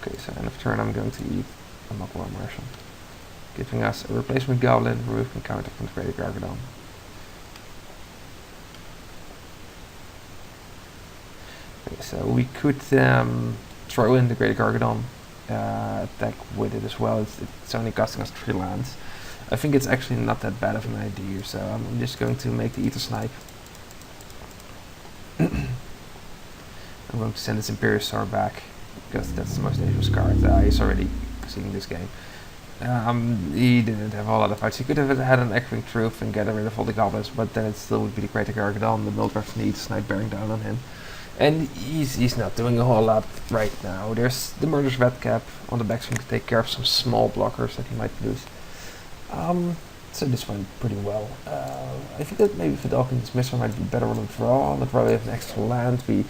Okay, so end of turn I'm going to eat a Mock War Marshal, giving us a replacement goblin, removing counter from the Greater Gargadon. Okay, so we could throw in the Greater Gargadon attack with it as well. It's only costing us 3 lands. I think it's actually not that bad of an idea, so I'm just going to make the Ether Snipe. I'm going to send this Imperiosaur back, because that's the most dangerous card. He's already seeing this game. He didn't have a whole lot of fights. He could have had an Echoing Truth and get rid of all the goblins, but then it still would be the Greater Gargadon. The MMDraft needs Snipe bearing down on him. And he's not doing a whole lot right now. There's the Murderous Red Cap on the backswing to take care of some small blockers that he might lose. So this went pretty well. I think that maybe Vidalcan Dismisser might be better on a draw. Not really have an extra land. We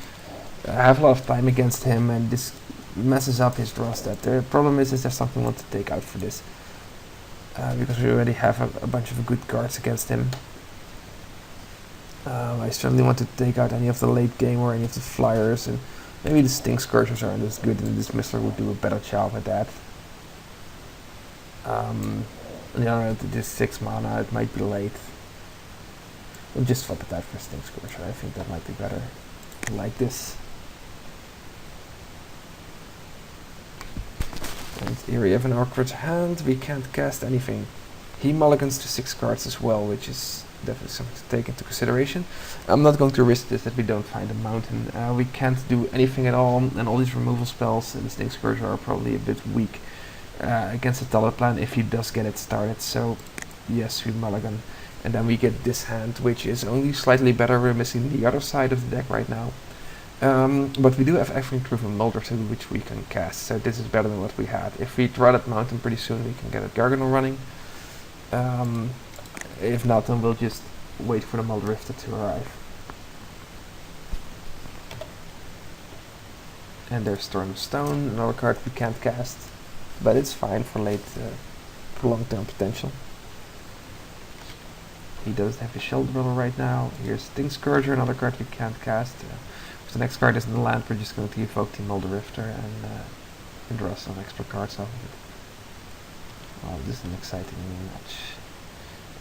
have a lot of time against him, and this messes up his draw step. The problem is there's something we want to take out for this. Because we already have a bunch of good cards against him. I certainly want to take out any of the late game or any of the flyers, and maybe the Sting Scourgers aren't as good, and the Dismisser would do a better job at that. Yeah, this 6 mana, it might be late. We'll just swap it out for Sting Scourger. I think that might be better. Like this. And here we have an awkward hand. We can't cast anything. He mulligans to 6 cards as well, which is definitely something to take into consideration. I'm not going to risk this that we don't find a mountain. We can't do anything at all, and all these removal spells and the Sting Scourger are probably a bit weak against the Talon if he does get it started. So yes, we mulligan, and then we get this hand, which is only slightly better. We're missing the other side of the deck right now. But we do have Echoing Truth and MMDraft, which we can cast, so this is better than what we had. If we draw that mountain pretty soon, we can get a Gargadon running. If not, then we'll just wait for the MMDraft to arrive. And there's Storm of Stone, another card we can't cast, but it's fine for late, long-term potential. He doesn't have the Shell Driller right now. Here's Sting Scourger, another card we can't cast. If the next card is in the land, we're just going to evoke the MMDraft and draw some extra cards off of it. Oh, this is an exciting match.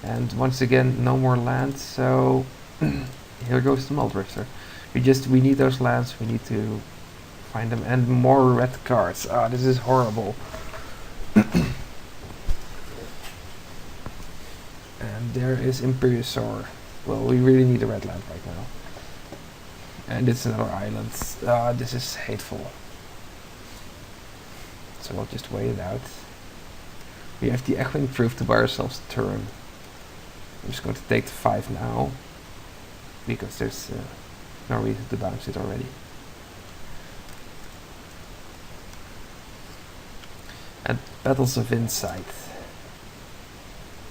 And once again, no more lands, so here goes the MMDraft. We need those lands, we need to find them, and more red cards. Ah, this is horrible. And there is Imperiosaur. Well, we really need a red land right now. And it's another island. This is hateful. So we'll just wait it out. We have the Echoing Truth to buy ourselves a turn. I'm just going to take the 5 now, because there's no reason to bounce it already. And Battles of Insight.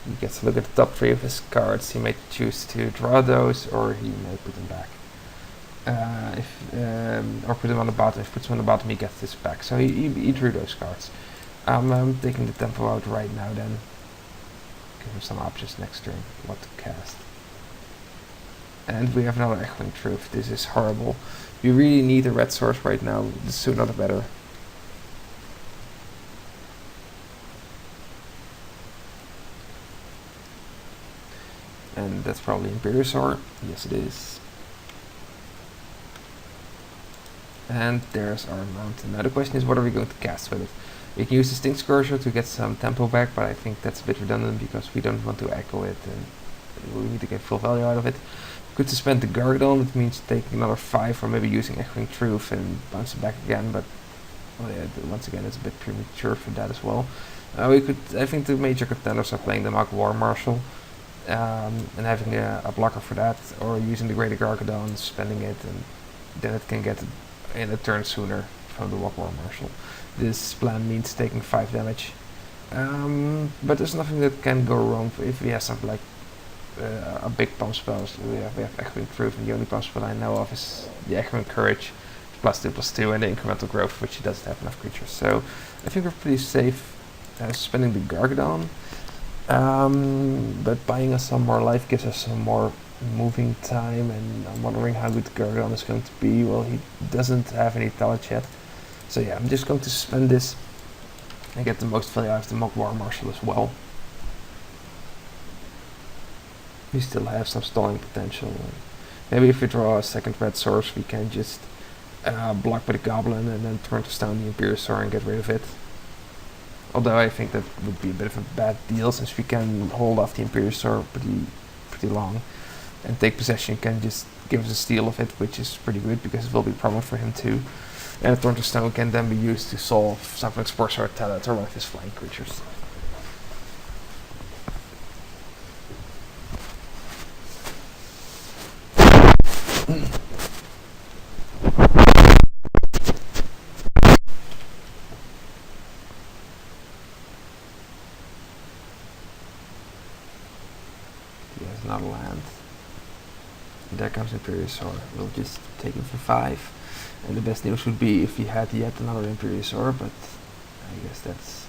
He gets to look at the top 3 of his cards. He may choose to draw those, or he may put them back. Or put them on the bottom. If he puts them on the bottom, he gets this back. So he drew those cards. I'm taking the tempo out right now then. Give him some options next turn, what to cast. And we have another Echoing Truth. This is horrible. We really need a red source right now. The sooner the better. And that's probably Imperiosaur. Yes, it is. And there's our mountain. Now the question is, what are we going to cast with it? We can use the Sting Scourger to get some tempo back, but I think that's a bit redundant because we don't want to echo it, and we need to get full value out of it. Good to spend the Gargadon, it means taking another 5, or maybe using Echoing Truth and bounce it back again, but well, yeah, once again it's a bit premature for that as well. I think the major contenders are playing the Mog War Marshal, and having a blocker for that, or using the Greater Gargadon, spending it, and then it can get in a turn sooner from the Mog War Marshal. This plan means taking 5 damage, but there's nothing that can go wrong if we have something like a big pump spell. We have Echoing Truth, and the only pump spell I know of is the Echoing Courage, +2/+2, and the Incremental Growth, which doesn't have enough creatures. So I think we're pretty safe spending the Gargadon, but buying us some more life gives us some more moving time, and I'm wondering how good Gargadon is going to be. Well, he doesn't have any talent yet. So yeah, I'm just going to spend this and get the most value out of the Mog War Marshal as well. We still have some stalling potential. Maybe if we draw a second red source, we can just block by the Goblin, and then turn to stone the Imperiosaur and get rid of it. Although I think that would be a bit of a bad deal, since we can hold off the Imperiosaur pretty long, and take possession can just give us a steal of it, which is pretty good because it will be a problem for him too. And a Turn to Stone can then be used to solve something like Sportsaur or Talent or one of his flying creatures. He has another land. And there comes Imperiosaur. We'll just take him for 5. And the best news would be if he had yet another Imperiosaur, but I guess that's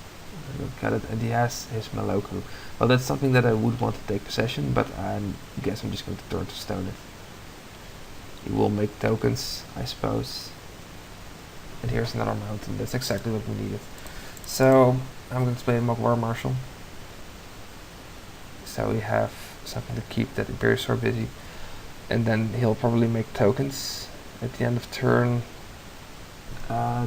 a look at it. And he has his Maloku. Well, that's something that I would want to take possession, but I guess I'm just going to Turn to Stone it. He will make tokens, I suppose. And here's another mountain. That's exactly what we needed. So I'm going to play Mogwai Marshal. So we have something to keep that Imperiosaur busy. And then he'll probably make tokens at the end of turn.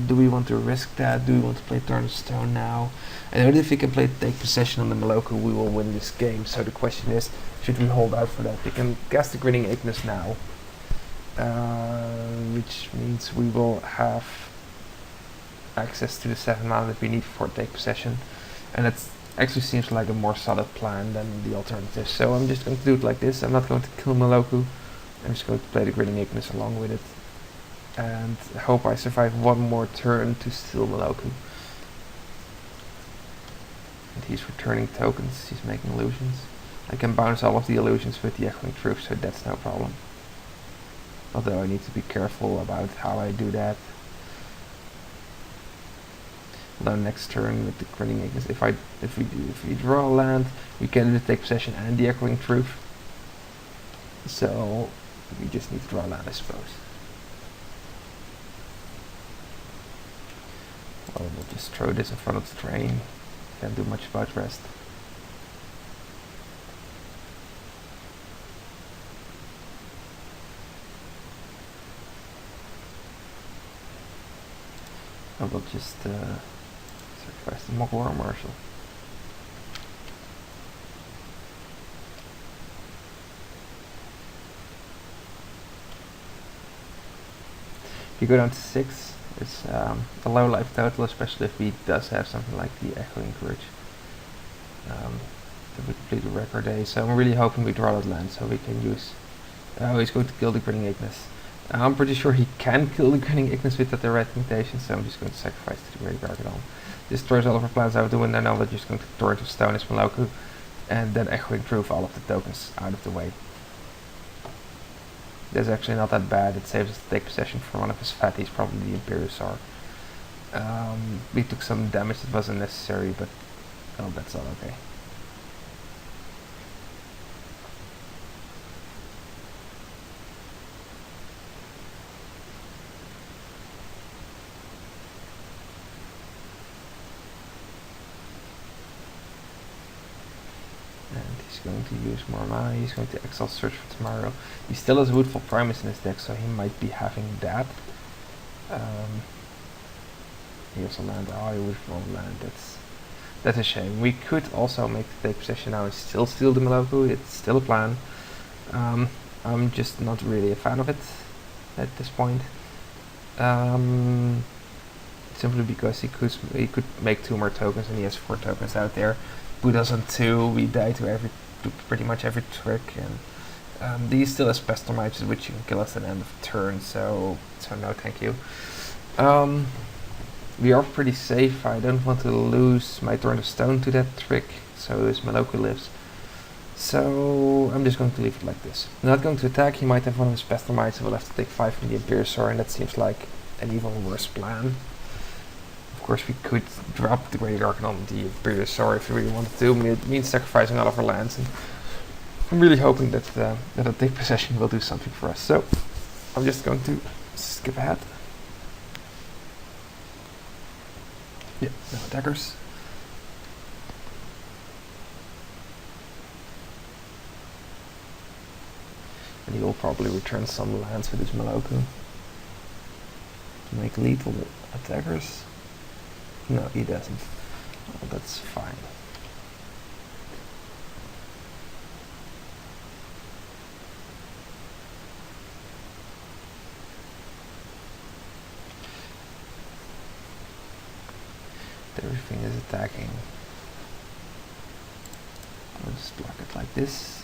Do we want to risk that? Do we want to play Turn to Stone now? And if we can play Take Possession on the Maloku, we will win this game. So the question is, should we hold out for that? We can cast the Grinning Ignis now. Which means we will have access to the 7 mana that we need for Take Possession. And it actually seems like a more solid plan than the alternative. So I'm just going to do it like this. I'm not going to kill Maloku. I'm just going to play the Grinning Ignis along with it. And hope I survive one more turn to steal Maloku. And he's returning tokens, he's making illusions. I can bounce all of the illusions with the Echoing Truth, so that's no problem. Although I need to be careful about how I do that. Although next turn with the Grinning Ignis, if we draw a land, we can either take possession and the Echoing Truth. So we just need to draw a land, I suppose. Well, we'll just throw this in front of the train. Can't do much about rest. I will just sacrifice the Mogwai Marshal. If you go down to 6, it's a low life total, especially if he does have something like the Echoing Courage. That we complete the record day, so I'm really hoping we draw that land so we can use... Oh, he's going to kill the Grinning Ignis. I'm pretty sure he can kill the Grinning Ignis with that direct mutation, so I'm just going to sacrifice to the Great Gargadon. This throws all of our plans out the window. Now we're just going to Turn to Stone his Maloku, and then Echoing Truth all of the tokens out of the way. That's actually not that bad. It saves us to take possession from one of his fatties, probably the Imperiosaur. We took some damage that wasn't necessary, but oh, that's all okay. Going to use more mana. He's going to exile Search for Tomorrow. He still has Woodfall Primus in his deck, so he might be having that. Here's a land. Oh, he would roll land. That's a shame. We could also make the Take Possession now and still steal the Maloku. It's still a plan. I'm just not really a fan of it at this point. Simply because he could make 2 more tokens, and he has 4 tokens out there. Put us on 2. We die to pretty much every trick, and he still has Pestomites, which you can kill us at the end of the turn. So no, thank you. We are pretty safe. I don't want to lose my Turn to Stone to that trick, so his Maloku lives. So I'm just going to leave it like this. I'm not going to attack. He might have one of his Pestomites, and we'll have to take 5 from the Imperiosaur, and that seems like an even worse plan. Of course, we could drop the Great Archon on the Imperiosaur if we really wanted to. It means sacrificing all of our lands, and I'm really hoping that that a Take Possession will do something for us. So I'm just going to skip ahead. Yeah, no attackers. And he will probably return some lands with his Maloku. make lethal attackers? No, he doesn't. Well, that's fine. Everything is attacking. I'll just block it like this.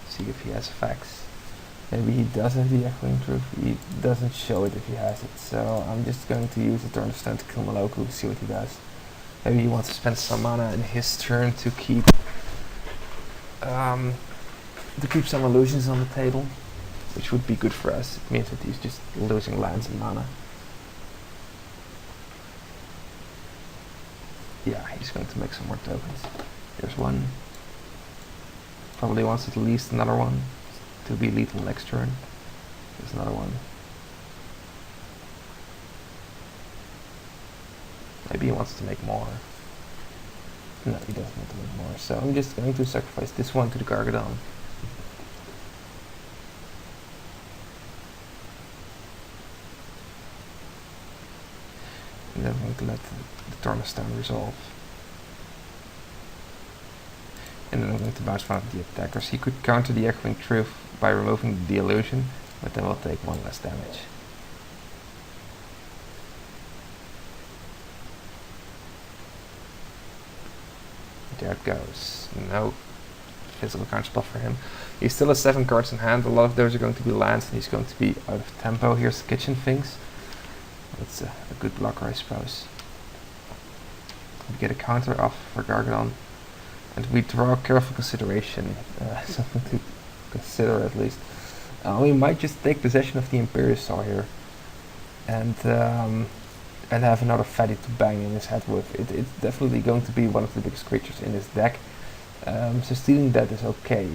See if he has effects. Maybe he does have the Echoing Truth. He doesn't show it if he has it. So I'm just going to use the Turn of Stone to kill Maloku, see what he does. Maybe he wants to spend some mana in his turn to keep some illusions on the table, which would be good for us. It means that he's just losing lands and mana. Yeah, he's going to make some more tokens. There's one. Probably wants at least another one to be lethal next turn. There's another one. Maybe he wants to make more. No, he doesn't want to make more. So I'm just going to sacrifice this one to the Gargadon. And then I'm going to let the Tornstone resolve. And then I'm going to bounce one of the attackers. He could counter the Echoing Truth by removing the illusion, but then we'll take one less damage. There it goes. No physical counterspell for him. He still has 7 cards in hand. A lot of those are going to be lands, and he's going to be out of tempo. Here's the Kitchen Things. That's a good blocker, I suppose. We get a counter off for Gargadon. And we draw Careful Consideration, something to consider at least. We might just take possession of the Imperiosaur here, and have another fatty to bang in his head with. It's definitely going to be one of the biggest creatures in his deck, so stealing that is okay.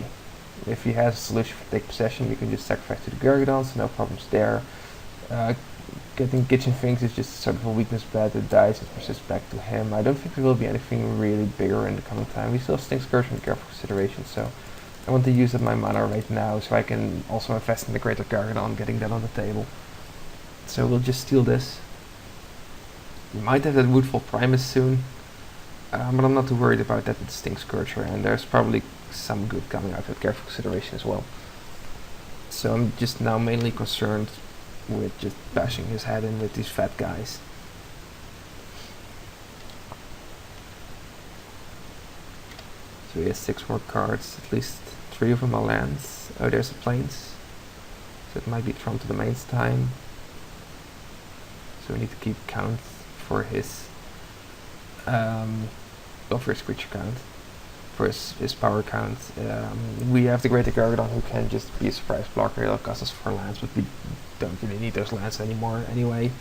If he has a solution for take possession, you can just sacrifice to the Gargadon, so no problems there. Getting Kitchen Things is just sort of a weakness bet that dies and persists back to him. I don't think there will be anything really bigger in the coming time. We still have Stink Scourge and Careful Consideration, so I want to use up my mana right now so I can also invest in the Greater Gargadon, getting that on the table. So we'll just steal this. We might have that Woodfall Primus soon, but I'm not too worried about that with the Stink Scourger, and there's probably some good coming out with Careful Consideration as well. So I'm just now mainly concerned with just bashing his head in with these fat guys. So he has 6 more cards, at least 3 of them are lands. Oh, there's a Plains, so it might be thrown to the mains time. So we need to keep count for his for his creature count, for his power count. We have the Greater Gargadon who can just be a surprise blocker. It'll cost us 4 lands, but we don't really need those lands anymore anyway.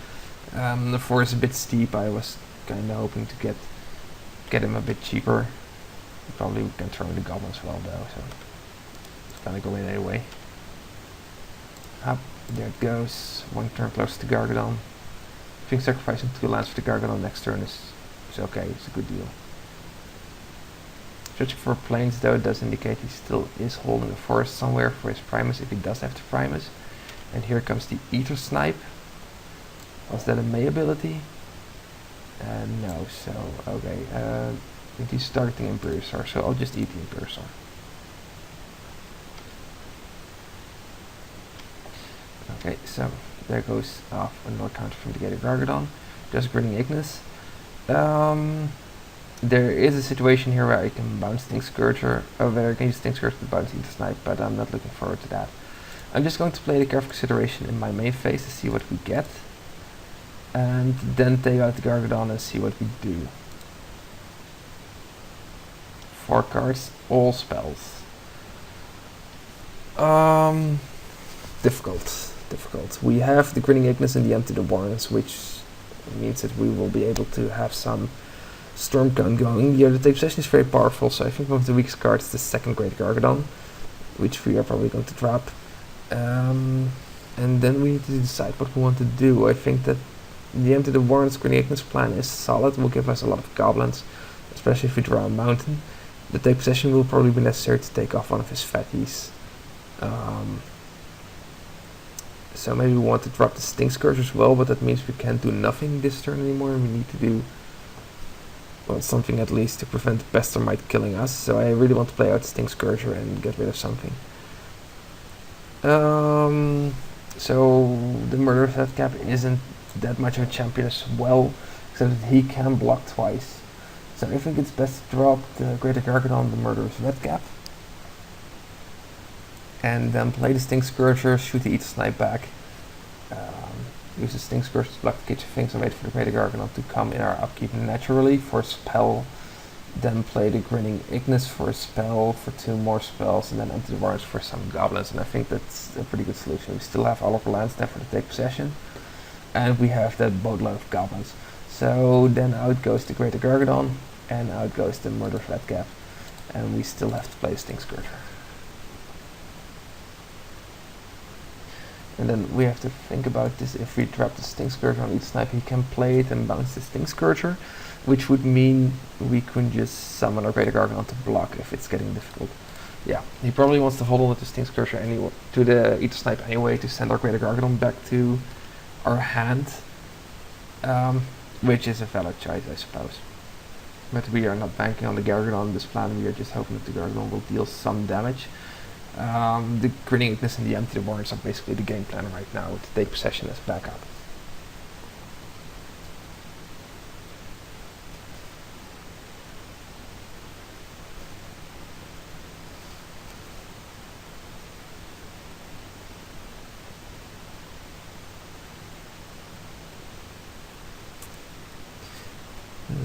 The 4 is a bit steep. I was kind of hoping to get him a bit cheaper. Probably we can throw in the goblins as well though, so it's gonna go in anyway. Up, there it goes. 1 turn closer to Gargadon. I think sacrificing 2 lands for the Gargadon next turn is okay, it's a good deal. Searching for Plains though does indicate he still is holding a forest somewhere for his Primus, if he does have the Primus. And here comes the Ether Snipe. Was that a May ability? No, so okay. I think he's targeting Imperiosaur, so I'll just eat the Imperiosaur. Okay, so there goes off another counter from the Greater Gargadon. Just Grinning Ignis. There is a situation here where I can bounce Stink Scourger, where I can use Stink Scourger to bounce Ether Snipe, but I'm not looking forward to that. I'm just going to play the Careful Consideration in my main phase to see what we get, and then take out the Gargadon and see what we do. 4 cards, all spells. Difficult. We have the Grinning Ignis and the Empty the Warrens, which means that we will be able to have some Storm Cone going. The take possession is very powerful, so I think one of the weakest cards is the second Great Gargadon, which we are probably going to drop. And then we need to decide what we want to do. I think that the Empty the Warrens Grinning Ignis plan is solid, will give us a lot of goblins, especially if we draw a mountain. The take possession will probably be necessary to take off one of his fatties. So maybe we want to drop the Sting Scourge as well, but that means we can't do nothing this turn anymore, and we need to do, well, something at least to prevent Pestermite killing us. So I really want to play out Sting Scourger and get rid of something. So the Murderous Redcap isn't that much of a champion as well, except that he can block twice. So I think it's best to drop the Greater Gargadon, the Murderous Redcap, and then play the Sting Scourger, shoot the Eater Snipe back, use the Sting Scourger to block the Kitchen Finks and wait for the Greater Gargadon to come in our upkeep naturally for a spell, then play the Grinning Ignis for a spell, for 2 more spells, and then empty the Warrens for some goblins, and I think that's a pretty good solution. We still have all of our lands there for the take possession, and we have that boatload of goblins. So then out goes the Greater Gargadon, and out goes the Murderous Redcap, and we still have to play Sting Scourger. And then we have to think about this. If we drop the Sting Scourger on each snipe, he can play it and bounce the Sting Scourger, which would mean we can just summon our Greater Gargadon to block if it's getting difficult. Yeah, he probably wants to hold on to the Sting Scourger anyway, to the Eater Snipe anyway, to send our Greater Gargadon back to our hand, which is a valid choice, I suppose. But we are not banking on the Gargadon this plan, we are just hoping that the Gargadon will deal some damage. The Grinning Ignis and the Empty the Warrens are basically the game plan right now, to take possession as backup.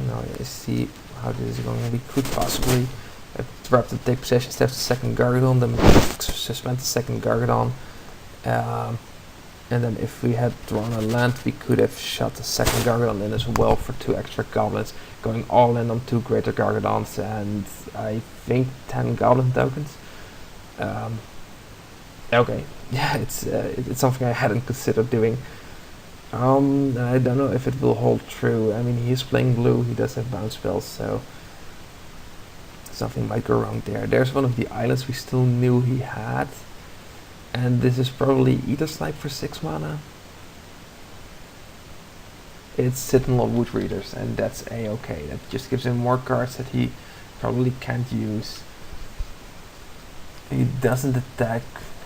Now let's see how this is going. We could possibly drop the take possession step the second Gargadon, then suspend the second Gargadon, and then if we had drawn a land, we could have shot the second Gargadon in as well for 2 extra goblins, going all in on 2 Greater Gargadons and I think 10 Goblin tokens. Okay, yeah, it's something I hadn't considered doing. I don't know if it will hold true. I mean, he's playing blue, he does have bounce spells, so something might go wrong there. There's one of the islands we still knew he had, and this is probably Eater Snipe for 6 mana. It's Sentinel Wood Readers, and that's a-okay. That just gives him more cards that he probably can't use. He doesn't attack,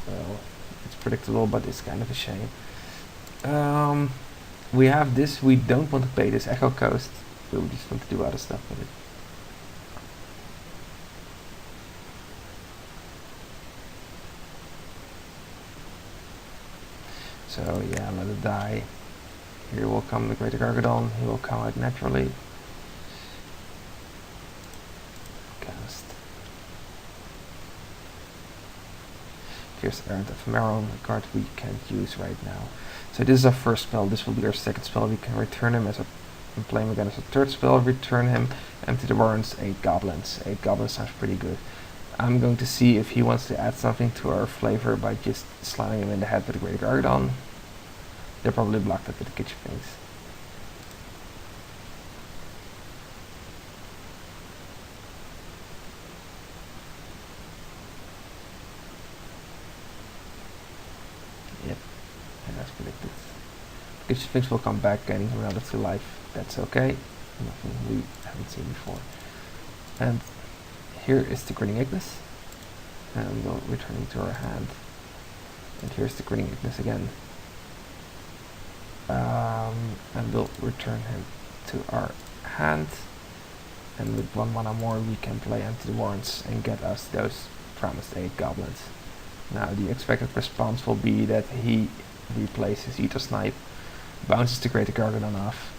well, it's predictable, but it's kind of a shame. We have this, we don't want to pay this Echo Coast, but we just want to do other stuff with it. So yeah, let it die. Here will come the Greater Gargadon, he will come out naturally. Cast. Here's Errant Ephemeron, a card we can't use right now. So this is our first spell, this will be our second spell. We can return him as a, and play him again as a third spell, return him, empty the Warrens, 8 goblins. 8 goblins sounds pretty good. I'm going to see if he wants to add something to our flavor by just slamming him in the head with a Greater Gargadon. They're probably blocked up with the Kitchen Finks. Yep, and that's predicted. Kitchen Finks will come back gaining another 2 life. That's okay. Nothing we haven't seen before. And here is the Grinning Ignis, and we'll return him to our hand. And here's the Grinning Ignis again. And we'll return him to our hand. And with 1 mana more, we can play Empty the Warrens and get us those promised 8 goblins. Now, the expected response will be that he replaces Eater Snipe, bounces the Greater Gargadon off,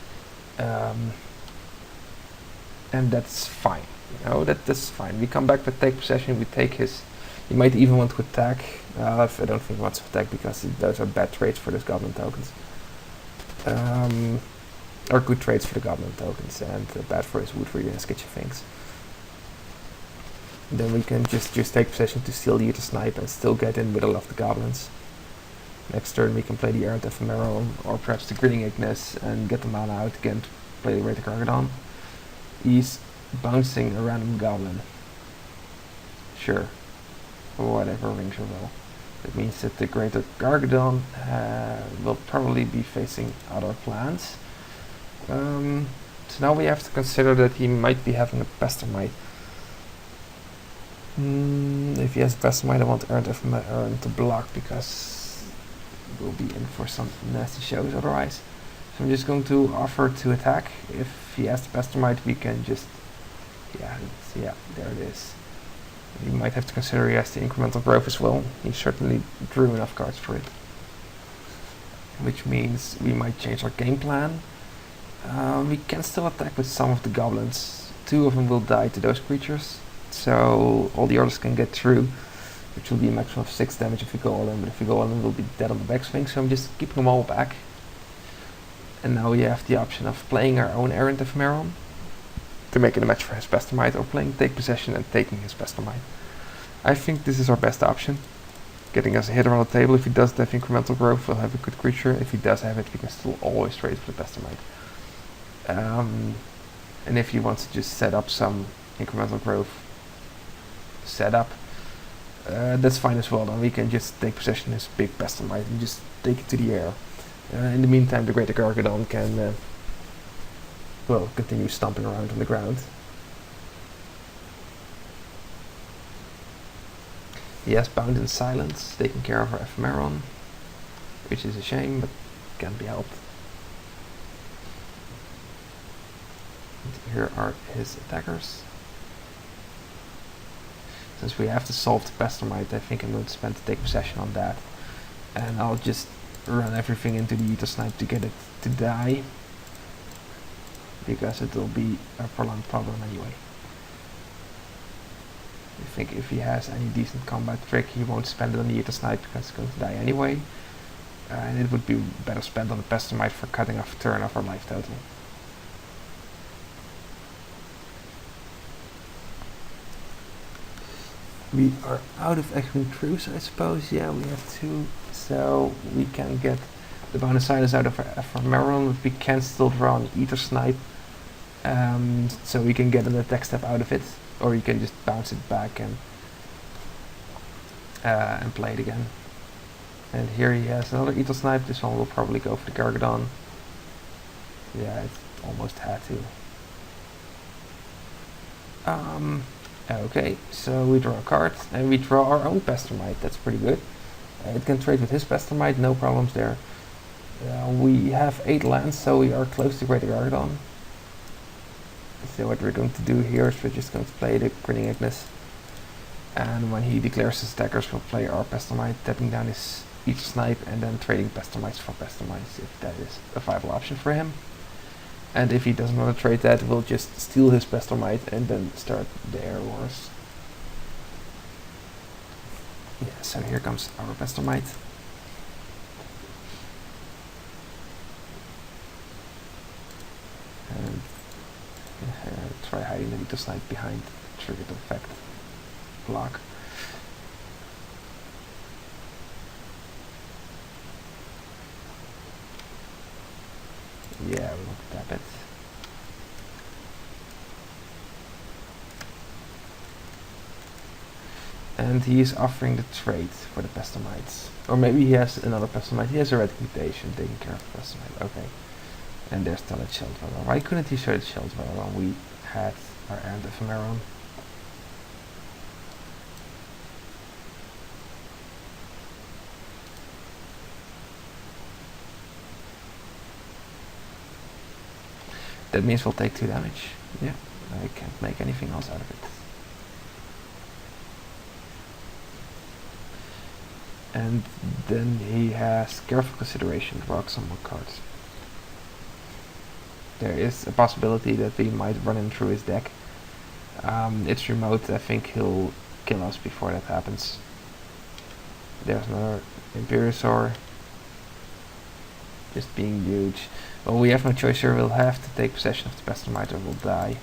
and that's fine. You know, that's fine. We come back with take possession, we take his... He might even want to attack. I don't think he wants to attack because those are bad trades for those Goblin tokens. Or good trades for the Goblin tokens, and bad for his Wood Reader and his Kitchen Finks. Then we can just take possession to steal the Eater Snipe and still get in middle of the Goblins. Next turn we can play the Errant Ephemeron, or perhaps the Grinning Ignis, and get the mana out again to play the Greater Gargadon. He's bouncing a random Goblin. Sure. Whatever, rings your bell. That means that the Greater Gargadon will probably be facing other plans. So now we have to consider that he might be having a Pestermite. If he has a Pestermite, I want Earn to block because we'll be in for some nasty shows otherwise. So I'm just going to offer to attack. If he has the Pestermite, we can just... yeah, there it is. You might have to consider he has the incremental growth as well. He certainly drew enough cards for it. Which means we might change our game plan. We can still attack with some of the goblins. 2 of them will die to those creatures. So all the others can get through. Which will be a maximum of 6 damage if we go all in. But if we go all in, we'll be dead on the backswing. So I'm just keeping them all back. And now we have the option of playing our own Errant Ephemeron to make it a match for his Pestermite, or playing Take Possession and taking his Pestermite. I think this is our best option. Getting us a hitter on the table. If he doesn't have incremental growth, we'll have a good creature. If he does have it, we can still always trade for the Pestermite. And if he wants to just set up some incremental growth setup, that's fine as well. Then we can just take possession of his big Pestermite and just take it to the air. In the meantime, the Greater Gargadon can well, continue stomping around on the ground. He has Bound in Silence, taking care of our Ephemeron, which is a shame, but can't be helped. And here are his attackers. Since we have to solve the Pestermite, I think I'm going to spend to take possession on that. And I'll just run everything into the Ether Snipe to get it to die, because it will be a prolonged problem anyway. I think if he has any decent combat trick, he won't spend it on the Ether Snipe because it's going to die anyway. And it would be better spent on the Pestermite for cutting off a turn of our life total. We are out of X-Wing Truce, I suppose. Yeah, we have 2. So we can get the Bound in Silence out of our Ephemeron, but we can still draw an Ether Snipe. So we can get an attack step out of it, or you can just bounce it back and play it again. And here he has another Ether Snipe. This one will probably go for the Gargadon. Yeah, it almost had to. Okay, so we draw a card and we draw our own Pestermite. That's pretty good. It can trade with his Pestermite, no problems there. We have 8 lands, so we are close to Greater Gargadon. So what we're going to do here is we're just going to play the Grinning Ignis. And when he declares his attackers, we'll play our Pestermite, tapping down his Ether Snipe and then trading Pestermites for Pestermites, if that is a viable option for him. And if he doesn't want to trade that, we'll just steal his Pestermite and then start the Air Wars. Yeah, so here comes our Pestermite. And try hiding the Ether Snipe behind the triggered effect block. Yeah, we won't tap it. And he is offering the trade for the Pestermites. Or maybe he has another Pestermite. He has a Red Mutation taking care of the Pestermite. Okay. And there's still a Shield Dweller. Why couldn't he show the Shield Dweller when we had our Errant Ephemeron? That means we'll take 2 damage. Yeah, I can't make anything else out of it. And then he has Careful Consideration to rock some more cards. There is a possibility that we might run him through his deck. It's remote, I think he'll kill us before that happens. There's another Imperiosaur. Just being huge. Well, we have no choice here, we'll have to take possession of the Pestermite or we'll die.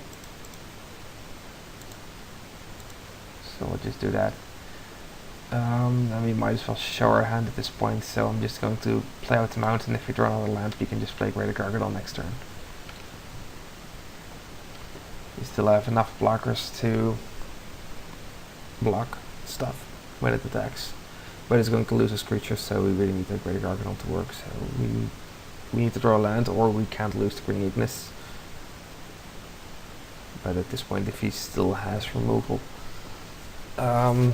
So we'll just do that. And we might as well show our hand at this point, so I'm just going to play out the mountain. If we draw another land, we can just play Greater Gargadon next turn. We still have enough blockers to block stuff when it attacks. but it's going to lose his creatures, so we really need the Greater Gargadon to work. So we need to draw a land, or we can't lose the Green Ignis. But at this point, if he still has removal, I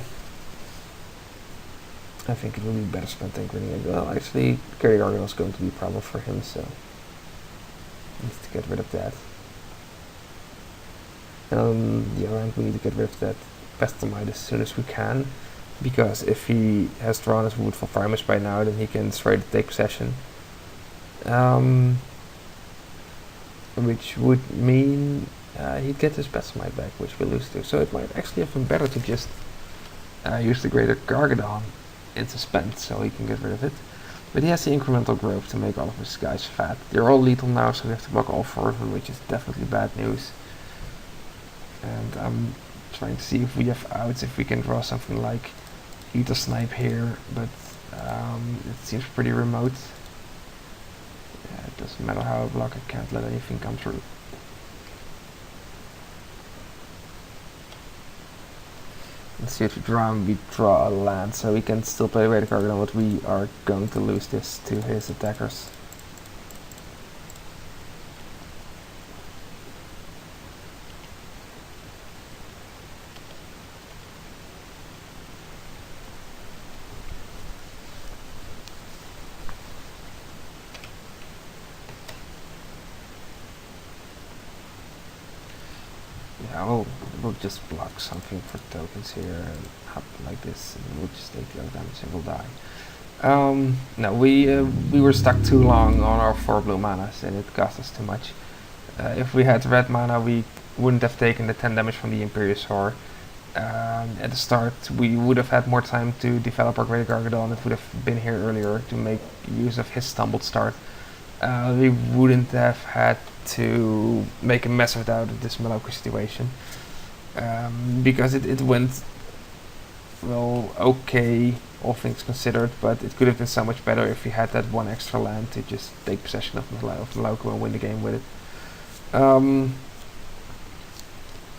think it will be better spent than Green Ignis. Well, actually, Greater Gargadon is going to be a problem for him, so he needs to get rid of that. On the other hand, we need to get rid of that Pestilmite as soon as we can, because if he has drawn his Woodfall Primus by now, then he can straight take possession. Which would mean he'd get his Pestilmite back, which we lose to. So it might actually have been better to just use the Greater Gargadon in suspense, so he can get rid of it. But he has the incremental growth to make all of his guys fat. They're all lethal now, so we have to block all 4 of them, which is definitely bad news. And I'm trying to see if we have outs, if we can draw something like Heater Snipe here, but it seems pretty remote. Yeah, it doesn't matter how I block, I can't let anything come through. Let's see if we draw a land, so we can still play Greater Gargadon, but we are going to lose this to his attackers. Yeah, we'll just block something for tokens here and hop like this, and we'll just take the other damage and we'll die. No, we were stuck too long on our 4 blue manas, and it cost us too much. If we had red mana, we wouldn't have taken the 10 damage from the Imperiosaur. At the start, we would have had more time to develop our Greater Gargadon. It would have been here earlier to make use of his stumbled start. We wouldn't have had to make a mess of it out of this Meloka situation, because it went, well, okay, all things considered, but it could have been so much better if we had that 1 extra land to just take possession of Meloka and win the game with it.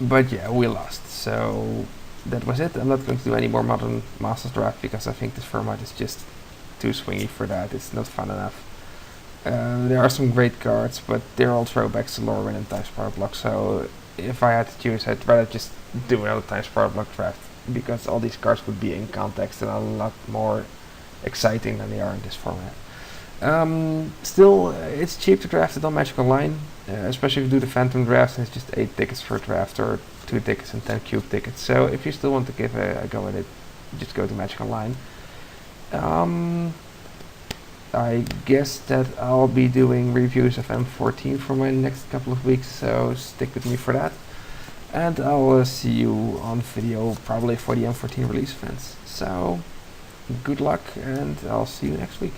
But yeah, we lost, so that was it. I'm not going to do any more Modern Masters draft, because I think this format is just too swingy for that. It's not fun enough. There are some great cards, but they're all throwbacks to Lorwyn and Times Power Block, so if I had to choose, I'd rather just do another Times Power Block draft, because all these cards would be in context and a lot more exciting than they are in this format. Still, it's cheap to draft it on Magic Online, especially if you do the Phantom drafts, and it's just 8 tickets per draft, or 2 tickets and 10 cube tickets. So if you still want to give a go at it, just go to Magic Online. I guess that I'll be doing reviews of M14 for my next couple of weeks, so stick with me for that. And I'll see you on video probably for the M14 release events. So good luck, and I'll see you next week.